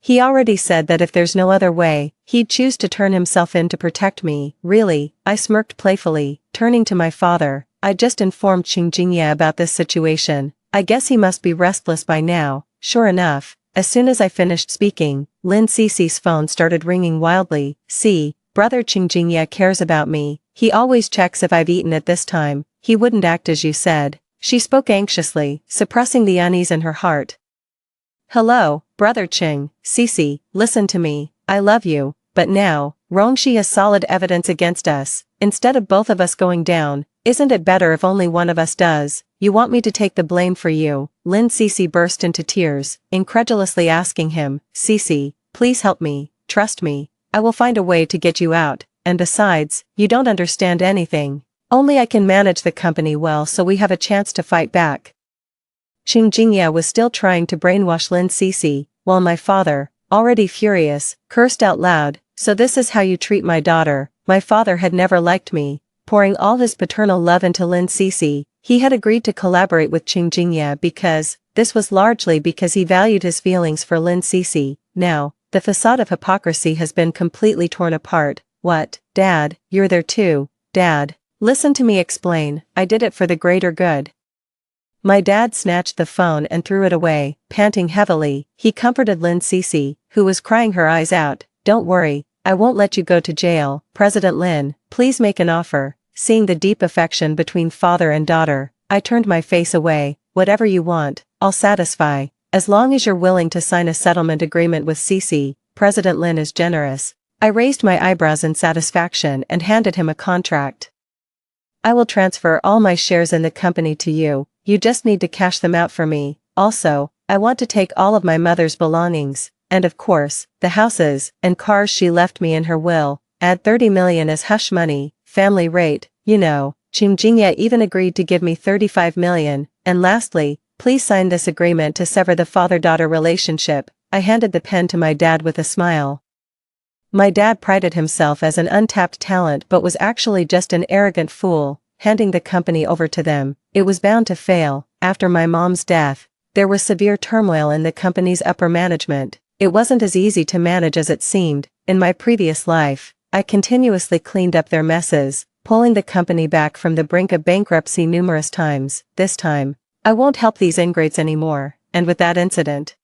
He already said that if there's no other way, he'd choose to turn himself in to protect me. Really? I smirked playfully, turning to my father. I just informed Qing Jingye about this situation. I guess he must be restless by now. Sure enough, as soon as I finished speaking, Lin Cece's phone started ringing wildly. See, brother Qing Jingye cares about me. He always checks if I've eaten at this time. He wouldn't act as you said. She spoke anxiously, suppressing the unease in her heart. Hello, brother Qing. Cece, listen to me. I love you, but now, Rongxi has solid evidence against us. Instead of both of us going down, isn't it better if only one of us does? You want me to take the blame for you? Lin Cece burst into tears, incredulously asking him, Cece, please help me, trust me. I will find a way to get you out, and besides, you don't understand anything. Only I can manage the company well so we have a chance to fight back. Qing Jingye was still trying to brainwash Lin Cece, while my father, already furious, cursed out loud. So this is how you treat my daughter. My father had never liked me. Pouring all his paternal love into Lin Cece, he had agreed to collaborate with Qing Jingye because, this was largely because he valued his feelings for Lin Cece. Now, the facade of hypocrisy has been completely torn apart. What, Dad, you're there too, Dad. Listen to me explain, I did it for the greater good. My dad snatched the phone and threw it away, panting heavily. He comforted Lin Cece, who was crying her eyes out. Don't worry, I won't let you go to jail. President Lin, please make an offer. Seeing the deep affection between father and daughter, I turned my face away. Whatever you want, I'll satisfy. As long as you're willing to sign a settlement agreement with Cece, President Lin is generous. I raised my eyebrows in satisfaction and handed him a contract. I will transfer all my shares in the company to you. You just need to cash them out for me. Also, I want to take all of my mother's belongings, and of course, the houses and cars she left me in her will. Add 30 million as hush money, family rate, you know. Qing Jingye even agreed to give me 35 million. And lastly, please sign this agreement to sever the father-daughter relationship. I handed the pen to my dad with a smile. My dad prided himself as an untapped talent but was actually just an arrogant fool. Handing the company over to them, it was bound to fail. After my mom's death, there was severe turmoil in the company's upper management. It wasn't as easy to manage as it seemed. In my previous life, I continuously cleaned up their messes, pulling the company back from the brink of bankruptcy numerous times. This time, I won't help these ingrates anymore, and with that incident,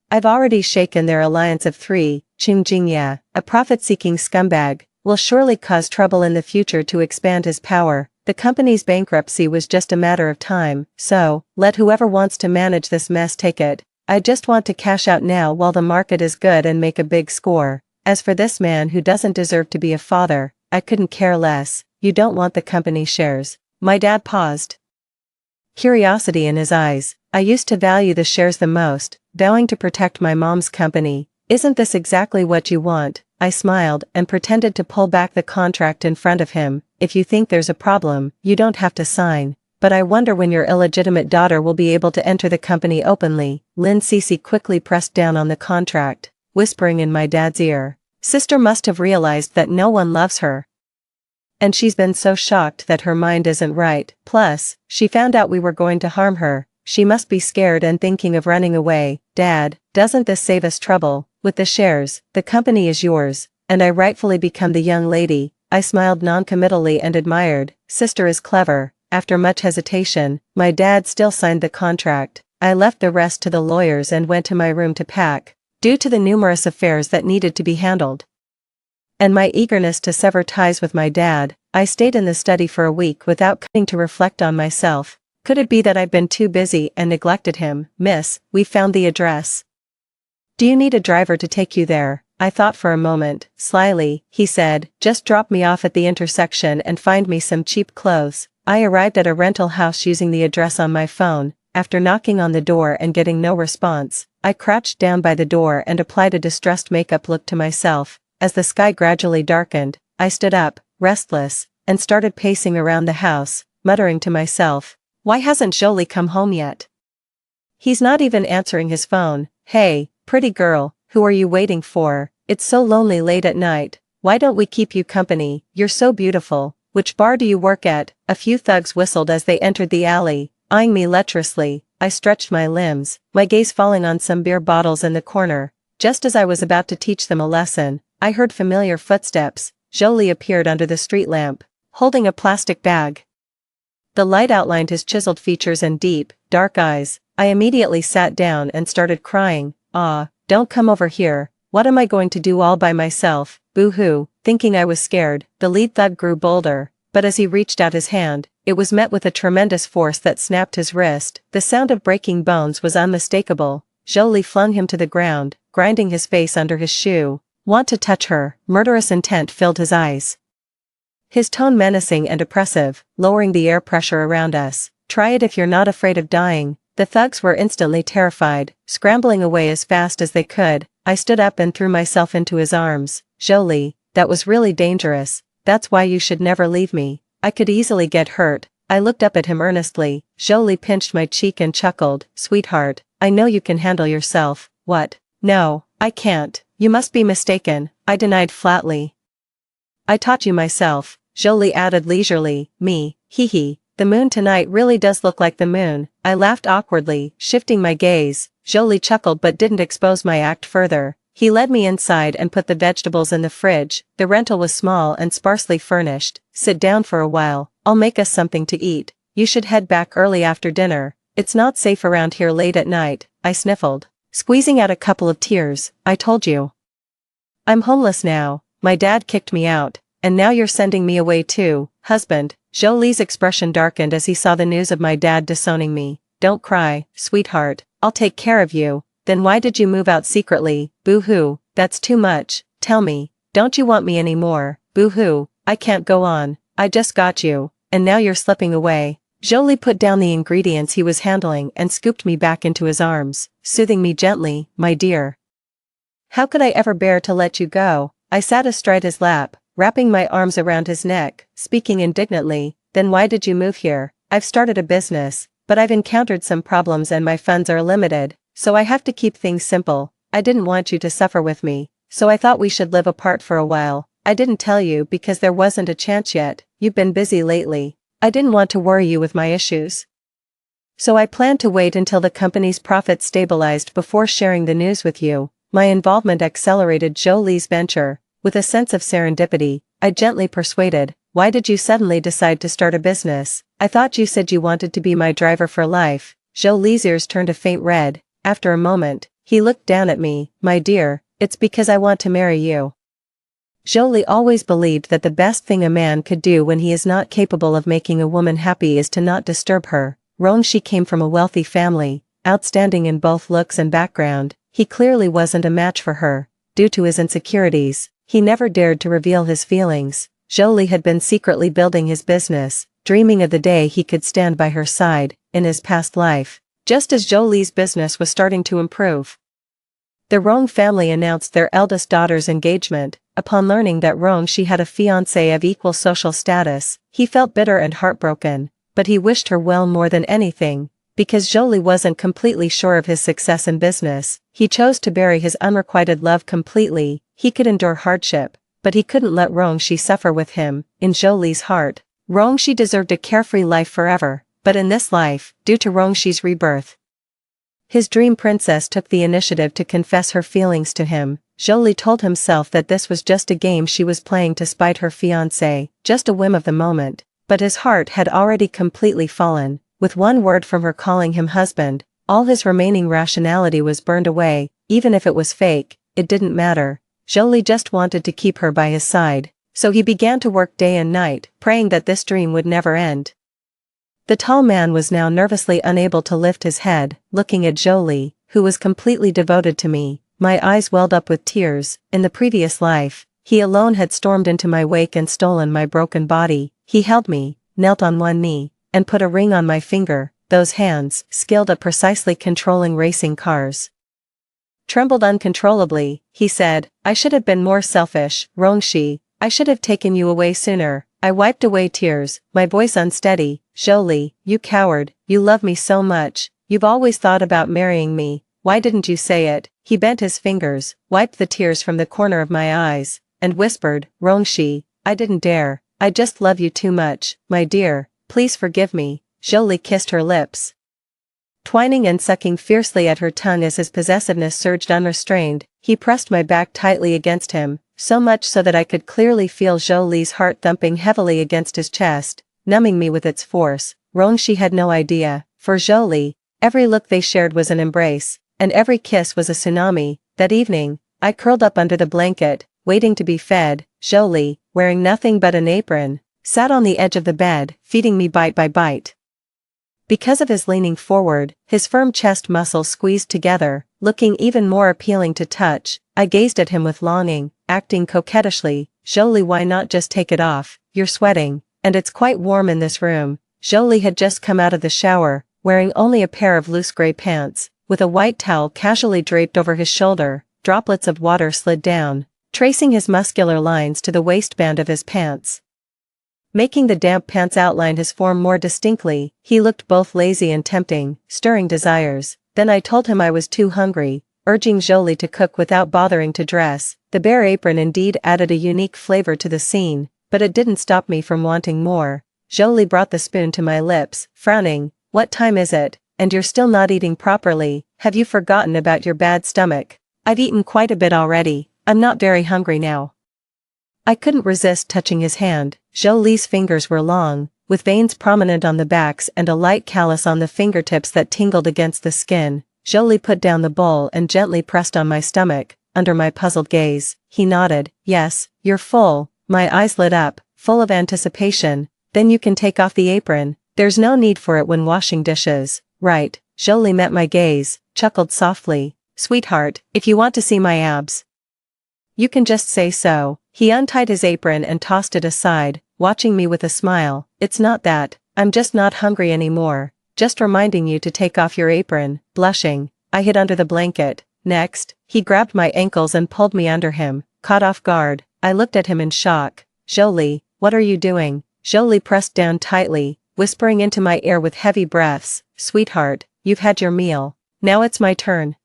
I've already shaken their alliance of three. Qing Jingye, a profit-seeking scumbag, will surely cause trouble in the future to expand his power. The company's bankruptcy was just a matter of time, so, let whoever wants to manage this mess take it. I just want to cash out now while the market is good and make a big score. As for this man who doesn't deserve to be a father, I couldn't care less. You don't want the company shares. My dad paused, curiosity in his eyes. I used to value the shares the most, vowing to protect my mom's company. Isn't this exactly what you want? I smiled and pretended to pull back the contract in front of him. If you think there's a problem, you don't have to sign. But I wonder when your illegitimate daughter will be able to enter the company openly. Lin Cece quickly pressed down on the contract, whispering in my dad's ear. Sister must have realized that no one loves her. And she's been so shocked that her mind isn't right. Plus, she found out we were going to harm her. She must be scared and thinking of running away. Dad, doesn't this save us trouble? With the shares, the company is yours, and I rightfully become the young lady. I smiled non-committally and admired. Sister is clever. After much hesitation, my dad still signed the contract. I left the rest to the lawyers and went to my room to pack, due to the numerous affairs that needed to be handled. And my eagerness to sever ties with my dad, I stayed in the study for a week without coming to reflect on myself. Could it be that I've been too busy and neglected him? Miss, we found the address. Do you need a driver to take you there? I thought for a moment. Slyly, he said, just drop me off at the intersection and find me some cheap clothes. I arrived at a rental house using the address on my phone. After knocking on the door and getting no response, I crouched down by the door and applied a distressed makeup look to myself. As the sky gradually darkened, I stood up, restless, and started pacing around the house, muttering to myself, "Why hasn't Jolie come home yet? He's not even answering his phone. Hey, pretty girl, who are you waiting for? It's so lonely late at night. Why don't we keep you company? You're so beautiful. Which bar do you work at?" A few thugs whistled as they entered the alley, eyeing me lecherously. I stretched my limbs, my gaze falling on some beer bottles in the corner. Just as I was about to teach them a lesson, I heard familiar footsteps. Jolie appeared under the street lamp, holding a plastic bag. The light outlined his chiseled features and deep, dark eyes. I immediately sat down and started crying. "Ah, don't come over here. What am I going to do all by myself? Boo-hoo." Thinking I was scared, the lead thug grew bolder, but as he reached out his hand, it was met with a tremendous force that snapped his wrist. The sound of breaking bones was unmistakable. Jolie flung him to the ground, grinding his face under his shoe. "Want to touch her?" Murderous intent filled his eyes, his tone menacing and oppressive, lowering the air pressure around us. "Try it if you're not afraid of dying." The thugs were instantly terrified, scrambling away as fast as they could. I stood up and threw myself into his arms. "Jolie, that was really dangerous. That's why you should never leave me. I could easily get hurt." I looked up at him earnestly. Jolie pinched my cheek and chuckled. "Sweetheart, I know you can handle yourself." "What? No, I can't. You must be mistaken," I denied flatly. "I taught you myself," Jolie added leisurely. "Me, hee. The moon tonight really does look like the moon." I laughed awkwardly, shifting my gaze. Jolie chuckled but didn't expose my act further. He led me inside and put the vegetables in the fridge. The rental was small and sparsely furnished. "Sit down for a while, I'll make us something to eat. You should head back early after dinner. It's not safe around here late at night," I sniffled, squeezing out a couple of tears. "I told you. I'm homeless now. My dad kicked me out, and now you're sending me away too, husband." Jolie's expression darkened as he saw the news of my dad disowning me. "Don't cry, sweetheart, I'll take care of you." "Then why did you move out secretly?" "Boo-hoo, that's too much. Tell me, don't you want me anymore?" "Boo-hoo, I can't go on. I just got you, and now you're slipping away." Jolie put down the ingredients he was handling and scooped me back into his arms, soothing me gently. "My dear, how could I ever bear to let you go?" I sat astride his lap, wrapping my arms around his neck, speaking indignantly. "Then why did you move here?" "I've started a business, but I've encountered some problems and my funds are limited, so I have to keep things simple. I didn't want you to suffer with me, so I thought we should live apart for a while. I didn't tell you because there wasn't a chance yet. You've been busy lately. I didn't want to worry you with my issues, so I planned to wait until the company's profits stabilized before sharing the news with you." My involvement accelerated Jolie's venture. With a sense of serendipity, I gently persuaded, "Why did you suddenly decide to start a business? I thought you said you wanted to be my driver for life." Jolie's ears turned a faint red. After a moment, he looked down at me. "My dear, it's because I want to marry you." Jolie always believed that the best thing a man could do when he is not capable of making a woman happy is to not disturb her. Wrong, she came from a wealthy family, outstanding in both looks and background. He clearly wasn't a match for her. Due to his insecurities, he never dared to reveal his feelings. Jolie had been secretly building his business, dreaming of the day he could stand by her side. In his past life, just as Jolie's business was starting to improve, the Rong family announced their eldest daughter's engagement. Upon learning that Rong she had a fiancé of equal social status, he felt bitter and heartbroken, but he wished her well more than anything. Because Jolie wasn't completely sure of his success in business, he chose to bury his unrequited love completely. He could endure hardship, but he couldn't let Rong she suffer with him. In Jolie's heart, Rong she deserved a carefree life forever, but in this life, due to Rong she's rebirth, his dream princess took the initiative to confess her feelings to him. Jolie told himself that this was just a game she was playing to spite her fiancé, just a whim of the moment, but his heart had already completely fallen. With one word from her calling him husband, all his remaining rationality was burned away. Even if it was fake, it didn't matter. Jolie just wanted to keep her by his side, so he began to work day and night, praying that this dream would never end. The tall man was now nervously unable to lift his head, looking at Jolie, who was completely devoted to me. My eyes welled up with tears. In the previous life, he alone had stormed into my wake and stolen my broken body. He held me, knelt on one knee, and put a ring on my finger. those hands, skilled at precisely controlling racing cars, trembled uncontrollably. He said, "I should have been more selfish, Rongshi. I should have taken you away sooner." I wiped away tears, my voice unsteady. "Jolie, you coward, you love me so much. You've always thought about marrying me. Why didn't you say it?" He bent his fingers, wiped the tears from the corner of my eyes, and whispered, "Rongshi, I didn't dare. I just love you too much, my dear. Please forgive me." Jolie kissed her lips, twining and sucking fiercely at her tongue as his possessiveness surged unrestrained. He pressed my back tightly against him, so much so that I could clearly feel Jolie's heart thumping heavily against his chest, numbing me with its force. Rongshi had no idea. For Jolie, every look they shared was an embrace, and every kiss was a tsunami. That evening, I curled up under the blanket, waiting to be fed. Jolie, wearing nothing but an apron, sat on the edge of the bed, feeding me bite by bite. Because of his leaning forward, his firm chest muscles squeezed together, looking even more appealing to touch, I gazed at him with longing, acting coquettishly. "Jolie, why not just take it off? You're sweating, and it's quite warm in this room." Jolie had just come out of the shower, wearing only a pair of loose gray pants, with a white towel casually draped over his shoulder. Droplets of water slid down, tracing his muscular lines to the waistband of his pants, making the damp pants outline his form more distinctly. He looked both lazy and tempting, stirring desires. Then I told him I was too hungry, urging Jolie to cook without bothering to dress. The bare apron indeed added a unique flavor to the scene, but it didn't stop me from wanting more. Jolie brought the spoon to my lips, frowning. "What time is it? And you're still not eating properly. Have you forgotten about your bad stomach?" "I've eaten quite a bit already. I'm not very hungry now." I couldn't resist touching his hand. Jolie's fingers were long, with veins prominent on the backs and a light callus on the fingertips that tingled against the skin. Jolie put down the bowl and gently pressed on my stomach, under my puzzled gaze. He nodded. "Yes, you're full." My eyes lit up, full of anticipation. "Then you can take off the apron. There's no need for it when washing dishes." "Right." Jolie met my gaze, chuckled softly. "Sweetheart, if you want to see my abs, you can just say so." He untied his apron and tossed it aside, watching me with a smile. "It's not that. I'm just not hungry anymore. Just reminding you to take off your apron." Blushing, I hid under the blanket. Next, he grabbed my ankles and pulled me under him. Caught off guard, I looked at him in shock. "Jolie, what are you doing?" Jolie pressed down tightly, whispering into my ear with heavy breaths. "Sweetheart, you've had your meal. Now it's my turn."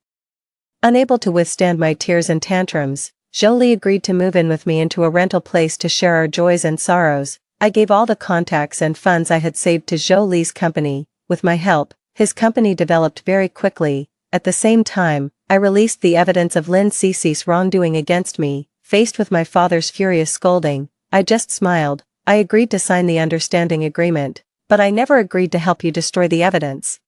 Unable to withstand my tears and tantrums, Jolie agreed to move in with me into a rental place to share our joys and sorrows. I gave all the contacts and funds I had saved to Jolie's company. With my help, his company developed very quickly. At the same time, I released the evidence of Lin Cece's wrongdoing against me. Faced with my father's furious scolding, I just smiled. "I agreed to sign the understanding agreement, but I never agreed to help you destroy the evidence.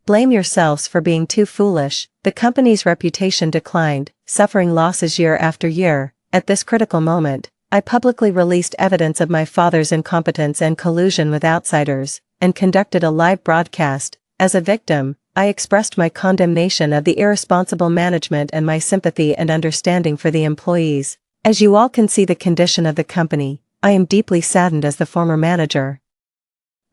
Blame yourselves for being too foolish." The company's reputation declined, suffering losses year after year. At this critical moment, I publicly released evidence of my father's incompetence and collusion with outsiders, and conducted a live broadcast. As a victim, I expressed my condemnation of the irresponsible management and my sympathy and understanding for the employees. As you all can see the condition of the company, I am deeply saddened as the former manager.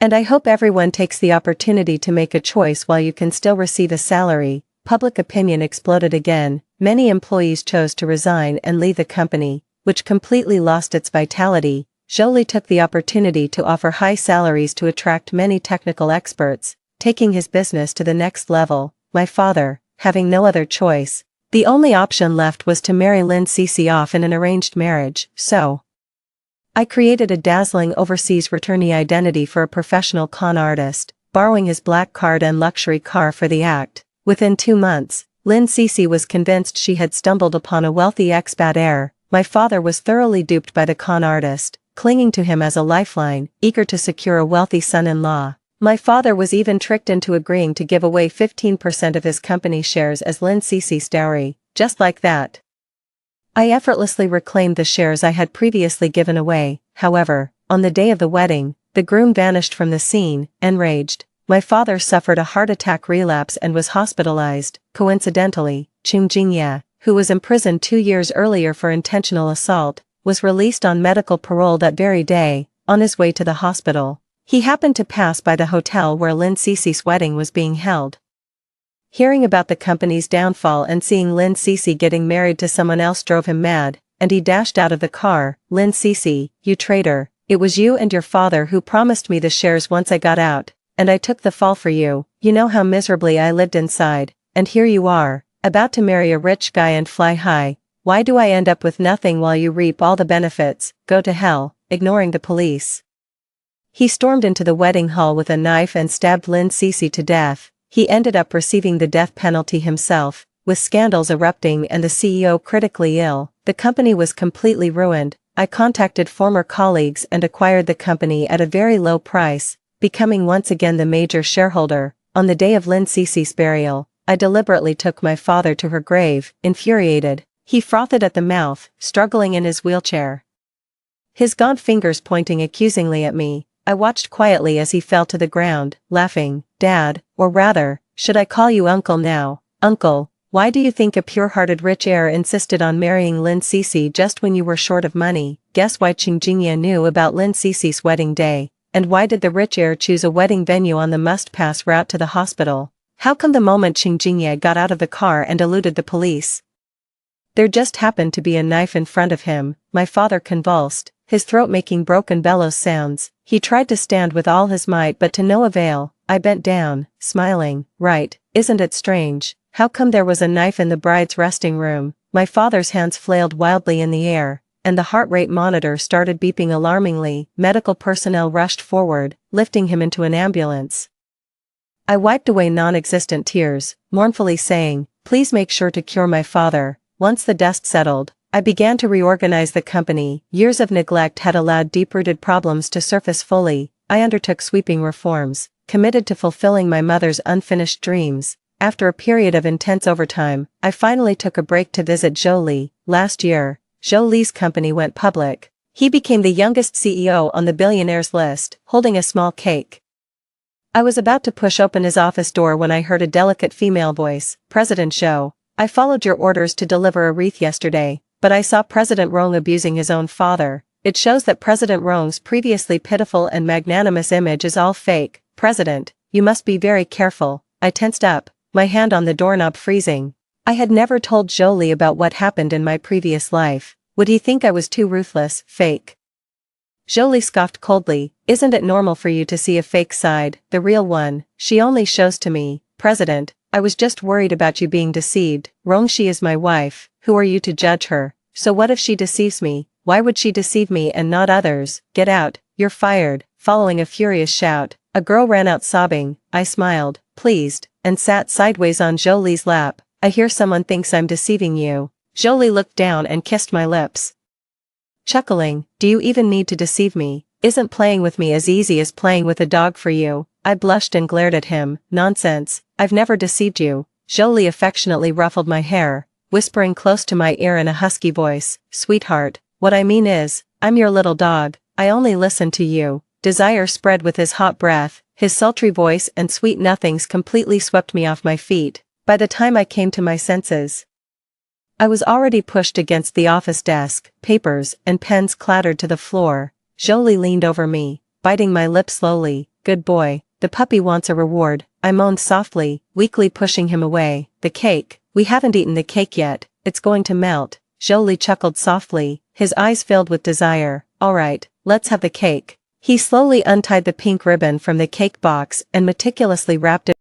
And I hope everyone takes the opportunity to make a choice while you can still receive a salary. Public opinion exploded again. Many employees chose to resign and leave the company, which completely lost its vitality. Jolie took the opportunity to offer high salaries to attract many technical experts, taking his business to the next level. My father, having no other choice, the only option left was to marry Lin Cece off in an arranged marriage. So I created a dazzling overseas returnee identity for a professional con artist, borrowing his black card and luxury car for the act. Within 2 months, Lin Cece was convinced she had stumbled upon a wealthy expat heir. My father was thoroughly duped by the con artist, clinging to him as a lifeline, eager to secure a wealthy son-in-law. My father was even tricked into agreeing to give away 15% of his company shares as Lin Cece's dowry. Just like that, I effortlessly reclaimed the shares I had previously given away. However, on the day of the wedding, the groom vanished from the scene. Enraged, my father suffered a heart attack relapse and was hospitalized. Coincidentally, Chung Jingye, who was imprisoned 2 years earlier for intentional assault, was released on medical parole that very day. On his way to the hospital, He happened to pass by the hotel where Lin Cece's wedding was being held. Hearing about the company's downfall and seeing Lin Cece getting married to someone else drove him mad, and he dashed out of the car. Lin Cece, you traitor, it was you and your father who promised me the shares once I got out, and I took the fall for you. You know how miserably I lived inside, and here you are, about to marry a rich guy and fly high. Why do I end up with nothing while you reap all the benefits? Go to hell, ignoring the police. He stormed into the wedding hall with a knife and stabbed Lin Cece to death. He ended up receiving the death penalty himself, with scandals erupting and the CEO critically ill. The company was completely ruined. I contacted former colleagues and acquired the company at a very low price, becoming once again the major shareholder. On the day of Lin Cece's burial, I deliberately took my father to her grave. Infuriated, he frothed at the mouth, struggling in his wheelchair, his gaunt fingers pointing accusingly at me. I watched quietly as he fell to the ground, laughing. Dad, or rather, should I call you Uncle now? Uncle, why do you think a pure-hearted rich heir insisted on marrying Lin Cece just when you were short of money? Guess why Qingjingye knew about Lin Cece's wedding day, and why did the rich heir choose a wedding venue on the must-pass route to the hospital? How come the moment Qingjingye got out of the car and eluded the police, there just happened to be a knife in front of him? My father convulsed, his throat making broken bellows sounds. He tried to stand with all his might but to no avail. I bent down, smiling. Right, isn't it strange? How come there was a knife in the bride's resting room? My father's hands flailed wildly in the air, and the heart rate monitor started beeping alarmingly. Medical personnel rushed forward, lifting him into an ambulance. I wiped away non-existent tears, mournfully saying, please make sure to cure my father. Once the dust settled, I began to reorganize the company. Years of neglect had allowed deep-rooted problems to surface fully. I undertook sweeping reforms, committed to fulfilling my mother's unfinished dreams. After a period of intense overtime, I finally took a break to visit Zhou Li. Last year, Zhou Li's company went public. He became the youngest CEO on the billionaires list, holding a small cake. I was about to push open his office door when I heard a delicate female voice. President Zhou, I followed your orders to deliver a wreath yesterday, but I saw President Rong abusing his own father. It shows that President Rong's previously pitiful and magnanimous image is all fake. President, you must be very careful. I tensed up, my hand on the doorknob freezing. I had never told Zhou Li about what happened in my previous life. Would he think I was too ruthless? Fake. Zhou Li scoffed coldly. Isn't it normal for you to see a fake side? The real one, she only shows to me. President, I was just worried about you being deceived. Rongxi is my wife. Who are you to judge her? So what if she deceives me? Why would she deceive me and not others? Get out, you're fired. Following a furious shout, a girl ran out sobbing. I smiled, pleased, and sat sideways on Zhou Li's lap. I hear someone thinks I'm deceiving you. Zhou Li looked down and kissed my lips, chuckling. Do you even need to deceive me? Isn't playing with me as easy as playing with a dog for you? I blushed and glared at him. Nonsense, I've never deceived you. Zhou Li affectionately ruffled my hair, whispering close to my ear in a husky voice. Sweetheart, what I mean is, I'm your little dog. I only listen to you. Desire spread with his hot breath. His sultry voice and sweet nothings completely swept me off my feet. By the time I came to my senses, I was already pushed against the office desk. Papers and pens clattered to the floor. Zhou Li leaned over me, biting my lip slowly. Good boy, the puppy wants a reward. I moaned softly, weakly pushing him away. The cake. We haven't eaten the cake yet. It's going to melt. Zhou Li chuckled softly, his eyes filled with desire. All right, let's have the cake. He slowly untied the pink ribbon from the cake box and meticulously wrapped it